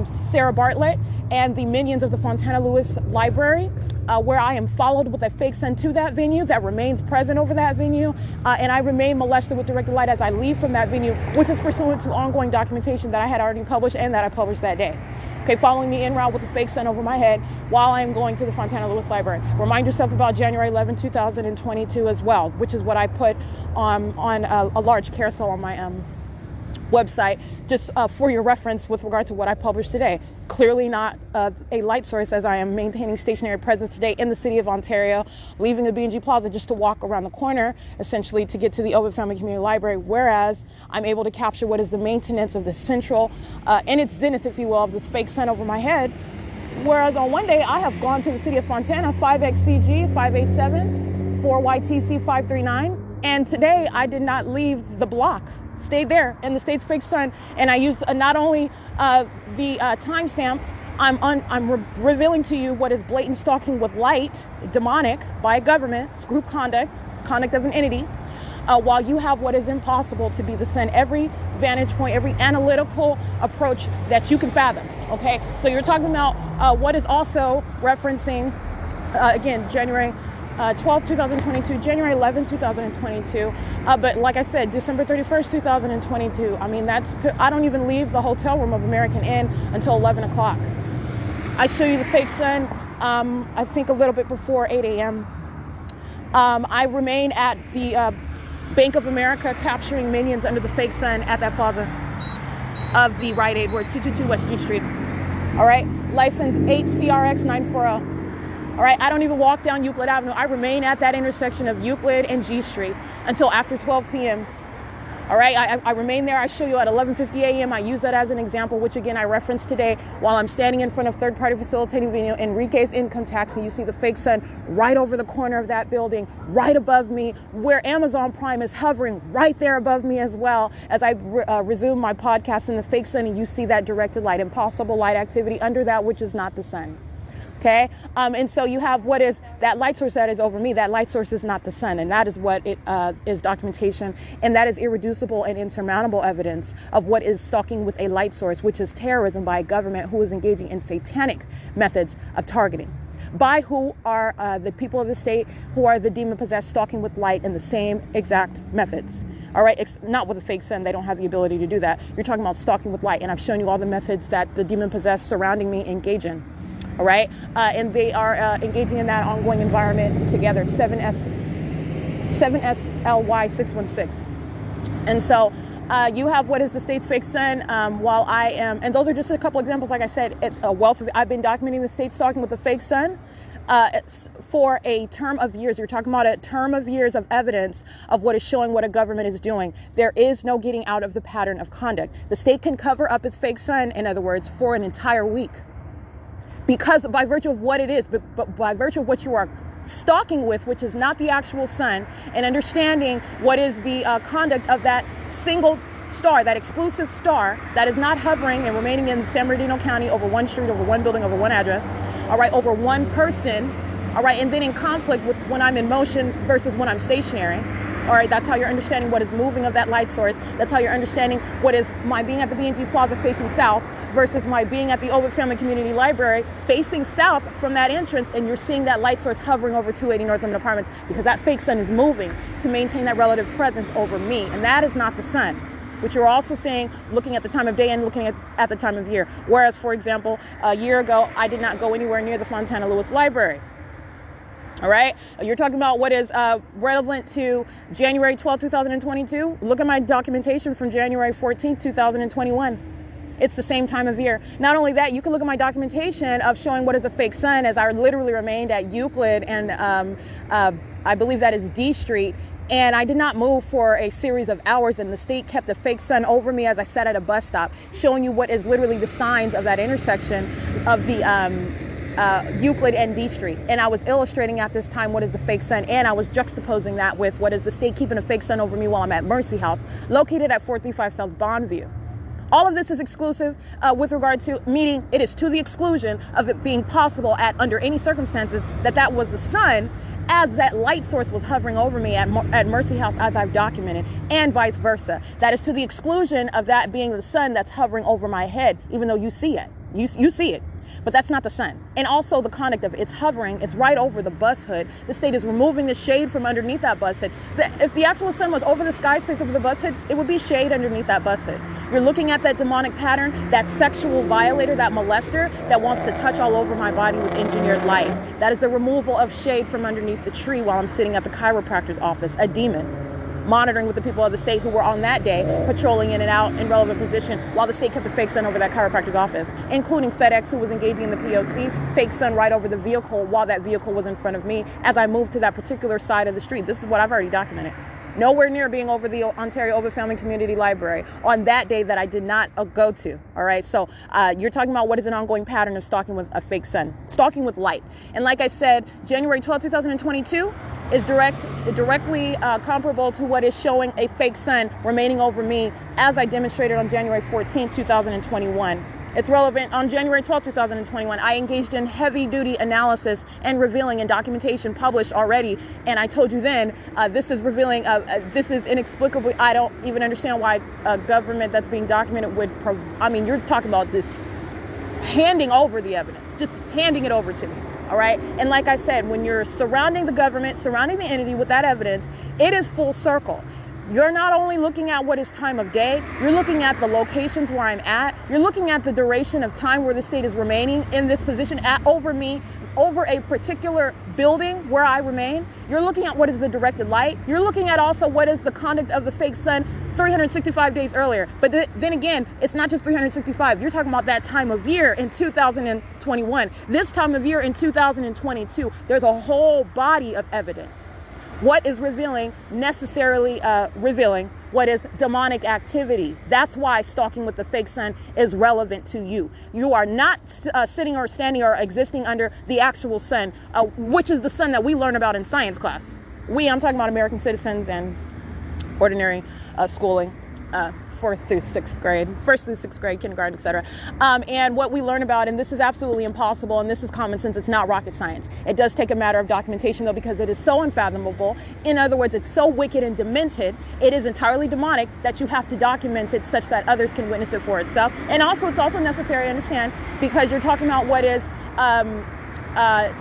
S1: Sarah Bartlett and the minions of the Fontana Lewis Library where I am followed with a fake sun to that venue that remains present over that venue, and I remain molested with directed light as I leave from that venue, which is pursuant to ongoing documentation that I had already published and that I published that day. Okay, following me en route with a fake sun over my head while I am going to the Fontana Lewis Library. Remind yourself about January 11, 2022 as well, which is what I put on a large carousel on my website, just for your reference with regard to what I published today. Clearly not a light source, as I am maintaining stationary presence today in the city of Ontario, leaving the B&G Plaza just to walk around the corner, essentially to get to the Ovid Family Community Library, whereas I'm able to capture what is the maintenance of the central, and its zenith, if you will, of this fake sun over my head. Whereas on one day, I have gone to the city of Fontana, 5XCG 587, 4YTC 539, and today I did not leave the block. Stayed there in the state's fake sun, and I used not only the timestamps. I'm revealing to you what is blatant stalking with light, demonic by a government. It's group conduct of an entity. While you have what is impossible to be the sun, every vantage point, every analytical approach that you can fathom. Okay, so you're talking about what is also referencing again January 12, 2022, January 11, 2022. But like I said, December 31st, 2022. I mean, I don't even leave the hotel room of American Inn until 11 o'clock. I show you the fake sun, I think a little bit before 8 a.m. I remain at the Bank of America capturing minions under the fake sun at that plaza of the Rite Aid. We're at 222 West G Street. All right, license 8CRX940. All right, I don't even walk down Euclid Avenue. I remain at that intersection of Euclid and G Street until after 12 p.m. All right, I remain there. I show you at 11:50 a.m. I use that as an example, which again I referenced today while I'm standing in front of third-party facilitating venue Enrique's Income Tax, and you see the fake sun right over the corner of that building, right above me, where Amazon Prime is hovering right there above me as well as I resume my podcast in the fake sun, and you see that directed light, impossible light activity under that which is not the sun. Okay, and so you have what is that light source that is over me. That light source is not the sun, and that is what it is documentation, and that is irreducible and insurmountable evidence of what is stalking with a light source, which is terrorism by a government who is engaging in satanic methods of targeting. By who are the people of the state who are the demon-possessed, stalking with light in the same exact methods. All right, it's not with a fake sun. They don't have the ability to do that. You're talking about stalking with light, and I've shown you all the methods that the demon-possessed surrounding me engage in. All right, and they are engaging in that ongoing environment together. 7SLY 616, and so you have what is the state's fake sun. While I am, and those are just a couple examples. Like I said, it's a wealth of. I've been documenting the state stalking with the fake sun for a term of years. You're talking about a term of years of evidence of what is showing what a government is doing. There is no getting out of the pattern of conduct. The state can cover up its fake sun, in other words, for an entire week. Because by virtue of what it is, but by virtue of what you are stalking with, which is not the actual sun, and understanding what is the conduct of that single star, that exclusive star that is not hovering and remaining in San Bernardino County over one street, over one building, over one address, all right, over one person, all right, and then in conflict with when I'm in motion versus when I'm stationary. All right, that's how you're understanding what is moving of that light source. That's how you're understanding what is my being at the B&G Plaza facing south versus my being at the Ovid Family Community Library facing south from that entrance, and you're seeing that light source hovering over 280 North Limit Apartments because that fake sun is moving to maintain that relative presence over me, and that is not the sun, which you're also seeing looking at the time of day and looking at the time of year. Whereas, for example, a year ago, I did not go anywhere near the Fontana Lewis Library. All right, you're talking about what is relevant to January 12, 2022. Look at my documentation from January 14, 2021. It's the same time of year. Not only that, you can look at my documentation of showing what is a fake sun, as I literally remained at Euclid and I believe that is D Street. And I did not move for a series of hours, and the state kept a fake sun over me as I sat at a bus stop, showing you what is literally the signs of that intersection of the Euclid and D Street. And I was illustrating at this time what is the fake sun, and I was juxtaposing that with what is the state keeping a fake sun over me while I'm at Mercy House, located at 435 South Bonneview. All of this is exclusive with regard to, meaning it is to the exclusion of it being possible under any circumstances that was the sun, as that light source was hovering over me at Mercy House, as I've documented, and vice versa. That is to the exclusion of that being the sun that's hovering over my head, even though you see it. You see it. but that's not the sun. And also the conduct of it. It's hovering. It's right over the bus hood. The state is removing the shade from underneath that bus hood. If the actual sun was over the sky space over the bus hood, it would be shade underneath that bus hood. You're looking at that demonic pattern, that sexual violator, that molester that wants to touch all over my body with engineered light. That is the removal of shade from underneath the tree while I'm sitting at the chiropractor's office, a demon. Monitoring with the people of the state who were on that day patrolling in and out in relevant position while the state kept a fake sun over that chiropractor's office, including FedEx, who was engaging in the P.O.C, fake sun right over the vehicle while that vehicle was in front of me as I moved to that particular side of the street. This is what I've already documented. Nowhere near being over the Ontario Ovid Family Community Library on that day that I did not go to. All right. So you're talking about what is an ongoing pattern of stalking with a fake sun, stalking with light. And like I said, January 12, 2022 is directly comparable to what is showing a fake sun remaining over me as I demonstrated on January 14, 2021. It's relevant. On January 12, 2021, I engaged in heavy-duty analysis and revealing and documentation published already. And I told you then, this is revealing, this is inexplicably, I don't even understand why a government that's being documented would, you're talking about this handing over the evidence, just handing it over to me. All right. And like I said, when you're surrounding the government, surrounding the entity with that evidence, it is full circle. You're not only looking at what is time of day, you're looking at the locations where I'm at. You're looking at the duration of time where the state is remaining in this position over me, over a particular building where I remain. You're looking at what is the directed light. You're looking at also what is the conduct of the fake sun 365 days earlier. But then again, it's not just 365. You're talking about that time of year in 2021. This time of year in 2022, there's a whole body of evidence. What is revealing, necessarily revealing what is demonic activity. That's why stalking with the fake sun is relevant to you. You are not sitting or standing or existing under the actual sun, which is the sun that we learn about in science class. I'm talking about American citizens and ordinary schooling. First through sixth grade, kindergarten, etc. And what we learn about, and this is absolutely impossible, and this is common sense, it's not rocket science. It does take a matter of documentation, though, because it is so unfathomable. In other words, it's so wicked and demented, it is entirely demonic that you have to document it such that others can witness it for itself. And also, it's also necessary to understand, because you're talking about what is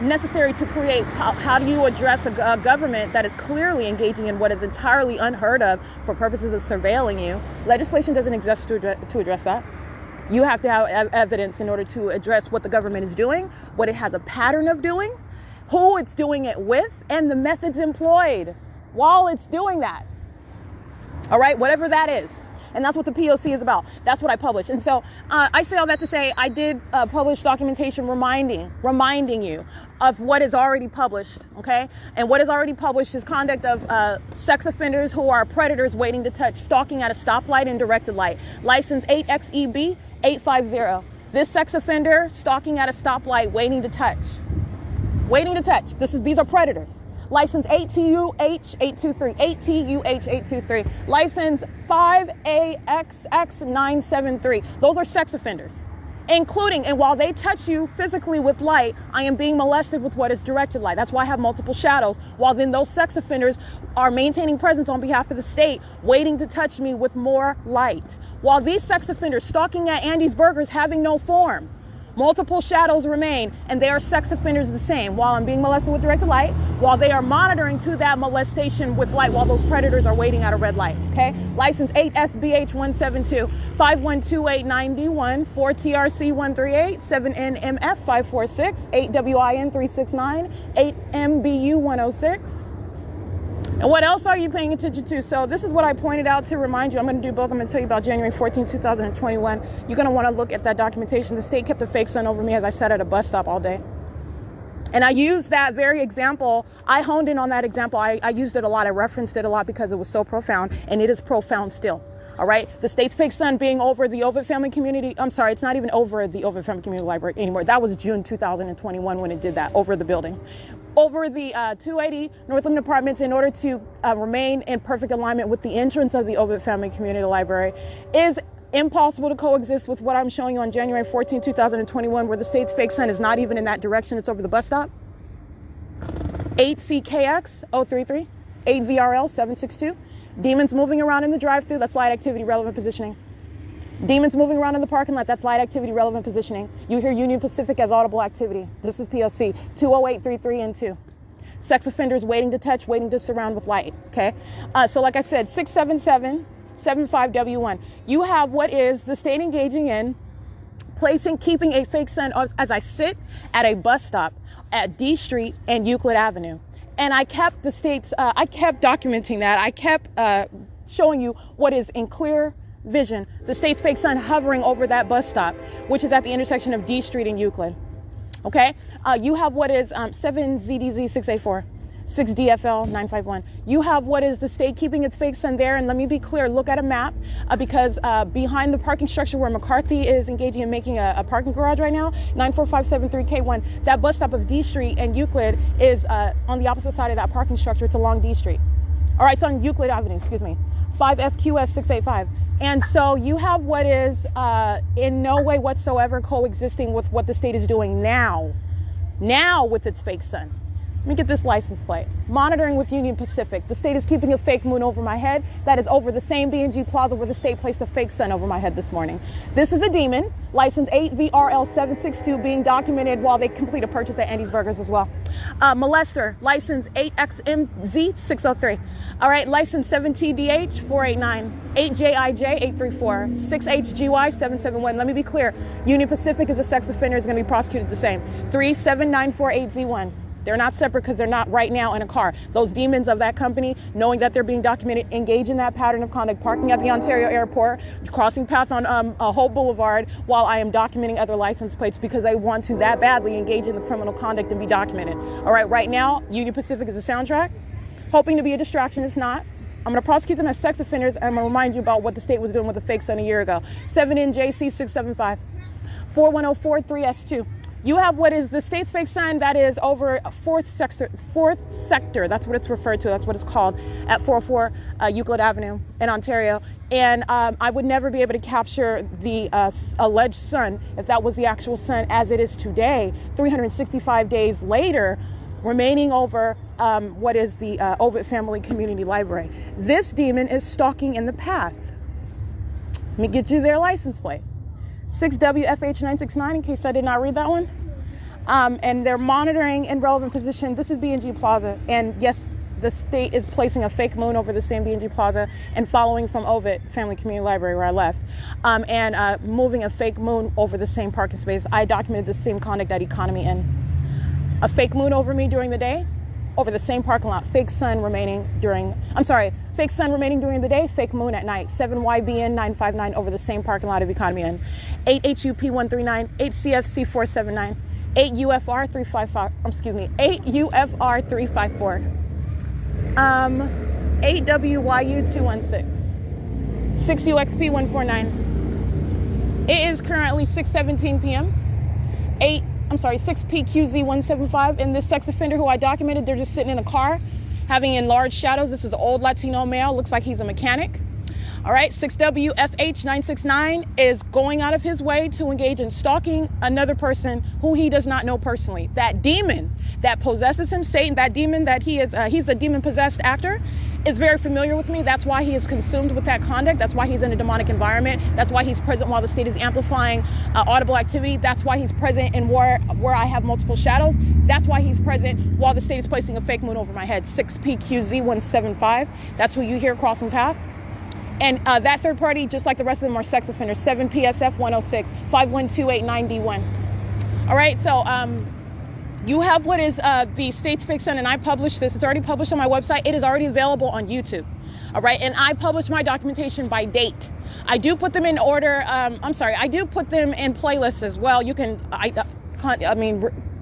S1: necessary to create. How do you address a government that is clearly engaging in what is entirely unheard of for purposes of surveilling you? Legislation doesn't exist to address that. You have to have evidence in order to address what the government is doing, what it has a pattern of doing, who it's doing it with, and the methods employed while it's doing that. All right, whatever that is. And that's what the P.O.C is about. That's what I published. And so I say all that to say I did publish documentation reminding you of what is already published, okay? And what is already published is conduct of sex offenders who are predators waiting to touch, stalking at a stoplight and directed light. License 8XEB 850. This sex offender stalking at a stoplight waiting to touch. These are predators. License 8TUH 823, 8TUH 823. License 5AXX 973. Those are sex offenders, including, and while they touch you physically with light, I am being molested with what is directed light. That's why I have multiple shadows, while then those sex offenders are maintaining presence on behalf of the state, waiting to touch me with more light. While these sex offenders stalking at Andy's Burgers having no form, multiple shadows remain, and they are sex offenders the same. While I'm being molested with directed light, while they are monitoring to that molestation with light, while those predators are waiting at a red light, okay? License 8SBH 172, 512891, 4TRC 138, 7NMF 546, 8WIN 369, 8MBU 106. And what else are you paying attention to? So this is what I pointed out to remind you. I'm going to do both. I'm going to tell you about January 14, 2021. You're going to want to look at that documentation. The state kept a fake sun over me as I sat at a bus stop all day. And I used that very example. I honed in on that example. I used it a lot. I referenced it a lot because it was so profound, and it is profound still. All right. The state's fake sun being over the Ovid Family Community. I'm sorry. It's not even over the Ovid Family Community Library anymore. That was June 2021 when it did that, over the building. Over the 280 Northland Apartments, in order to remain in perfect alignment with the entrance of the Ovid Family Community Library, is impossible to coexist with what I'm showing you on January 14, 2021, where the state's fake sun is not even in that direction. It's over the bus stop. 8CKX 033, 8VRL 762. Demons moving around in the drive-thru. That's light activity, relevant positioning. Demons moving around in the parking lot, that's light activity, relevant positioning. You hear Union Pacific as audible activity. This is P.O.C. 20833 and 2. Sex offenders waiting to touch, waiting to surround with light, okay? So like I said, 677-75W1. You have what is the state engaging in keeping a fake sun as I sit at a bus stop at D Street and Euclid Avenue. And I kept I kept documenting that. I kept showing you what is in clear vision, the state's fake sun hovering over that bus stop, which is at the intersection of D Street and Euclid. Okay, you have what is 7ZDZ684, 6DFL 951. You have what is the state keeping its fake sun there. And let me be clear, look at a map because behind the parking structure where McCarthy is engaging in making a parking garage right now, 94573K1, that bus stop of D Street and Euclid is on the opposite side of that parking structure. It's along D Street. All right, it's on Euclid Avenue, excuse me, 5FQS685. And so you have what is in no way whatsoever coexisting with what the state is doing now with its fake sun. Let me get this license plate. Monitoring with Union Pacific. The state is keeping a fake moon over my head. That is over the same B&G Plaza where the state placed a fake sun over my head this morning. This is a demon, license 8VRL762, being documented while they complete a purchase at Andy's Burgers as well. Molester, license 8XMZ603. All right, license 7TDH489, 8JIJ834, 6HGY771. Let me be clear. Union Pacific is a sex offender, is going to be prosecuted the same. 37948Z1. They're not separate because they're not right now in a car. Those demons of that company, knowing that they're being documented, engage in that pattern of conduct, parking at the Ontario airport, crossing paths on Hope Boulevard while I am documenting other license plates because they want to that badly engage in the criminal conduct and be documented. All right, right now, Union Pacific is a soundtrack. Hoping to be a distraction, it's not. I'm going to prosecute them as sex offenders, and I'm going to remind you about what the state was doing with the fake sun a year ago. 7NJC675, 41043S2. You have what is the state's fake sun that is over fourth sector. That's what it's referred to. That's what it's called at 404 Euclid Avenue in Ontario. And I would never be able to capture the alleged sun if that was the actual sun as it is today, 365 days later, remaining over what is the Ovid Family Community Library. This demon is stalking in the path. Let me get you their license plate. 6WFH969, in case I did not read that one. And they're monitoring in relevant position. This is B&G Plaza. And yes, the state is placing a fake moon over the same B&G Plaza and following from Ovid Family Community Library where I left. And moving a fake moon over the same parking space. I documented the same conduct at Economy Inn. A fake moon over me during the day, over the same parking lot. Fake sun remaining during the day, fake moon at night. 7YBN959 over the same parking lot of Economy Inn. 8HUP139, 8CFC479, 8UFR355, 8UFR354. 8WYU216, 6UXP149. It is currently 6:17 p.m. 6PQZ175, and this sex offender who I documented, they're just sitting in a car, having enlarged shadows. This is an old Latino male, looks like he's a mechanic. All right, 6WFH969 is going out of his way to engage in stalking another person who he does not know personally. That demon that possesses him, Satan, that demon that he's a demon-possessed actor, is very familiar with me. That's why he is consumed with that conduct. That's why he's in a demonic environment. That's why he's present while the state is amplifying audible activity. That's why he's present in where I have multiple shadows. That's why he's present while the state is placing a fake moon over my head. 6PQZ175. That's who you hear crossing path. And that third party, just like the rest of them, are sex offenders. 7PSF106, 51289D1. All right, so you have what is the state's fake sun, and I published this. It's already published on my website. It is already available on YouTube. All right, and I publish my documentation by date. I do put them in order. I do put them in playlists as well. You can,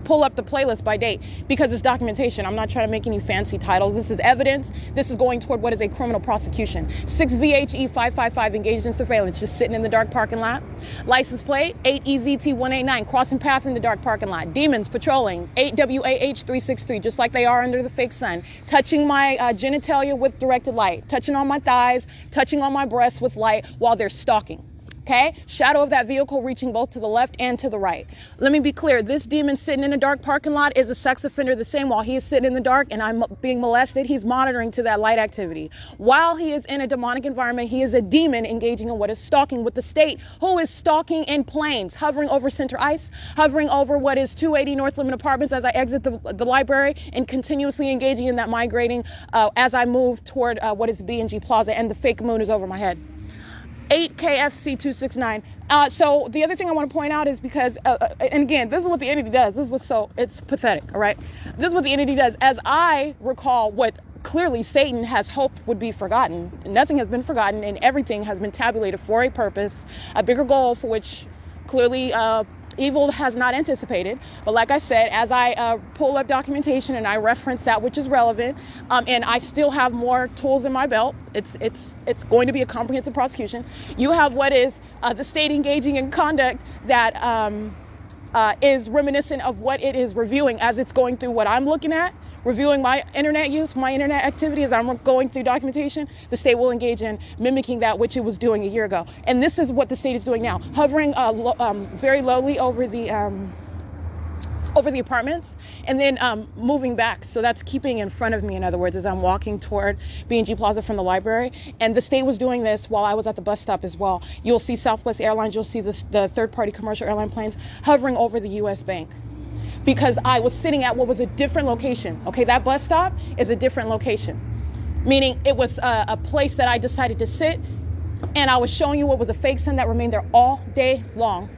S1: pull up the playlist by date because it's documentation. I'm not trying to make any fancy titles. This is evidence. This is going toward what is a criminal prosecution. 6VHE555 engaged in surveillance, just sitting in the dark parking lot. License plate 8EZT189, crossing path in the dark parking lot. Demons patrolling 8WAH363, just like they are under the fake sun. Touching my genitalia with directed light. Touching on my thighs, touching on my breasts with light while they're stalking. Okay, shadow of that vehicle reaching both to the left and to the right. Let me be clear. This demon sitting in a dark parking lot is a sex offender. The same while he is sitting in the dark and I'm being molested, he's monitoring to that light activity. While he is in a demonic environment, he is a demon engaging in what is stalking with the state, who is stalking in planes, hovering over Center Ice, hovering over what is 280 North Limit Apartments as I exit the library, and continuously engaging in that migrating as I move toward what is B&G Plaza, and the fake moon is over my head. 8 KFC 269. So the other thing I want to point out is because, and again, this is what the entity does. This is what's it's pathetic, all right? This is what the entity does. As I recall what clearly Satan has hoped would be forgotten, nothing has been forgotten and everything has been tabulated for a purpose, a bigger goal for which clearly evil has not anticipated. But like I said, as I pull up documentation and I reference that which is relevant, and I still have more tools in my belt, it's going to be a comprehensive prosecution. You have what is the state engaging in conduct that is reminiscent of what it is reviewing as it's going through what I'm looking at, reviewing my internet use, my internet activity as I'm going through documentation. The state will engage in mimicking that which it was doing a year ago. And this is what the state is doing now, hovering very lowly over the apartments and then moving back. So that's keeping in front of me, in other words, as I'm walking toward B&G Plaza from the library. And the state was doing this while I was at the bus stop as well. You'll see Southwest Airlines, you'll see the third-party commercial airline planes hovering over the U.S. Bank, because I was sitting at what was a different location. Okay, that bus stop is a different location, meaning it was a place that I decided to sit, and I was showing you what was a fake sun that remained there all day long.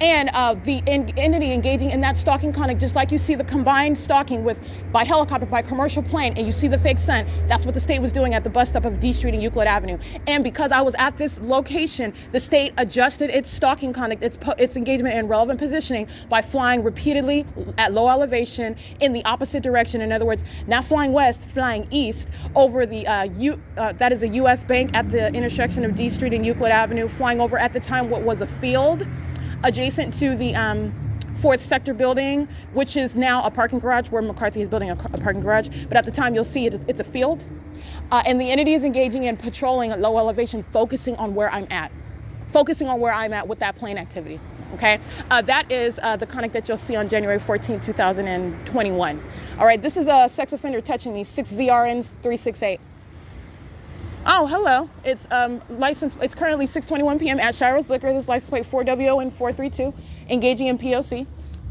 S1: And the entity engaging in that stalking conduct, just like you see the combined stalking by helicopter, by commercial plane, and you see the fake sun, that's what the state was doing at the bus stop of D Street and Euclid Avenue. And because I was at this location, the state adjusted its stalking conduct, its engagement and relevant positioning by flying repeatedly at low elevation in the opposite direction. In other words, not flying west, flying east over the that is a U.S. Bank at the intersection of D Street and Euclid Avenue, flying over at the time what was a field adjacent to the 4th sector building, which is now a parking garage where McCarthy is building a parking garage. But at the time, you'll see it's a field. And the entity is engaging in patrolling at low elevation, focusing on where I'm at with that plane activity. Okay, that is the conduct that you'll see on January 14, 2021. All right, this is a sex offender touching me, 6 VRNs 368. Oh, hello. It's license. It's currently 6:21 p.m. at S.I.I.S Liquor. This license plate 4WON 432, engaging in P.O.C.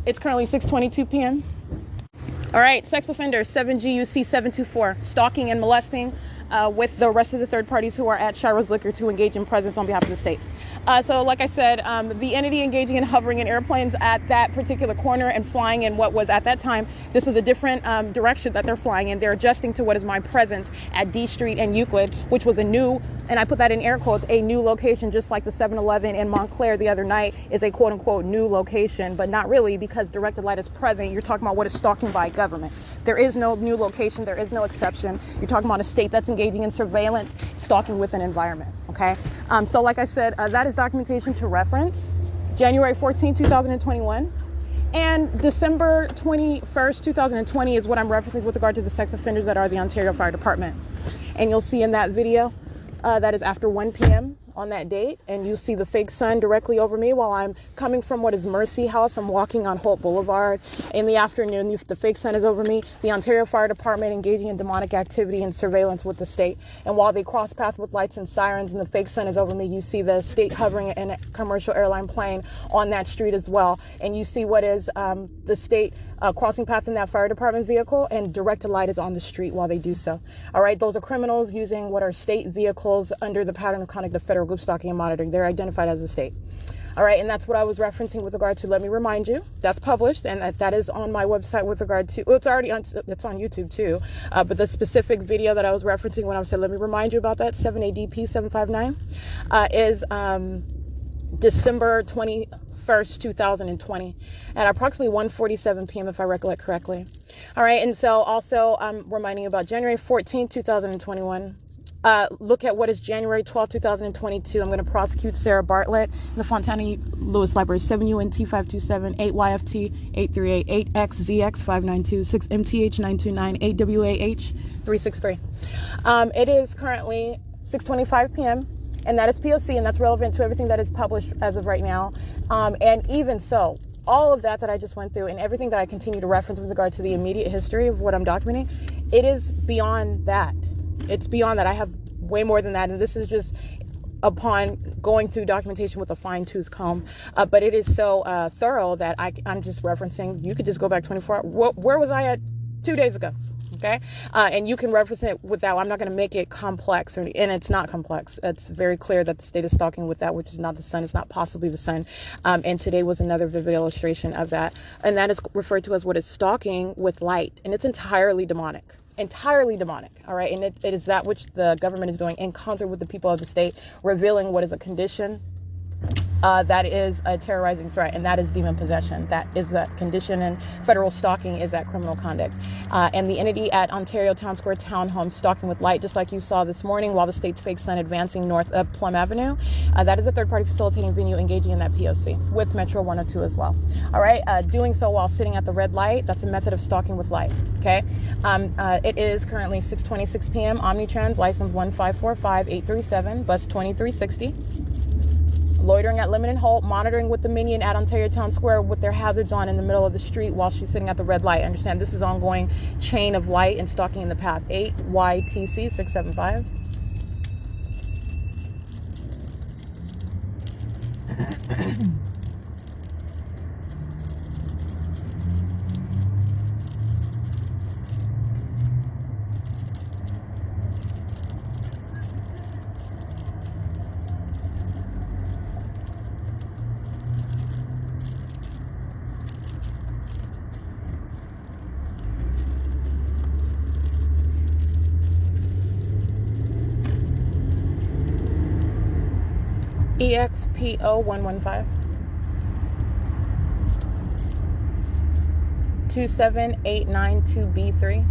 S1: It's currently 6:22 p.m. All right, sex offender 7GUC 724, stalking and molesting with the rest of the third parties who are at S.I.I.S Liquor to engage in presence on behalf of the state. So like I said, the entity engaging in hovering in airplanes at that particular corner and flying in what was at that time, this is a different direction that they're flying in. They're adjusting to what is my presence at D Street and Euclid, which was a new, and I put that in air quotes, a new location, just like the 7-Eleven in Montclair the other night is a quote unquote new location, but not really, because directed light is present. You're talking about what is stalking by government. There is no new location. There is no exception. You're talking about a state that's engaging in surveillance, stalking with an environment. Okay. So like I said, that is documentation to reference. January 14, 2021. And December 21st, 2020 is what I'm referencing with regard to the sex offenders that are the Ontario Fire Department. And you'll see in that video that is after 1 p.m. on that date, and you see the fake sun directly over me while I'm coming from what is Mercy House. I'm walking on Holt Boulevard in the afternoon. The fake sun is over me. The Ontario Fire Department engaging in demonic activity and surveillance with the state. And while they cross paths with lights and sirens and the fake sun is over me, you see the state hovering in a commercial airline plane on that street as well. And you see what is the state crossing path in that fire department vehicle, and directed light is on the street while they do so. All right, those are criminals using what are state vehicles under the pattern of conduct of federal group stalking and monitoring. They're identified as the state. All right, and that's what I was referencing with regard to Let Me Remind You. That's published, and that is on my website with regard to, well, it's already on, it's on YouTube too, but the specific video that I was referencing when I said Let Me Remind You about that, 7ADP 759, is December 21st, 2020 at approximately 1:47 p.m. if I recollect correctly. All right, and so also I'm reminding you about January 14th, 2021. Look at what is January 12th, 2022. I'm going to prosecute Sarah Bartlett in the Fontana Lewis Library, 7UNT527, 8YFT 838, 8XZX 592, 6MTH 929, 8WAH 363. It is currently 6:25 p.m. And that is P.O.C. and that's relevant to everything that is published as of right now. And even so, all of that I just went through and everything that I continue to reference with regard to the immediate history of what I'm documenting, it is beyond that. It's beyond that. I have way more than that. And this is just upon going through documentation with a fine-tooth comb. But it is so thorough that I'm just referencing. You could just go back 24 hours. Where was I at 2 days ago? Okay. And you can reference it with that. I'm not going to make it complex, and it's not complex. It's very clear that the state is stalking with that, which is not the sun. It's not possibly the sun. And today was another vivid illustration of that. And that is referred to as what is stalking with light. And it's entirely demonic. Entirely demonic. All right. And it is that which the government is doing in concert with the people of the state, revealing what is a condition that is a terrorizing threat, and that is demon possession. That is that condition, and federal stalking is that criminal conduct. And the entity at Ontario Town Square Townhome, stalking with light, just like you saw this morning while the state's fake sun advancing north of Plum Avenue. That is a third-party facilitating venue engaging in that P.O.C. with Metro 102 as well. All right, doing so while sitting at the red light, that's a method of stalking with light, okay? It is currently 6:26 p.m. Omnitrans, license 1545837, bus 2360. Loitering at Lemon and Holt, monitoring with the minion at Ontario Town Square with their hazards on in the middle of the street while she's sitting at the red light. Understand, this is ongoing chain of light and stalking in the path. 8YTC 675. EXPO 115 27892B3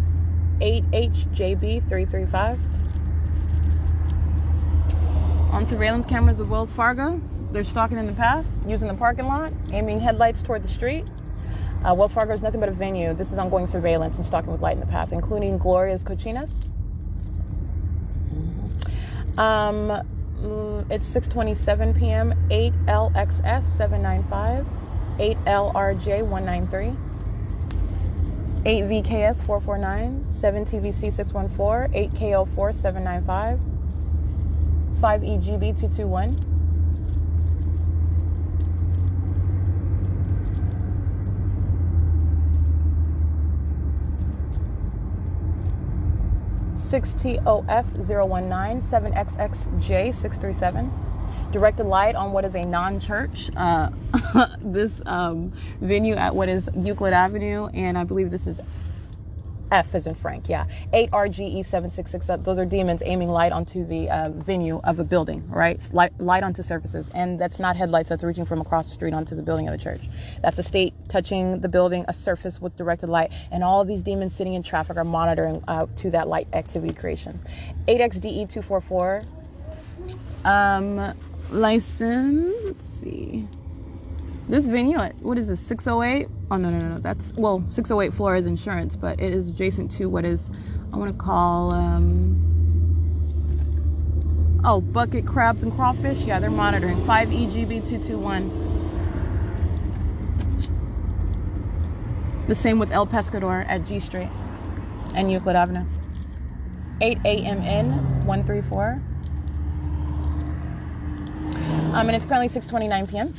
S1: 8HJB 335. On surveillance cameras of Wells Fargo, they're stalking in the path, using the parking lot, aiming headlights toward the street. Wells Fargo is nothing but a venue. This is ongoing surveillance and stalking with light in the path, including Gloria's Cochinas. It's 6:27 p.m. 8LXS 795, 8LRJ 193, 8VKS 449, 7TVC 614, 8KO4 795, 5EGB 221. TOF019 7XXJ 637. Directed light on what is a non-church. This venue at what is Euclid Avenue, and I believe this is F as in Frank, yeah. 8RGE 766. Those are demons aiming light onto the venue of a building, right? Light onto surfaces. And that's not headlights, that's reaching from across the street onto the building of the church. That's a state touching the building, a surface with directed light. And all of these demons sitting in traffic are monitoring to that light activity creation. 8XDE 244. License, let's see. This venue, what is this, 608? Oh, no. That's, well, 608 Flores Insurance, but it is adjacent to what is, I want to call, Bucket Crabs and Crawfish. Yeah, they're monitoring. 5EGB221. The same with El Pescador at G Street and Euclid Avenue. 8AMN 134. And it's currently 6:29 p.m.